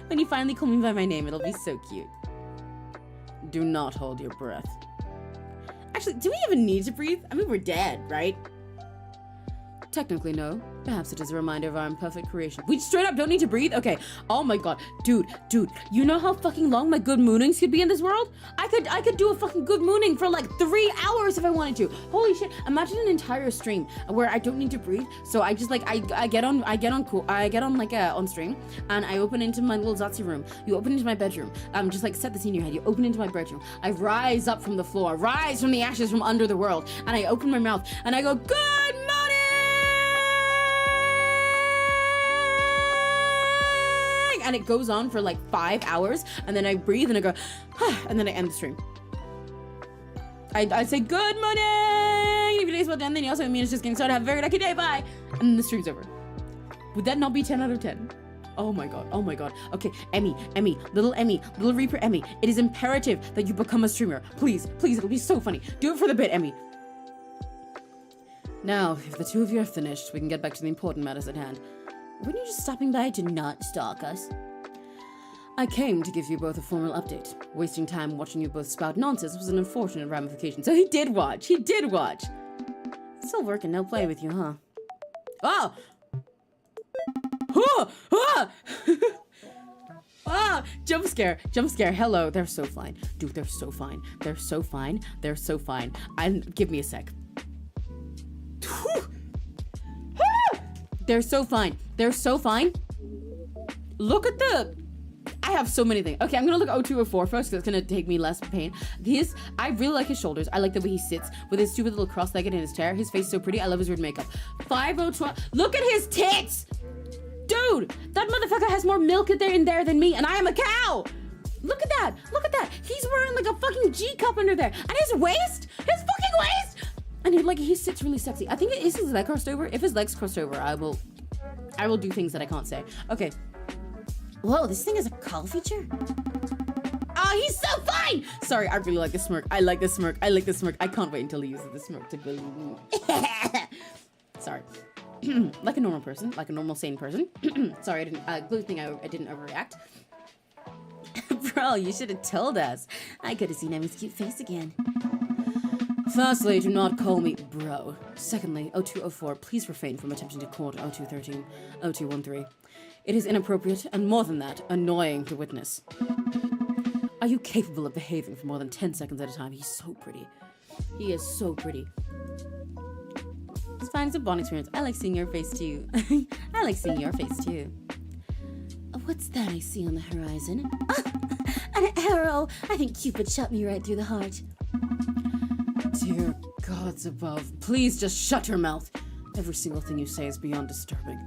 When you finally call me by my name, it'll be so cute. Do not hold your breath. Actually, do we even need to breathe? I mean, we're dead, right? Technically, no. Perhaps it is a reminder of our imperfect creation. We straight up don't need to breathe? Okay. Oh my god. Dude. You know how fucking long my good moonings could be in this world? I could do a fucking good mooning for like 3 hours if I wanted to. Holy shit. Imagine an entire stream where I don't need to breathe. So I just like, I get on stream and I open into my little 𝘆cie room. You open into my bedroom. Just like set the scene in your head. You open into my bedroom. I rise up from the floor, rise from the ashes from under the world. And I open my mouth and I go, good morning! And it goes on for like 5 hours, and then I breathe and I go, and then I end the stream. I say good morning. If your day's well done, then you also mean it's just getting started. Have a very lucky day. Bye. And then the stream's over. Would that not be 10 out of 10? Oh my god. Oh my god. Okay, Emmy, little Reaper Emmy. It is imperative that you become a streamer. Please, it'll be so funny. Do it for the bit, Emmy. Now, if the two of you are finished, we can get back to the important matters at hand. Weren't you just stopping by to not stalk us? I came to give you both a formal update. Wasting time watching you both spout nonsense was an unfortunate ramification. So he did watch. Still working, no play with you, huh? Oh! Ah! Jump scare. Hello, they're so fine. Dude, they're so fine. Give me a sec. They're so fine. Look at I have so many things. Okay, I'm gonna look at 0204 first because it's gonna take me less pain. I really like his shoulders. I like the way he sits with his stupid little cross-legged in his chair. His face is so pretty. I love his weird makeup. 5012. Look at his tits! Dude, that motherfucker has more milk in there than me, and I am a cow! Look at that! He's wearing like a fucking G cup under there. And his fucking waist! And he sits really sexy. I think is his leg crossed over. If his leg's crossed over, I will do things that I can't say. Okay. Whoa, this thing has a call feature? Oh, he's so fine! Sorry, I really like the smirk. I like the smirk. I can't wait until he uses the smirk to go. Sorry. Like a normal person, like a normal sane person. Sorry, good thing I didn't overreact. Bro, you should have told us. I could have seen Emmy's cute face again. Firstly, do not call me bro. Secondly, 0204, please refrain from attempting to court 0213, 0213. It is inappropriate, and more than that, annoying to witness. Are you capable of behaving for more than 10 seconds at a time? He's so pretty. He is so pretty. It's fine, it's a bond experience. I like seeing your face too. What's that I see on the horizon? An arrow! I think Cupid shot me right through the heart. Dear gods above, please just shut your mouth. Every single thing you say is beyond disturbing.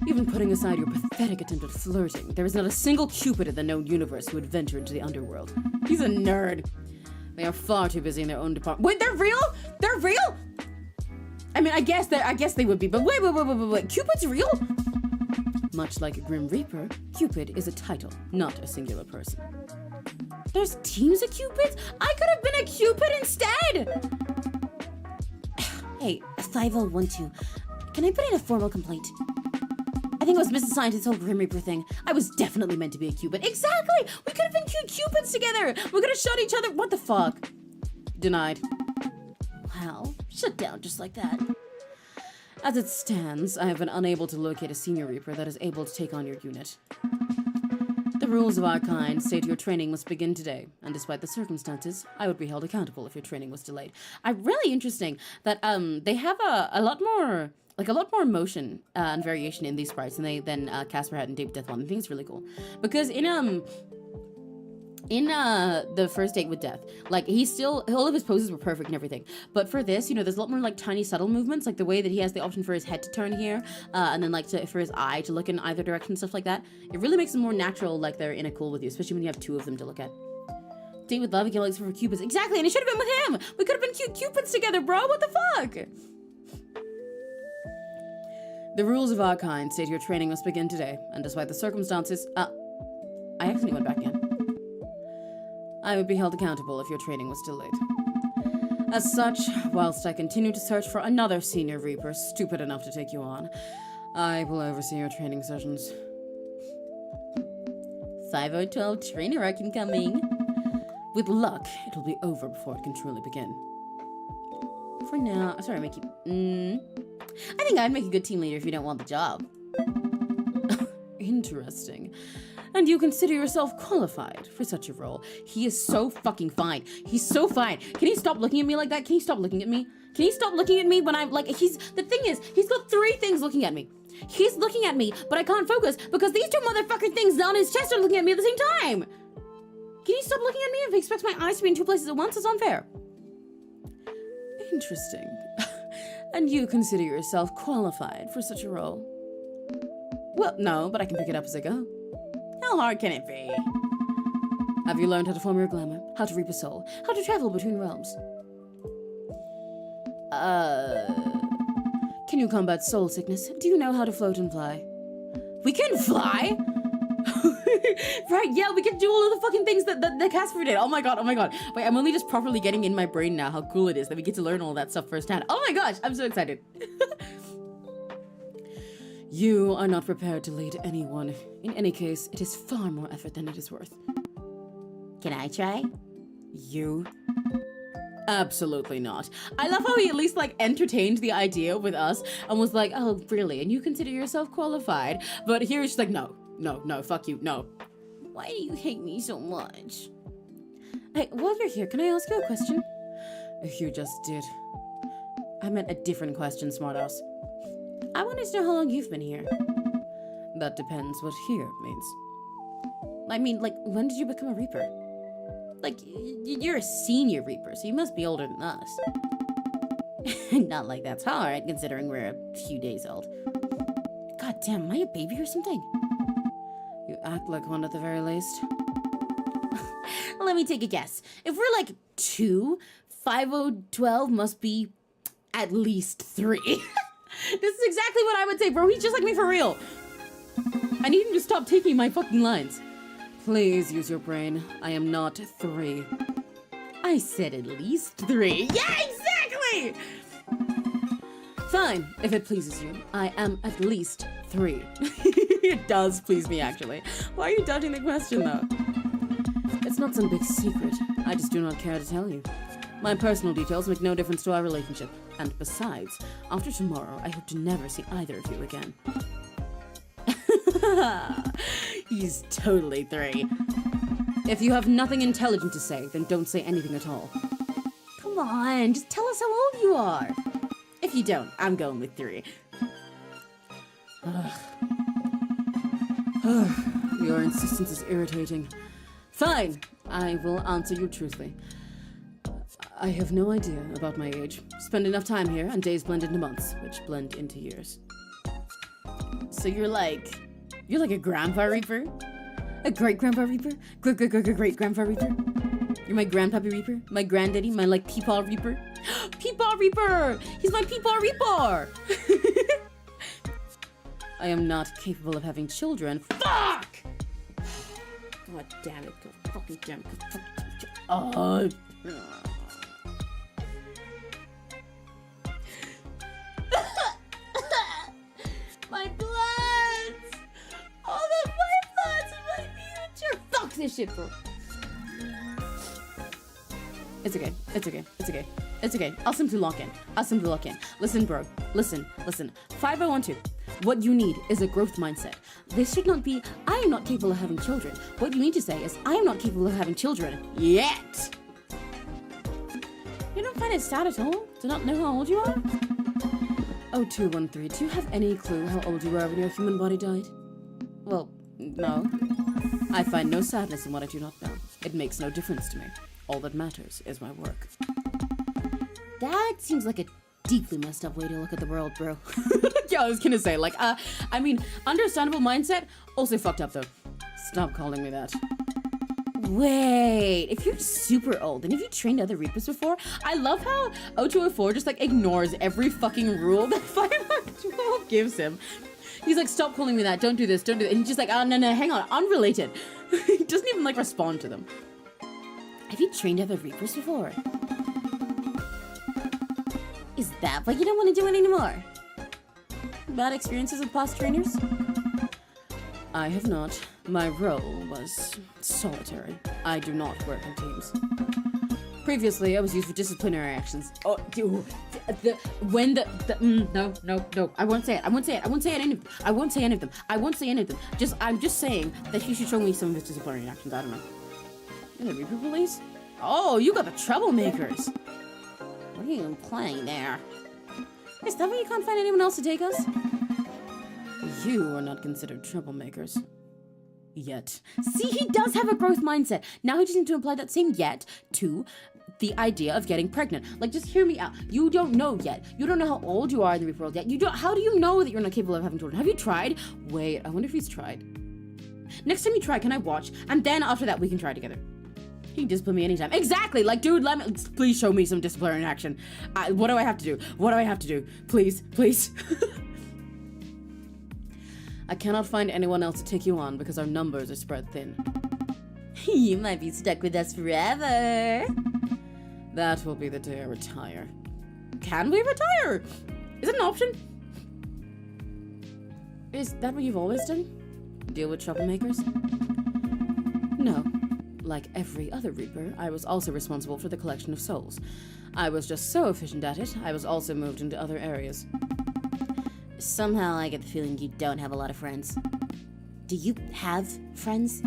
Even putting aside your pathetic attempt at flirting, there is not a single Cupid in the known universe who would venture into the underworld. He's a nerd. They are far too busy in their own department. Wait, they're real? They're real? I mean, I guess they would be, but wait. Cupid's real? Much like Grim Reaper, Cupid is a title, not a singular person. There's teams of Cupids? I could have been a Cupid instead! Hey, 5012. Can I put in a formal complaint? I think I was misassigned to this whole Grim Reaper thing. I was definitely meant to be a Cupid. Exactly! We could have been cute Cupids together! We could have shot each other. What the fuck? Denied. Wow, shut down just like that. As it stands, I have been unable to locate a senior Reaper that is able to take on your unit. The rules of our kind state your training must begin today, and despite the circumstances, I would be held accountable if your training was delayed. Really interesting that they have a lot more motion and variation in these sprites than Casper had in Date with Death 1. I think it's really cool because in the first Date with Death, like all of his poses were perfect and everything, but for this, you know, there's a lot more like tiny subtle movements, like the way that he has the option for his head to turn here, and then like for his eye to look in either direction, stuff like that. It really makes them more natural, like they're in a cool with you, especially when you have two of them to look at. Date with Love, likes for Cupids. Exactly, and it should have been with him. We could have been cute Cupids together, bro. What the fuck? The rules of our kind state your training must begin today, and despite the circumstances, I accidentally went back in. I would be held accountable if your training was delayed. As such, whilst I continue to search for another senior Reaper stupid enough to take you on, I will oversee your training sessions. 5012 trainer arc incoming. With luck, it will be over before it can truly begin. For now, sorry, I keep. I think I'd make a good team leader if you don't want the job. Interesting. And you consider yourself qualified for such a role. He is so fucking fine. He's so fine. Can he stop looking at me like that? Can he stop looking at me? Can he stop looking at me when I'm like, the thing is, he's got three things looking at me. He's looking at me, but I can't focus because these two motherfucking things on his chest are looking at me at the same time. Can he stop looking at me? If he expects my eyes to be in two places at once, it's unfair. Interesting. And you consider yourself qualified for such a role? Well, no, but I can pick it up as I go. How hard can it be? Have you learned how to form your glamour, how to reap a soul, how to travel between realms? Can you combat soul sickness? Do you know how to float and fly? We can fly? Right, yeah, we can do all of the fucking things that Casper did. Oh my god. Wait, I'm only just properly getting in my brain now how cool it is that we get to learn all that stuff firsthand. Oh my gosh, I'm so excited. You are not prepared to lead anyone. In any case, it is far more effort than it is worth. Can I try? You? Absolutely not. I love how he at least like entertained the idea with us and was like, oh, really? And you consider yourself qualified? But here it's like, no, fuck you, no. Why do you hate me so much? Hey, while you're here, can I ask you a question? You just did. I meant a different question, smartass. I wanted to know how long you've been here. That depends what here means. I mean, like, when did you become a Reaper? Like, you're a senior Reaper, so you must be older than us. Not like that's hard, considering we're a few days old. God damn, am I a baby or something? You act like one at the very least. Let me take a guess. If we're like 2, 5012 must be at least 3. This is exactly what I would say, bro. He's just like me for real. I need him to stop taking my fucking lines. Please use your brain. I am not 3. I said at least 3. Yeah, exactly! Fine, if it pleases you. I am at least 3. It does please me, actually. Why are you dodging the question, though? It's not some big secret. I just do not care to tell you. My personal details make no difference to our relationship. And besides, after tomorrow, I hope to never see either of you again. He's totally 3. If you have nothing intelligent to say, then don't say anything at all. Come on, just tell us how old you are. If you don't, I'm going with 3. Your insistence is irritating. Fine, I will answer you truthfully. I have no idea about my age. Spend enough time here, and days blend into months, which blend into years. So you're like a grandpa Reaper? A great-grandpa Reaper? Great-great-great-great-grandpa Reaper? You're my grandpappy Reaper? My granddaddy? My, like, peepaw Reaper? Peepaw Reaper! He's my peepaw Reaper! I am not capable of having children. Fuck! God damn it. God fucking damn it. Oh. My plants! All of my plants and my future! Fuck this shit, bro. It's okay. It's okay. It's okay. It's okay. I'll simply lock in. Listen, bro. Listen. 5012. What you need is a growth mindset. This should not be, I am not capable of having children. What you need to say is, I am not capable of having children yet. You don't find it sad at all? Do not know how old you are? 0213, do you have any clue how old you were when your human body died? Well, no. I find no sadness in what I do not know. It makes no difference to me. All that matters is my work. That seems like a deeply messed up way to look at the world, bro. Yeah, I was gonna say, like, I mean, understandable mindset, also fucked up though. Stop calling me that. Wait, if you're super old and if you trained other Reapers before, I love how 0204 just like ignores every fucking rule that 5012 gives him. He's like, stop calling me that, don't do this, don't do that. And he's just like, oh, no, hang on, unrelated. He doesn't even like respond to them. Have you trained other Reapers before? Is that why you don't want to do it anymore? Bad experiences with past trainers? I have not. My role was solitary. I do not work in teams. Previously, I was used for disciplinary actions. Oh, no. I won't say it. I won't say any of them. I'm just saying that you should show me some of his disciplinary actions. I don't know. You're the Reaper police? Oh, you got the troublemakers. What are you playing there? Is that why you can't find anyone else to take us? You are not considered troublemakers. Yet. See, he does have a growth mindset. Now he just needs to apply that same yet to the idea of getting pregnant. Like, just hear me out. You don't know yet. You don't know how old you are in the Reaper world yet. How do you know that you're not capable of having children? Have you tried? Wait, I wonder if he's tried. Next time you try, can I watch? And then after that, we can try together. You can discipline me anytime. Exactly! Like, dude, please show me some disciplinary action. What do I have to do? Please. I cannot find anyone else to take you on because our numbers are spread thin. You might be stuck with us forever. That will be the day I retire. Can we retire? Is it an option? Is that what you've always done? Deal with troublemakers? No. Like every other Reaper, I was also responsible for the collection of souls. I was just so efficient at it, I was also moved into other areas. Somehow I get the feeling you don't have a lot of friends. Do you have friends?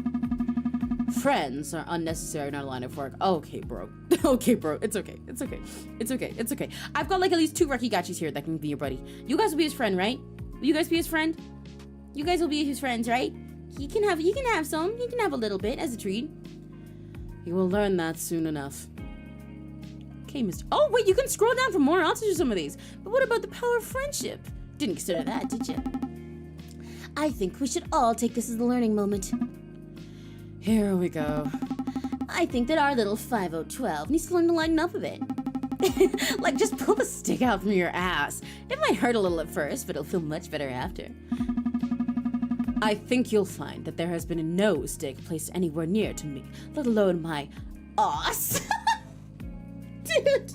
Friends are unnecessary in our line of work. Okay, bro. It's okay. I've got like at least 2 Rekigachis here that can be your buddy. You guys will be his friend, right? Will you guys be his friend? You guys will be his friends, right? You can have some. You can have a little bit as a treat. You will learn that soon enough. Okay, Mr. Oh, wait, you can scroll down for more answers to some of these. But what about the power of friendship? Didn't consider that, did you? I think we should all take this as a learning moment. Here we go. I think that our little 5012 needs to learn to lighten up a bit. Like, just pull the stick out from your ass. It might hurt a little at first, but it'll feel much better after. I think you'll find that there has been no stick placed anywhere near to me, let alone my ass. Dude.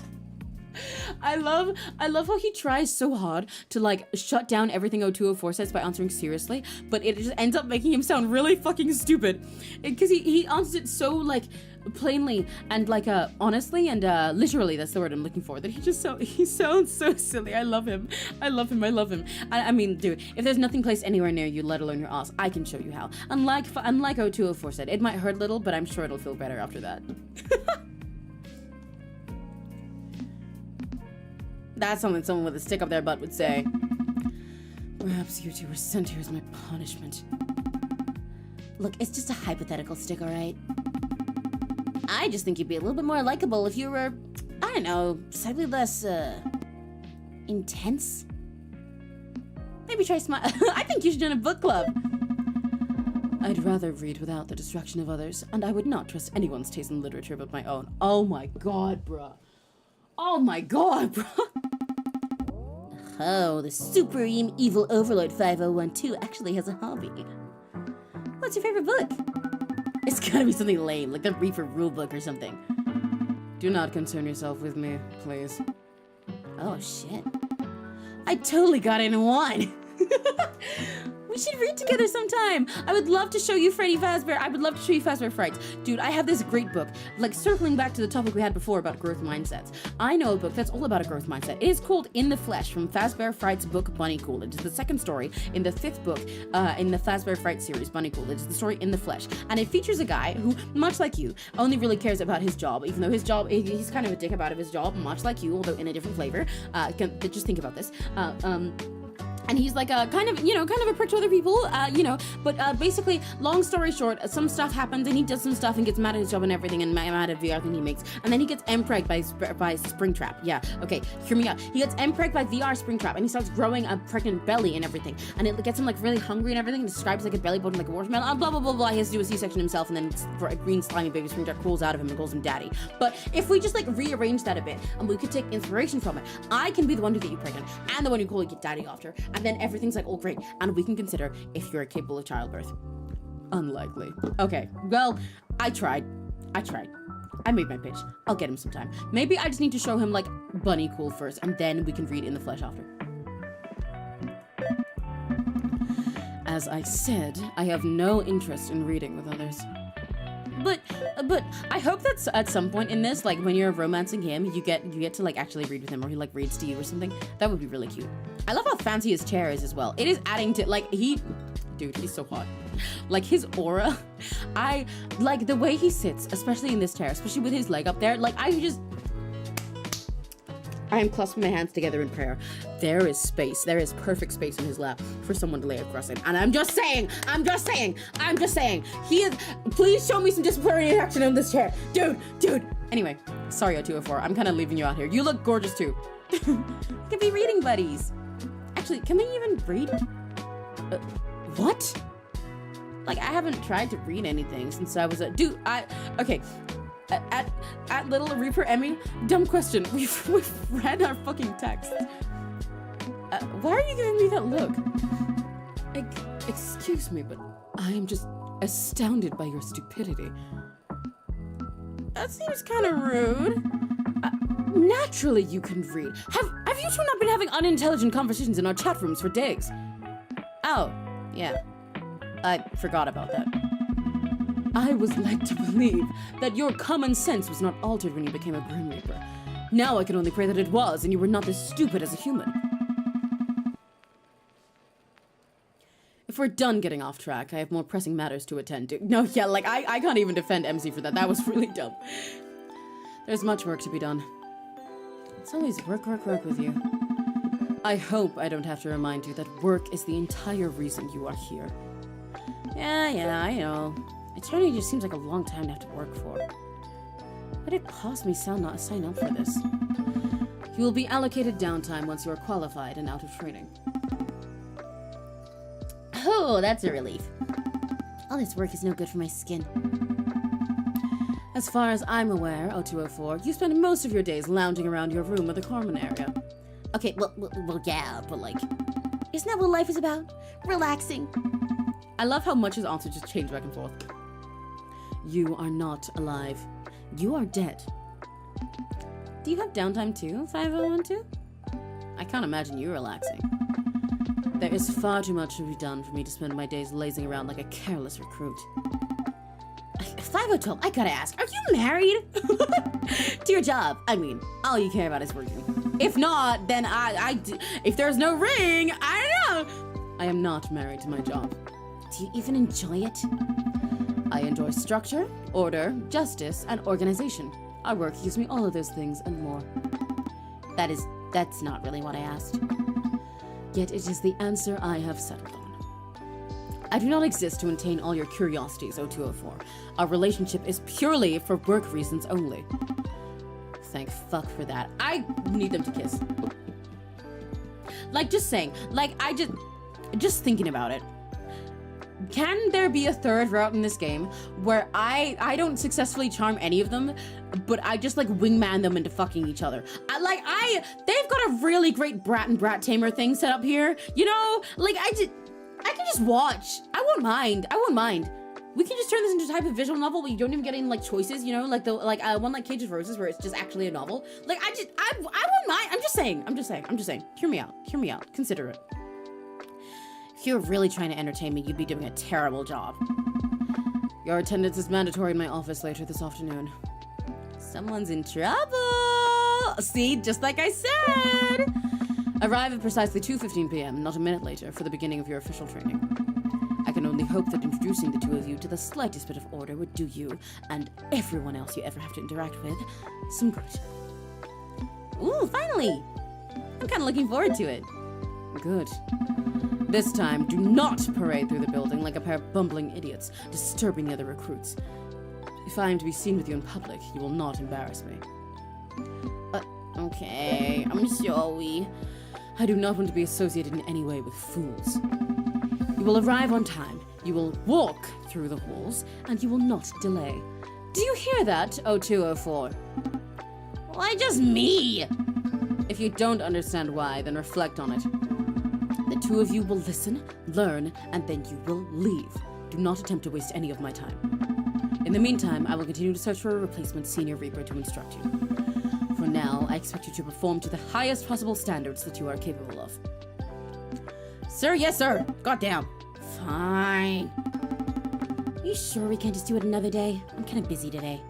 I love how he tries so hard to like shut down everything 0204 says by answering seriously, but it just ends up making him sound really fucking stupid. Because he answers it so like plainly and like honestly and literally, that's the word I'm looking for, that he sounds so silly. I love him. I mean, dude, if there's nothing placed anywhere near you, let alone your ass, I can show you how. Unlike 0204 said, it might hurt a little, but I'm sure it'll feel better after that. That's something someone with a stick up their butt would say. Perhaps you two were sent here as my punishment. Look, it's just a hypothetical stick, alright? I just think you'd be a little bit more likable if you were, I don't know, slightly less, intense? Maybe try smile. I think you should join a book club. I'd rather read without the distraction of others, and I would not trust anyone's taste in literature but my own. Oh my god, bruh. Oh, the supreme evil overlord 5012 actually has a hobby. What's your favorite book? It's gotta be something lame, like the Reaper rulebook or something. Do not concern yourself with me, please. Oh, shit. I totally got in one. We should read together sometime. I would love to show you Freddy Fazbear. I would love to show you Fazbear Frights. Dude, I have this great book. Like, circling back to the topic we had before about growth mindsets. I know a book that's all about a growth mindset. It is called In the Flesh from Fazbear Fright's book, Bunny Cool. It is the second story in the 5th book in the Fazbear Fright series, Bunny Cool. It is the story In the Flesh. And it features a guy who, much like you, only really cares about his job, even though his job, he's kind of a dick about his job, much like you, although in a different flavor. Just think about this. And he's like a kind of a prick to other people, but basically, long story short, some stuff happens and he does some stuff and gets mad at his job and everything and mad at VR thing he makes. And then he gets empregged by Springtrap. Yeah, okay, hear me out. He gets empregged by VR Springtrap and he starts growing a pregnant belly and everything. And it gets him like really hungry and everything. It describes like a belly button like a watermelon, blah, blah, blah, blah. He has to do a C-section himself and then a green slimy baby Springtrap crawls out of him and calls him daddy. But if we just like rearrange that a bit and we could take inspiration from it, I can be the one to get you pregnant and the one you call your daddy after. And then everything's like all great, and we can consider if you're capable of childbirth. Unlikely. Okay, well, I tried. I made my pitch. I'll get him sometime. Maybe I just need to show him like Bunny Cool first, and then we can read In the Flesh after. As I said, I have no interest in reading with others. But I hope that's at some point in this, like when you're romancing him, you get to like actually read with him, or he like reads to you or something. That would be really cute. I love how fancy his chair is as well. It is adding to like dude, he's so hot. Like his aura, I like the way he sits, especially in this chair, especially with his leg up there. Like I am clasping my hands together in prayer. There is space. There is perfect space in his lap for someone to lay across it. And I'm just saying. He is. Please show me some disciplinary action in this chair, dude. Anyway, sorry, 0204. I'm kind of leaving you out here. You look gorgeous too. We could be reading buddies. Actually, can we even read? What? Like I haven't tried to read anything since I was okay. At little Reaper Emmy, dumb question. We've read our fucking text. Why are you giving me that look? Excuse me, but I am just astounded by your stupidity. That seems kind of rude. Naturally you can read. Have you two not been having unintelligent conversations in our chat rooms for days? Oh, yeah. I forgot about that. I was led to believe that your common sense was not altered when you became a Grim Reaper. Now I can only pray that it was, and you were not as stupid as a human. If we're done getting off track, I have more pressing matters to attend to. No, yeah, like, I can't even defend MC for that. That was really dumb. There's much work to be done. It's always work with you. I hope I don't have to remind you that work is the entire reason you are here. Yeah, I know. Eternity just seems like a long time to have to work for. What did it cost me sign up for this? You will be allocated downtime once you are qualified and out of training. Oh, that's a relief. All this work is no good for my skin. As far as I'm aware, 0204, you spend most of your days lounging around your room or the common area. Okay, well, yeah, but like, isn't that what life is about? Relaxing. I love how much his answer just changed back and forth. You are not alive. You are dead. Do you have downtime too, 5012? I can't imagine you relaxing. There is far too much to be done for me to spend my days lazing around like a careless recruit. 5012, I gotta ask, are you married? To your job. I mean, all you care about is working. If not, then if there's no ring, I don't know. I am not married to my job. Do you even enjoy it? I enjoy structure, order, justice, and organization. Our work gives me all of those things and more. That's not really what I asked. Yet it is the answer I have settled on. I do not exist to entertain all your curiosities, 0204. Our relationship is purely for work reasons only. Thank fuck for that. I need them to kiss. Like, just saying. Like, just thinking about it. Can there be a third route in this game where I don't successfully charm any of them, but I just like wingman them into fucking each other? They've got a really great brat and brat tamer thing set up here. You know, like I can just watch. I won't mind. We can just turn this into a type of visual novel where you don't even get any like choices, you know, like the one like Cage of Roses where it's just actually a novel. Like I won't mind. I'm just saying. Hear me out. Consider it. If you're really trying to entertain me, you'd be doing a terrible job. Your attendance is mandatory in my office later this afternoon. Someone's in trouble. See, just like I said. Arrive at precisely 2:15 p.m., not a minute later, for the beginning of your official training. I can only hope that introducing the two of you to the slightest bit of order would do you and everyone else you ever have to interact with some good. Ooh, finally! I'm kind of looking forward to it. Good. This time, do not parade through the building like a pair of bumbling idiots, disturbing the other recruits. If I am to be seen with you in public, you will not embarrass me. Okay, I'm sorry. I do not want to be associated in any way with fools. You will arrive on time, you will walk through the halls, and you will not delay. Do you hear that, 0204? Why just me? If you don't understand why, then reflect on it. The two of you will listen, learn, and then you will leave. Do not attempt to waste any of my time. In the meantime, I will continue to search for a replacement senior Reaper to instruct you. For now, I expect you to perform to the highest possible standards that you are capable of. Sir, yes, sir. Goddamn. Fine. You sure we can't just do it another day? I'm kind of busy today.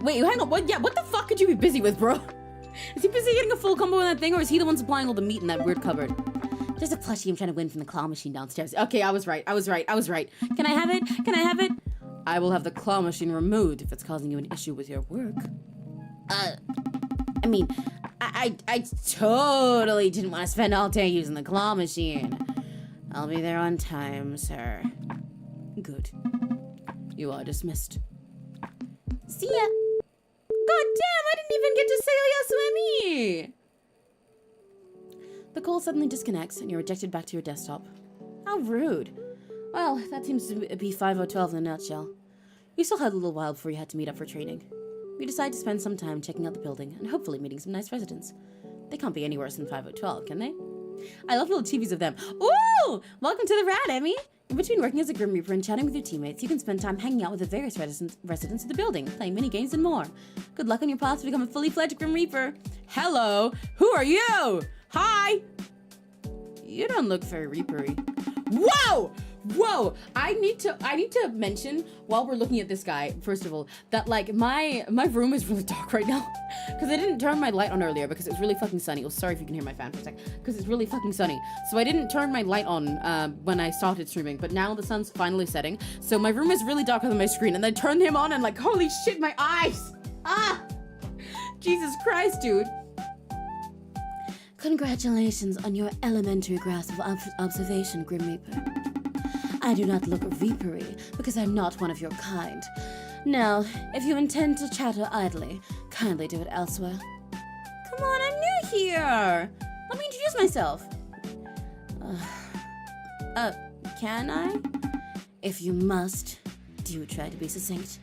Wait, hang on. What the fuck could you be busy with, bro? Is he busy getting a full combo in that thing, or is he the one supplying all the meat in that weird cupboard? There's a plushie I'm trying to win from the claw machine downstairs. Okay, I was right. Can I have it? I will have the claw machine removed if it's causing you an issue with your work. I mean, I totally didn't want to spend all day using the claw machine. I'll be there on time, sir. Good. You are dismissed. See ya. God damn, I didn't even get to say oh yes to me. The call suddenly disconnects and you're ejected back to your desktop. How rude. Well, that seems to be 5012 in a nutshell. You still had a little while before you had to meet up for training. You decide to spend some time checking out the building and hopefully meeting some nice residents. They can't be any worse than 5012, can they? I love little TVs of them. Ooh! Welcome to the Rad, Emmy! In between working as a Grim Reaper and chatting with your teammates, you can spend time hanging out with the various residents of the building, playing mini-games and more. Good luck on your path to become a fully fledged Grim Reaper. Hello! Who are you? Hi! You don't look very Reaper-y. Whoa! Whoa! I need to mention while we're looking at this guy, first of all, that like my room is really dark right now because I didn't turn my light on earlier because it was really fucking sunny. Oh, sorry if you can hear my fan for a sec, because it's really fucking sunny. So I didn't turn my light on when I started streaming, but now the sun's finally setting. So my room is really darker than my screen, and I turned him on and like, holy shit, my eyes! Ah! Jesus Christ, dude. Congratulations on your elementary grasp of observation, Grim Reaper. I do not look Reaper-y because I'm not one of your kind. Now, if you intend to chatter idly, kindly do it elsewhere. Come on, I'm new here. Let me introduce myself. Can I? If you must, do try to be succinct.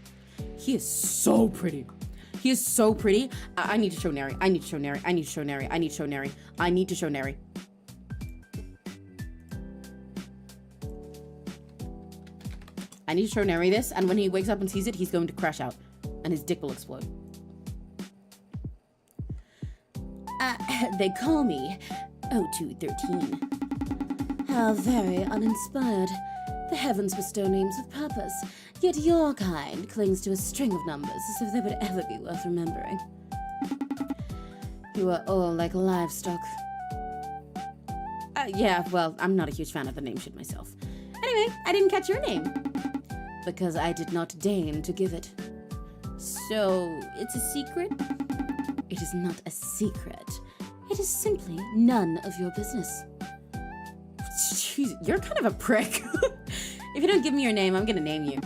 He is so pretty. He is so pretty. I need to show Neri. I need to show Neri. I need to show Neri. I need to show Neri. I need to show Neri. I need to show Neri this, and when he wakes up and sees it, he's going to crash out, and his dick will explode. They call me 0213. How very uninspired. The heavens bestow names with purpose, yet your kind clings to a string of numbers as if they would ever be worth remembering. You are all like livestock. Yeah, well, I'm not a huge fan of the name shit myself. Anyway, I didn't catch your name. Because I did not deign to give it. So, it's a secret? It is not a secret. It is simply none of your business. Jeez, you're kind of a prick. If you don't give me your name, I'm gonna name you.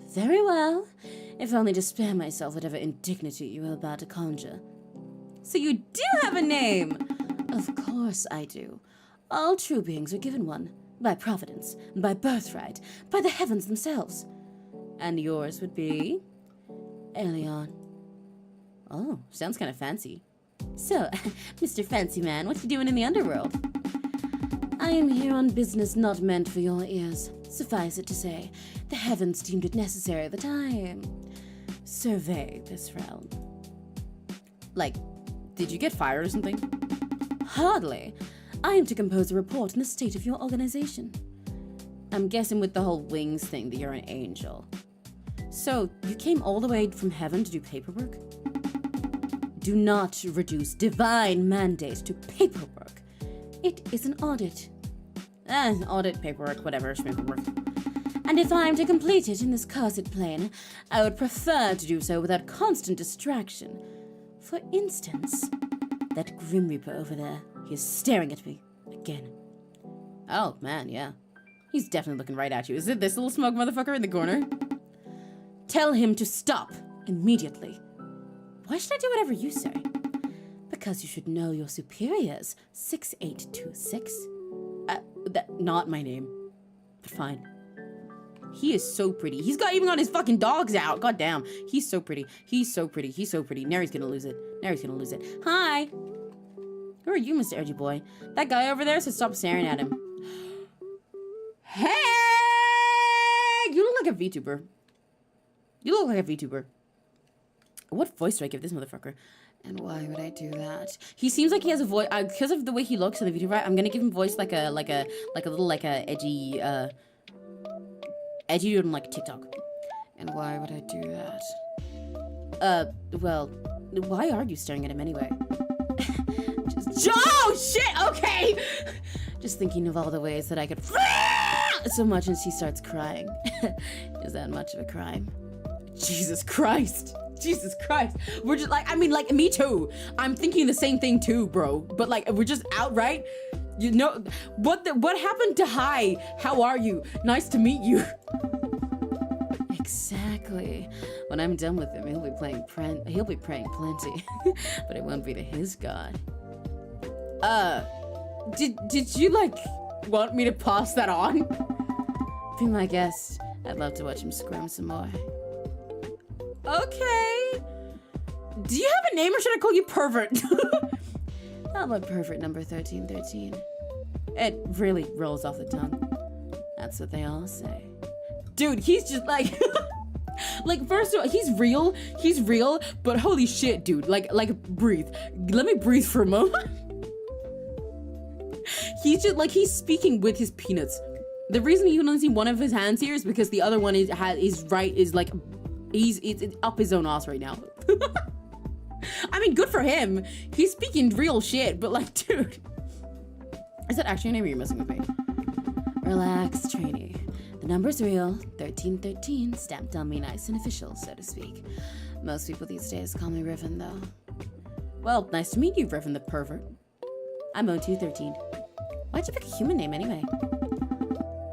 Very well. If only to spare myself whatever indignity you are about to conjure. So you do have a name! Of course I do. All true beings are given one. By providence, by birthright, by the heavens themselves. And yours would be? Elion. Oh, sounds kind of fancy. So, Mr. Fancy Man, what you doing in the underworld? I I am here on business not meant for your ears. Suffice it to say, the heavens deemed it necessary that I survey this realm. Like, did you get fired or something? Hardly. I am to compose a report on the state of your organization. I'm guessing with the whole wings thing that you're an angel. So, you came all the way from heaven to do paperwork? Do not reduce divine mandate to paperwork. It is an audit. Audit, paperwork, whatever, paperwork. And if I am to complete it in this cursed plane, I would prefer to do so without constant distraction. For instance, that Grim Reaper over there, he is staring at me again. Oh, man, yeah. He's definitely looking right at you. Is it this little smoke motherfucker in the corner? Tell him to stop immediately. Why should I do whatever you say? Because you should know your superiors. 6826. Not my name. But fine. He is so pretty. He's even got his fucking dogs out. God damn. He's so pretty. He's so pretty. He's so pretty. Now he's gonna lose it. Now he's gonna lose it. Hi. Who are you, Mr. Edgy Boy? That guy over there said stop staring at him. Hey! You look like a VTuber. You look like a VTuber. What voice do I give this motherfucker? And why would I do that? He seems like he has a voice because of the way he looks in the VTuber. I'm gonna give him voice like a little edgy edgy dude on like TikTok. And why would I do that? Well, why are you staring at him anyway? Oh shit! Okay. Just thinking of all the ways that I could so much, and she starts crying. Is that much of a crime? Jesus Christ. Jesus Christ. We're just like, I mean, like, me too. I'm thinking the same thing too, bro. But like, we're just outright, you know, what happened to hi? How are you? Nice to meet you. Exactly. When I'm done with him, he'll be praying plenty. But it won't be to his god. Did you like want me to pass that on? Be my guest. I'd love to watch him squirm some more. Okay. Do you have a name or should I call you pervert? How about pervert number 1313? It really rolls off the tongue. That's what they all say. Dude, he's just like like, first of all, he's real, but holy shit, dude. Like breathe. Let me breathe for a moment. He's just like, he's speaking with his peanuts. The reason you can only see one of his hands here is because the other one is like he's up his own ass right now. I mean, good for him. He's speaking real shit, but like, dude. Is that actually your name or you're messing with me? Relax, trainee. The number's real. 1313, stamped on me nice and official, so to speak. Most people these days call me Riven, though. Well, nice to meet you, Riven the pervert. I'm 0213. Why'd you pick a human name anyway?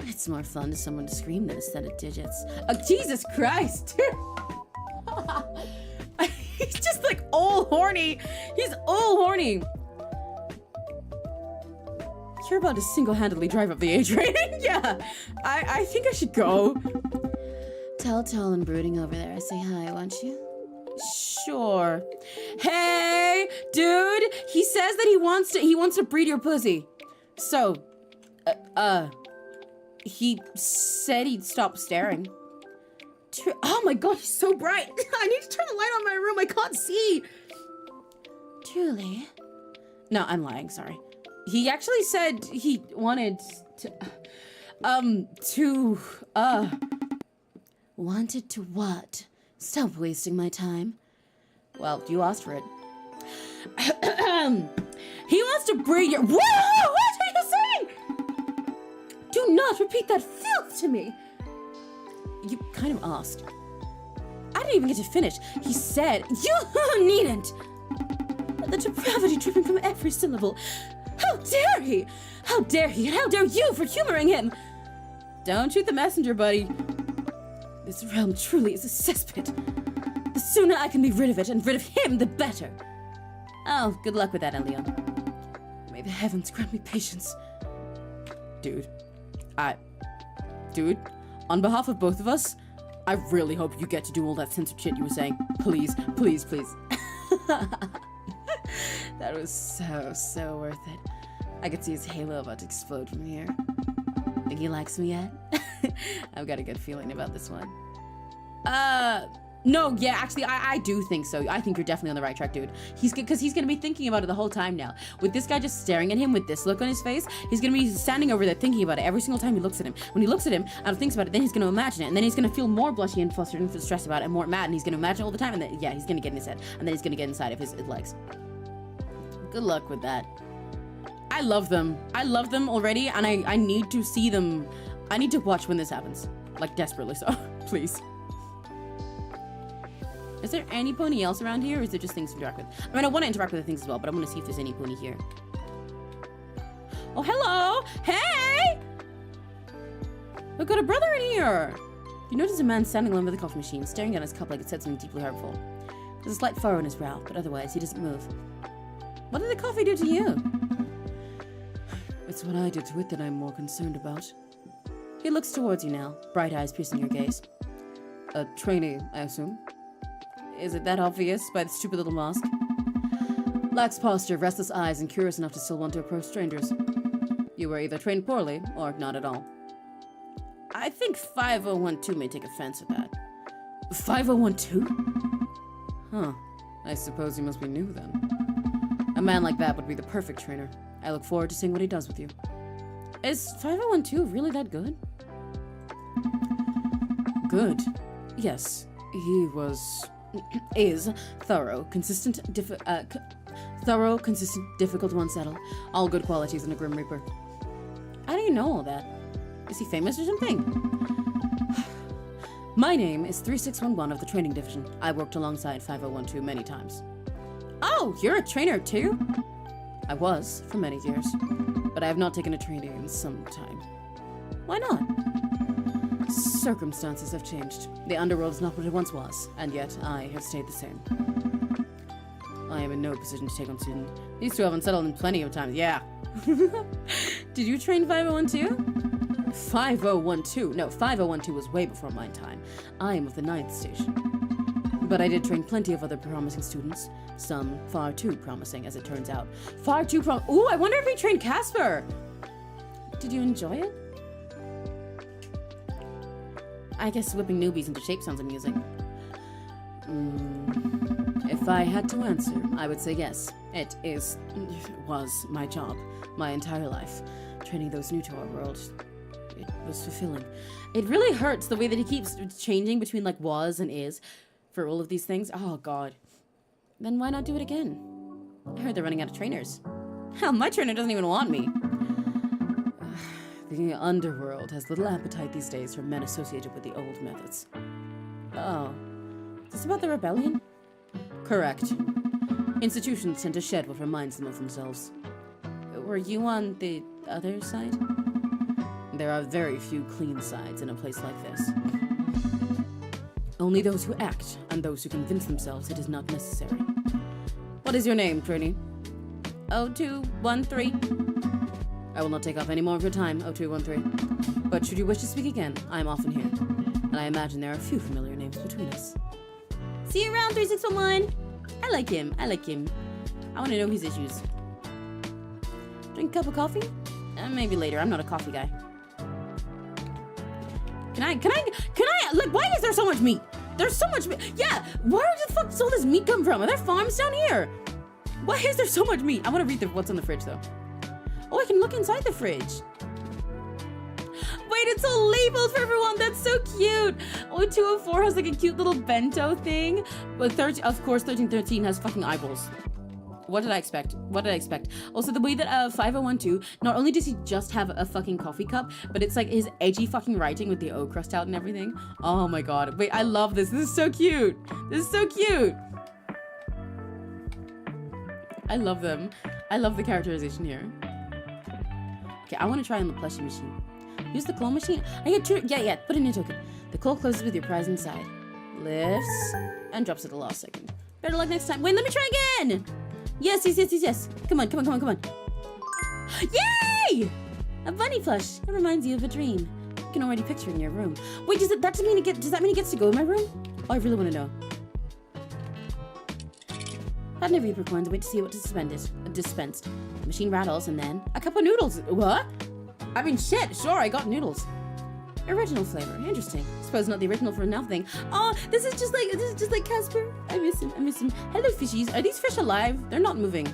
It's more fun to someone to scream than a set of digits. Oh, Jesus Christ! He's just like all horny. He's all horny. You're about to single-handedly drive up the age rating? Yeah, I think I should go. Tall and brooding over there. Say hi, won't you? Sure. Hey, dude. He says that he wants to breed your pussy. So, he said he'd stop staring. Oh my god, he's so bright. I need to turn the light on my room. I can't see. Truly? No, I'm lying. Sorry. He actually said he wanted to, wanted to what? Stop wasting my time. Well, you asked for it. He wants to breed your— Whoa! What are you saying? Do not repeat that filth to me. You kind of asked. I didn't even get to finish. He said, you needn't. The depravity dripping from every syllable. How dare he? How dare he? And how dare you for humoring him? Don't shoot the messenger, buddy. This realm truly is a cesspit. The sooner I can be rid of it and rid of him, the better. Oh, good luck with that, Elion. May the heavens grant me patience. Dude, on behalf of both of us, I really hope you get to do all that censored shit you were saying. Please, please, please. That was so worth it. I could see his halo about to explode from here. Think he likes me yet? I've got a good feeling about this one. No, yeah, actually, I do think so. I think you're definitely on the right track, dude. Because he's gonna be thinking about it the whole time now. With this guy just staring at him with this look on his face, he's gonna be standing over there thinking about it every single time he looks at him. When he looks at him and thinks about it, then he's gonna imagine it, and then he's gonna feel more blushy and flustered and stressed about it and more mad, and he's gonna imagine it all the time, and then, yeah, he's gonna get in his head, and then he's gonna get inside of his legs. Good luck with that. I love them. I love them already, and I need to see them. I need to watch when this happens. Like, desperately so. Please. Is there any pony else around here, or is there just things to interact with? I mean, I want to interact with the things as well, but I want to see if there's any pony here. Oh, hello! Hey! We've got a brother in here! You notice a man standing alone by the coffee machine, staring down his cup like it said something deeply hurtful. There's a slight furrow in his brow, but otherwise, he doesn't move. What did the coffee do to you? It's what I did to it that I'm more concerned about. He looks towards you now, bright eyes piercing your gaze. A trainee, I assume? Is it that obvious by the stupid little mask? Lax posture, restless eyes, and curious enough to still want to approach strangers. You were either trained poorly, or not at all. I think 5012 may take offense at that. 5012? Huh. I suppose you must be new then. A man like that would be the perfect trainer. I look forward to seeing what he does with you. Is 5012 really that good? Good. Yes. He is thorough, consistent, difficult to unsettle. All good qualities in a Grim Reaper. How do you know all that? Is he famous or something? My name is 3611 of the training division. I worked alongside 5012 many times. Oh, you're a trainer too? I was, for many years. But I have not taken a training in some time. Why not? Circumstances have changed. The underworld is not what it once was, and yet I have stayed the same. I am in no position to take on student. These two have unsettled in plenty of times. Yeah. Did you train 5012? 5012? No, 5012 was way before my time. I am of the 9th station. But I did train plenty of other promising students. Some far too promising, as it turns out. Far too Ooh, I wonder if he trained Casper! Did you enjoy it? I guess whipping newbies into shape sounds amusing. If I had to answer, I would say yes. It was my job, my entire life. Training those new to our world. It was fulfilling. It really hurts the way that he keeps changing between like was and is for all of these things. Oh god. Then why not do it again? I heard they're running out of trainers. Hell, my trainer doesn't even want me. The underworld has little appetite these days for men associated with the old methods. Oh. Is this about the rebellion? Correct. Institutions tend to shed what reminds them of themselves. Were you on the other side? There are very few clean sides in a place like this. Only those who act and those who convince themselves it is not necessary. What is your name, trainee? 0213. I will not take off any more of your time, 0213. But should you wish to speak again, I am often here. And I imagine there are a few familiar names between us. See you around, 3611! I like him, I like him. I want to know his issues. Drink a cup of coffee? Maybe later, I'm not a coffee guy. Can I, like, why is there so much meat? There's so much meat. Yeah, where the fuck does all this meat come from? Are there farms down here? Why is there so much meat? I want to read what's on the fridge, though. Oh, I can look inside the fridge. Wait, it's all labeled for everyone. That's so cute. Oh, 204 has like a cute little bento thing. But of course, 1313 has fucking eyeballs. What did I expect? What did I expect? Also, the way that 5012, not only does he just have a fucking coffee cup, but it's like his edgy fucking writing with the O crust out and everything. Oh my god. Wait, I love this. This is so cute. This is so cute. I love them. I love the characterization here. Okay, I want to try on the plushie machine. Use the claw machine. I get two. Yeah. Put in a token. The claw closes with your prize inside. Lifts and drops at the last second. Better luck next time. Wait, let me try again. Yes. Come on. Yay! A bunny plush. It reminds you of a dream. You can already picture it in your room. Wait, does that mean he gets to go in my room? Oh, I really want to know. Had never Reaper coins. Wait to see what dispensed. The machine rattles, and then a cup of noodles. What? I mean, shit, sure, I got noodles. Original flavor, interesting. Suppose not the original for nothing. Oh, this is just like Casper. I miss him. Hello, fishies. Are these fish alive? They're not moving.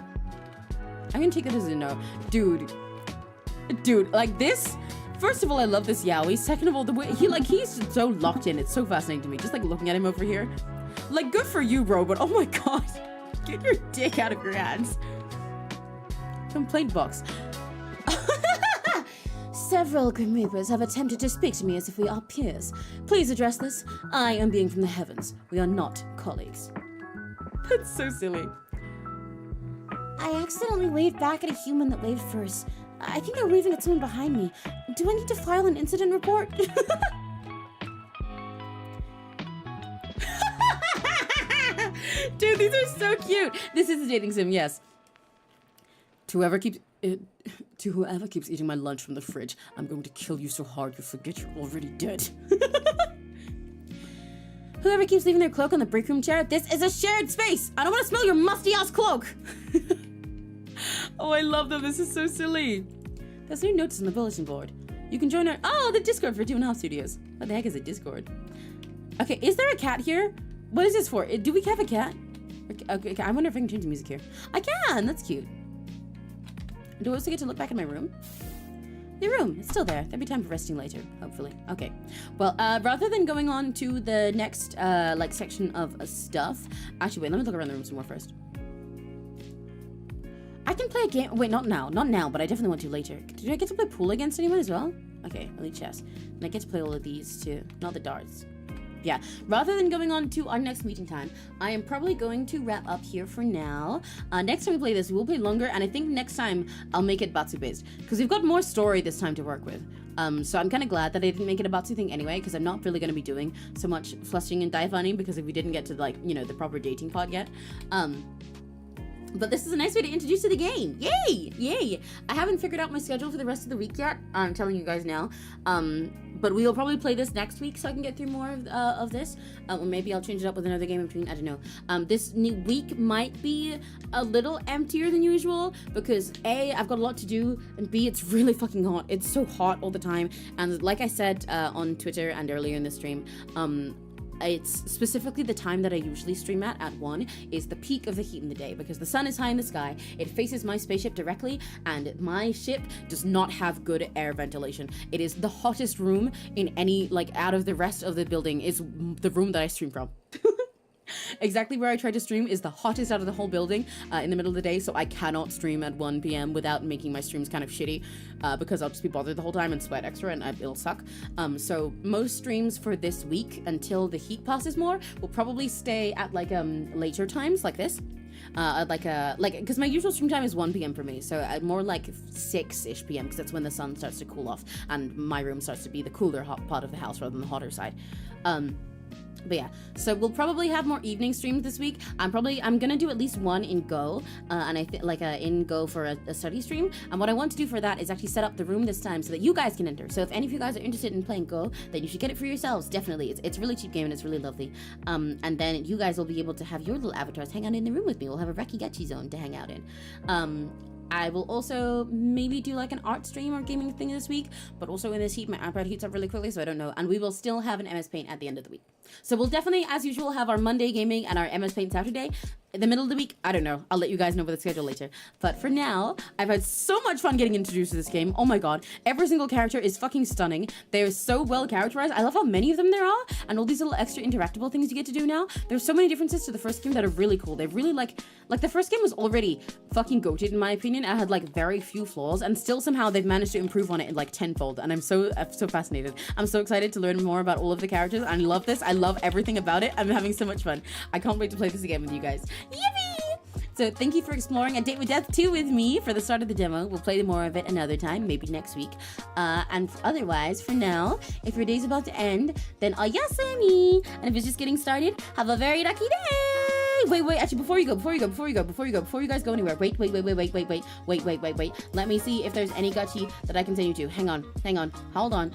I'm gonna take that as a no. Dude, like this. First of all, I love this Yowie. Second of all, the way he's so locked in. It's so fascinating to me. Just like looking at him over here. Like, good for you, robot. Oh my god. Get your dick out of your hands. Complaint box. Several Grim Reapers have attempted to speak to me as if we are peers. Please address this. I am being from the heavens. We are not colleagues. That's so silly. I accidentally waved back at a human that waved first. I think they're waving at someone behind me. Do I need to file an incident report? Dude, these are so cute. This is a dating sim, yes. To whoever keeps eating my lunch from the fridge, I'm going to kill you so hard you forget you're already dead. Whoever keeps leaving their cloak on the break room chair, this is a shared space. I don't want to smell your musty ass cloak. Oh, I love them. This is so silly. There's new notice on the bulletin board. You can join the Discord for 2.5 Studios. What the heck is a Discord? Okay, is there a cat here? What is this for? Do we have a cat? Okay, I wonder if I can change the music here. I can. That's cute. Do I also get to look back in my room? The room, it's still there. There'll be time for resting later, hopefully. Okay. Well, rather than going on to the next, section of stuff. Actually, wait, let me look around the room some more first. I can play a game. Wait, not now, but I definitely want to later. Did I get to play pool against anyone as well? Okay, only chess. And I get to play all of these too, not the darts. Yeah, rather than going on to our next meeting time, I am probably going to wrap up here for now. Next time we play this, we'll play longer, and I think next time I'll make it Batsu based, because we've got more story this time to work with. So I'm kind of glad that I didn't make it a Batsu thing anyway, because I'm not really going to be doing so much flushing and dive-hunting, because if we didn't get to, the proper dating pod yet. But this is a nice way to introduce to the game. Yay! Yay! I haven't figured out my schedule for the rest of the week yet. I'm telling you guys now. But we'll probably play this next week so I can get through more of this. Or maybe I'll change it up with another game in between. I don't know. This new week might be a little emptier than usual because A, I've got a lot to do, and B, it's really fucking hot. It's so hot all the time. And like I said on Twitter and earlier in the stream, it's specifically the time that I usually stream at 1 is the peak of the heat in the day because the sun is high in the sky, it faces my spaceship directly, and my ship does not have good air ventilation. It is the hottest room in any, out of the rest of the building is the room that I stream from. Exactly where I try to stream is the hottest out of the whole building in the middle of the day, so I cannot stream at 1 p.m. without making my streams kind of shitty because I'll just be bothered the whole time and sweat extra and it'll suck. So most streams for this week until the heat passes more will probably stay at later times like this. Because my usual stream time is 1 p.m. for me, so more like 6-ish p.m. because that's when the sun starts to cool off and my room starts to be the cooler hot part of the house rather than the hotter side. But yeah, so we'll probably have more evening streams this week. I'm gonna do at least one in Go, and I think in Go for a study stream. And what I want to do for that is actually set up the room this time so that you guys can enter. So if any of you guys are interested in playing Go, then you should get it for yourselves. Definitely, it's a really cheap game and it's really lovely. And then you guys will be able to have your little avatars hang out in the room with me. We'll have a Rekigachi zone to hang out in. I will also maybe do an art stream or gaming thing this week, but also in this heat, my iPad heats up really quickly, so I don't know. And we will still have an MS Paint at the end of the week. So we'll definitely, as usual, have our Monday gaming and our MS Paint Saturday. In the middle of the week, I don't know. I'll let you guys know about the schedule later. But for now, I've had so much fun getting introduced to this game. Oh my god. Every single character is fucking stunning. They're so well characterized. I love how many of them there are, and all these little extra interactable things you get to do now. There's so many differences to the first game that are really cool. They've really like the first game was already fucking goated in my opinion. It had very few flaws, and still somehow they've managed to improve on it in tenfold. And I'm so fascinated. I'm so excited to learn more about all of the characters. I love this. I love everything about it. I'm having so much fun. I can't wait to play this again with you guys. Yippee! So thank you for exploring A Date with Death 2 with me for the start of the demo. We'll play more of it another time, maybe next week. And otherwise, for now, if your day's about to end, then 𝘆cie𝘂𝗿. And if it's just getting started, have a very lucky day! Wait, actually, before you guys go anywhere, wait. Let me see if there's any gachi that I can send you to. Hang on. Hold on.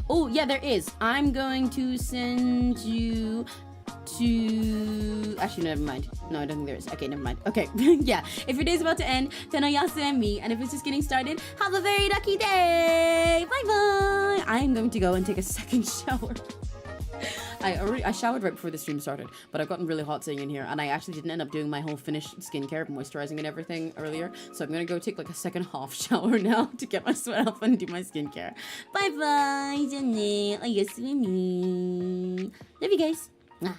Oh, yeah, there is. I'm going to send you to... Actually, never mind. No, I don't think there is. Okay, never mind. Okay, yeah. If your day's about to end, then ayasu and me. And if it's just getting started, have a very lucky day. Bye-bye. I'm going to go and take a second shower. I showered right before the stream started, but I've gotten really hot sitting in here, and I actually didn't end up doing my whole finished skincare, moisturizing and everything earlier, so I'm gonna go take like a second half shower now to get my sweat off and do my skincare. Bye bye, love you guys. Mwah.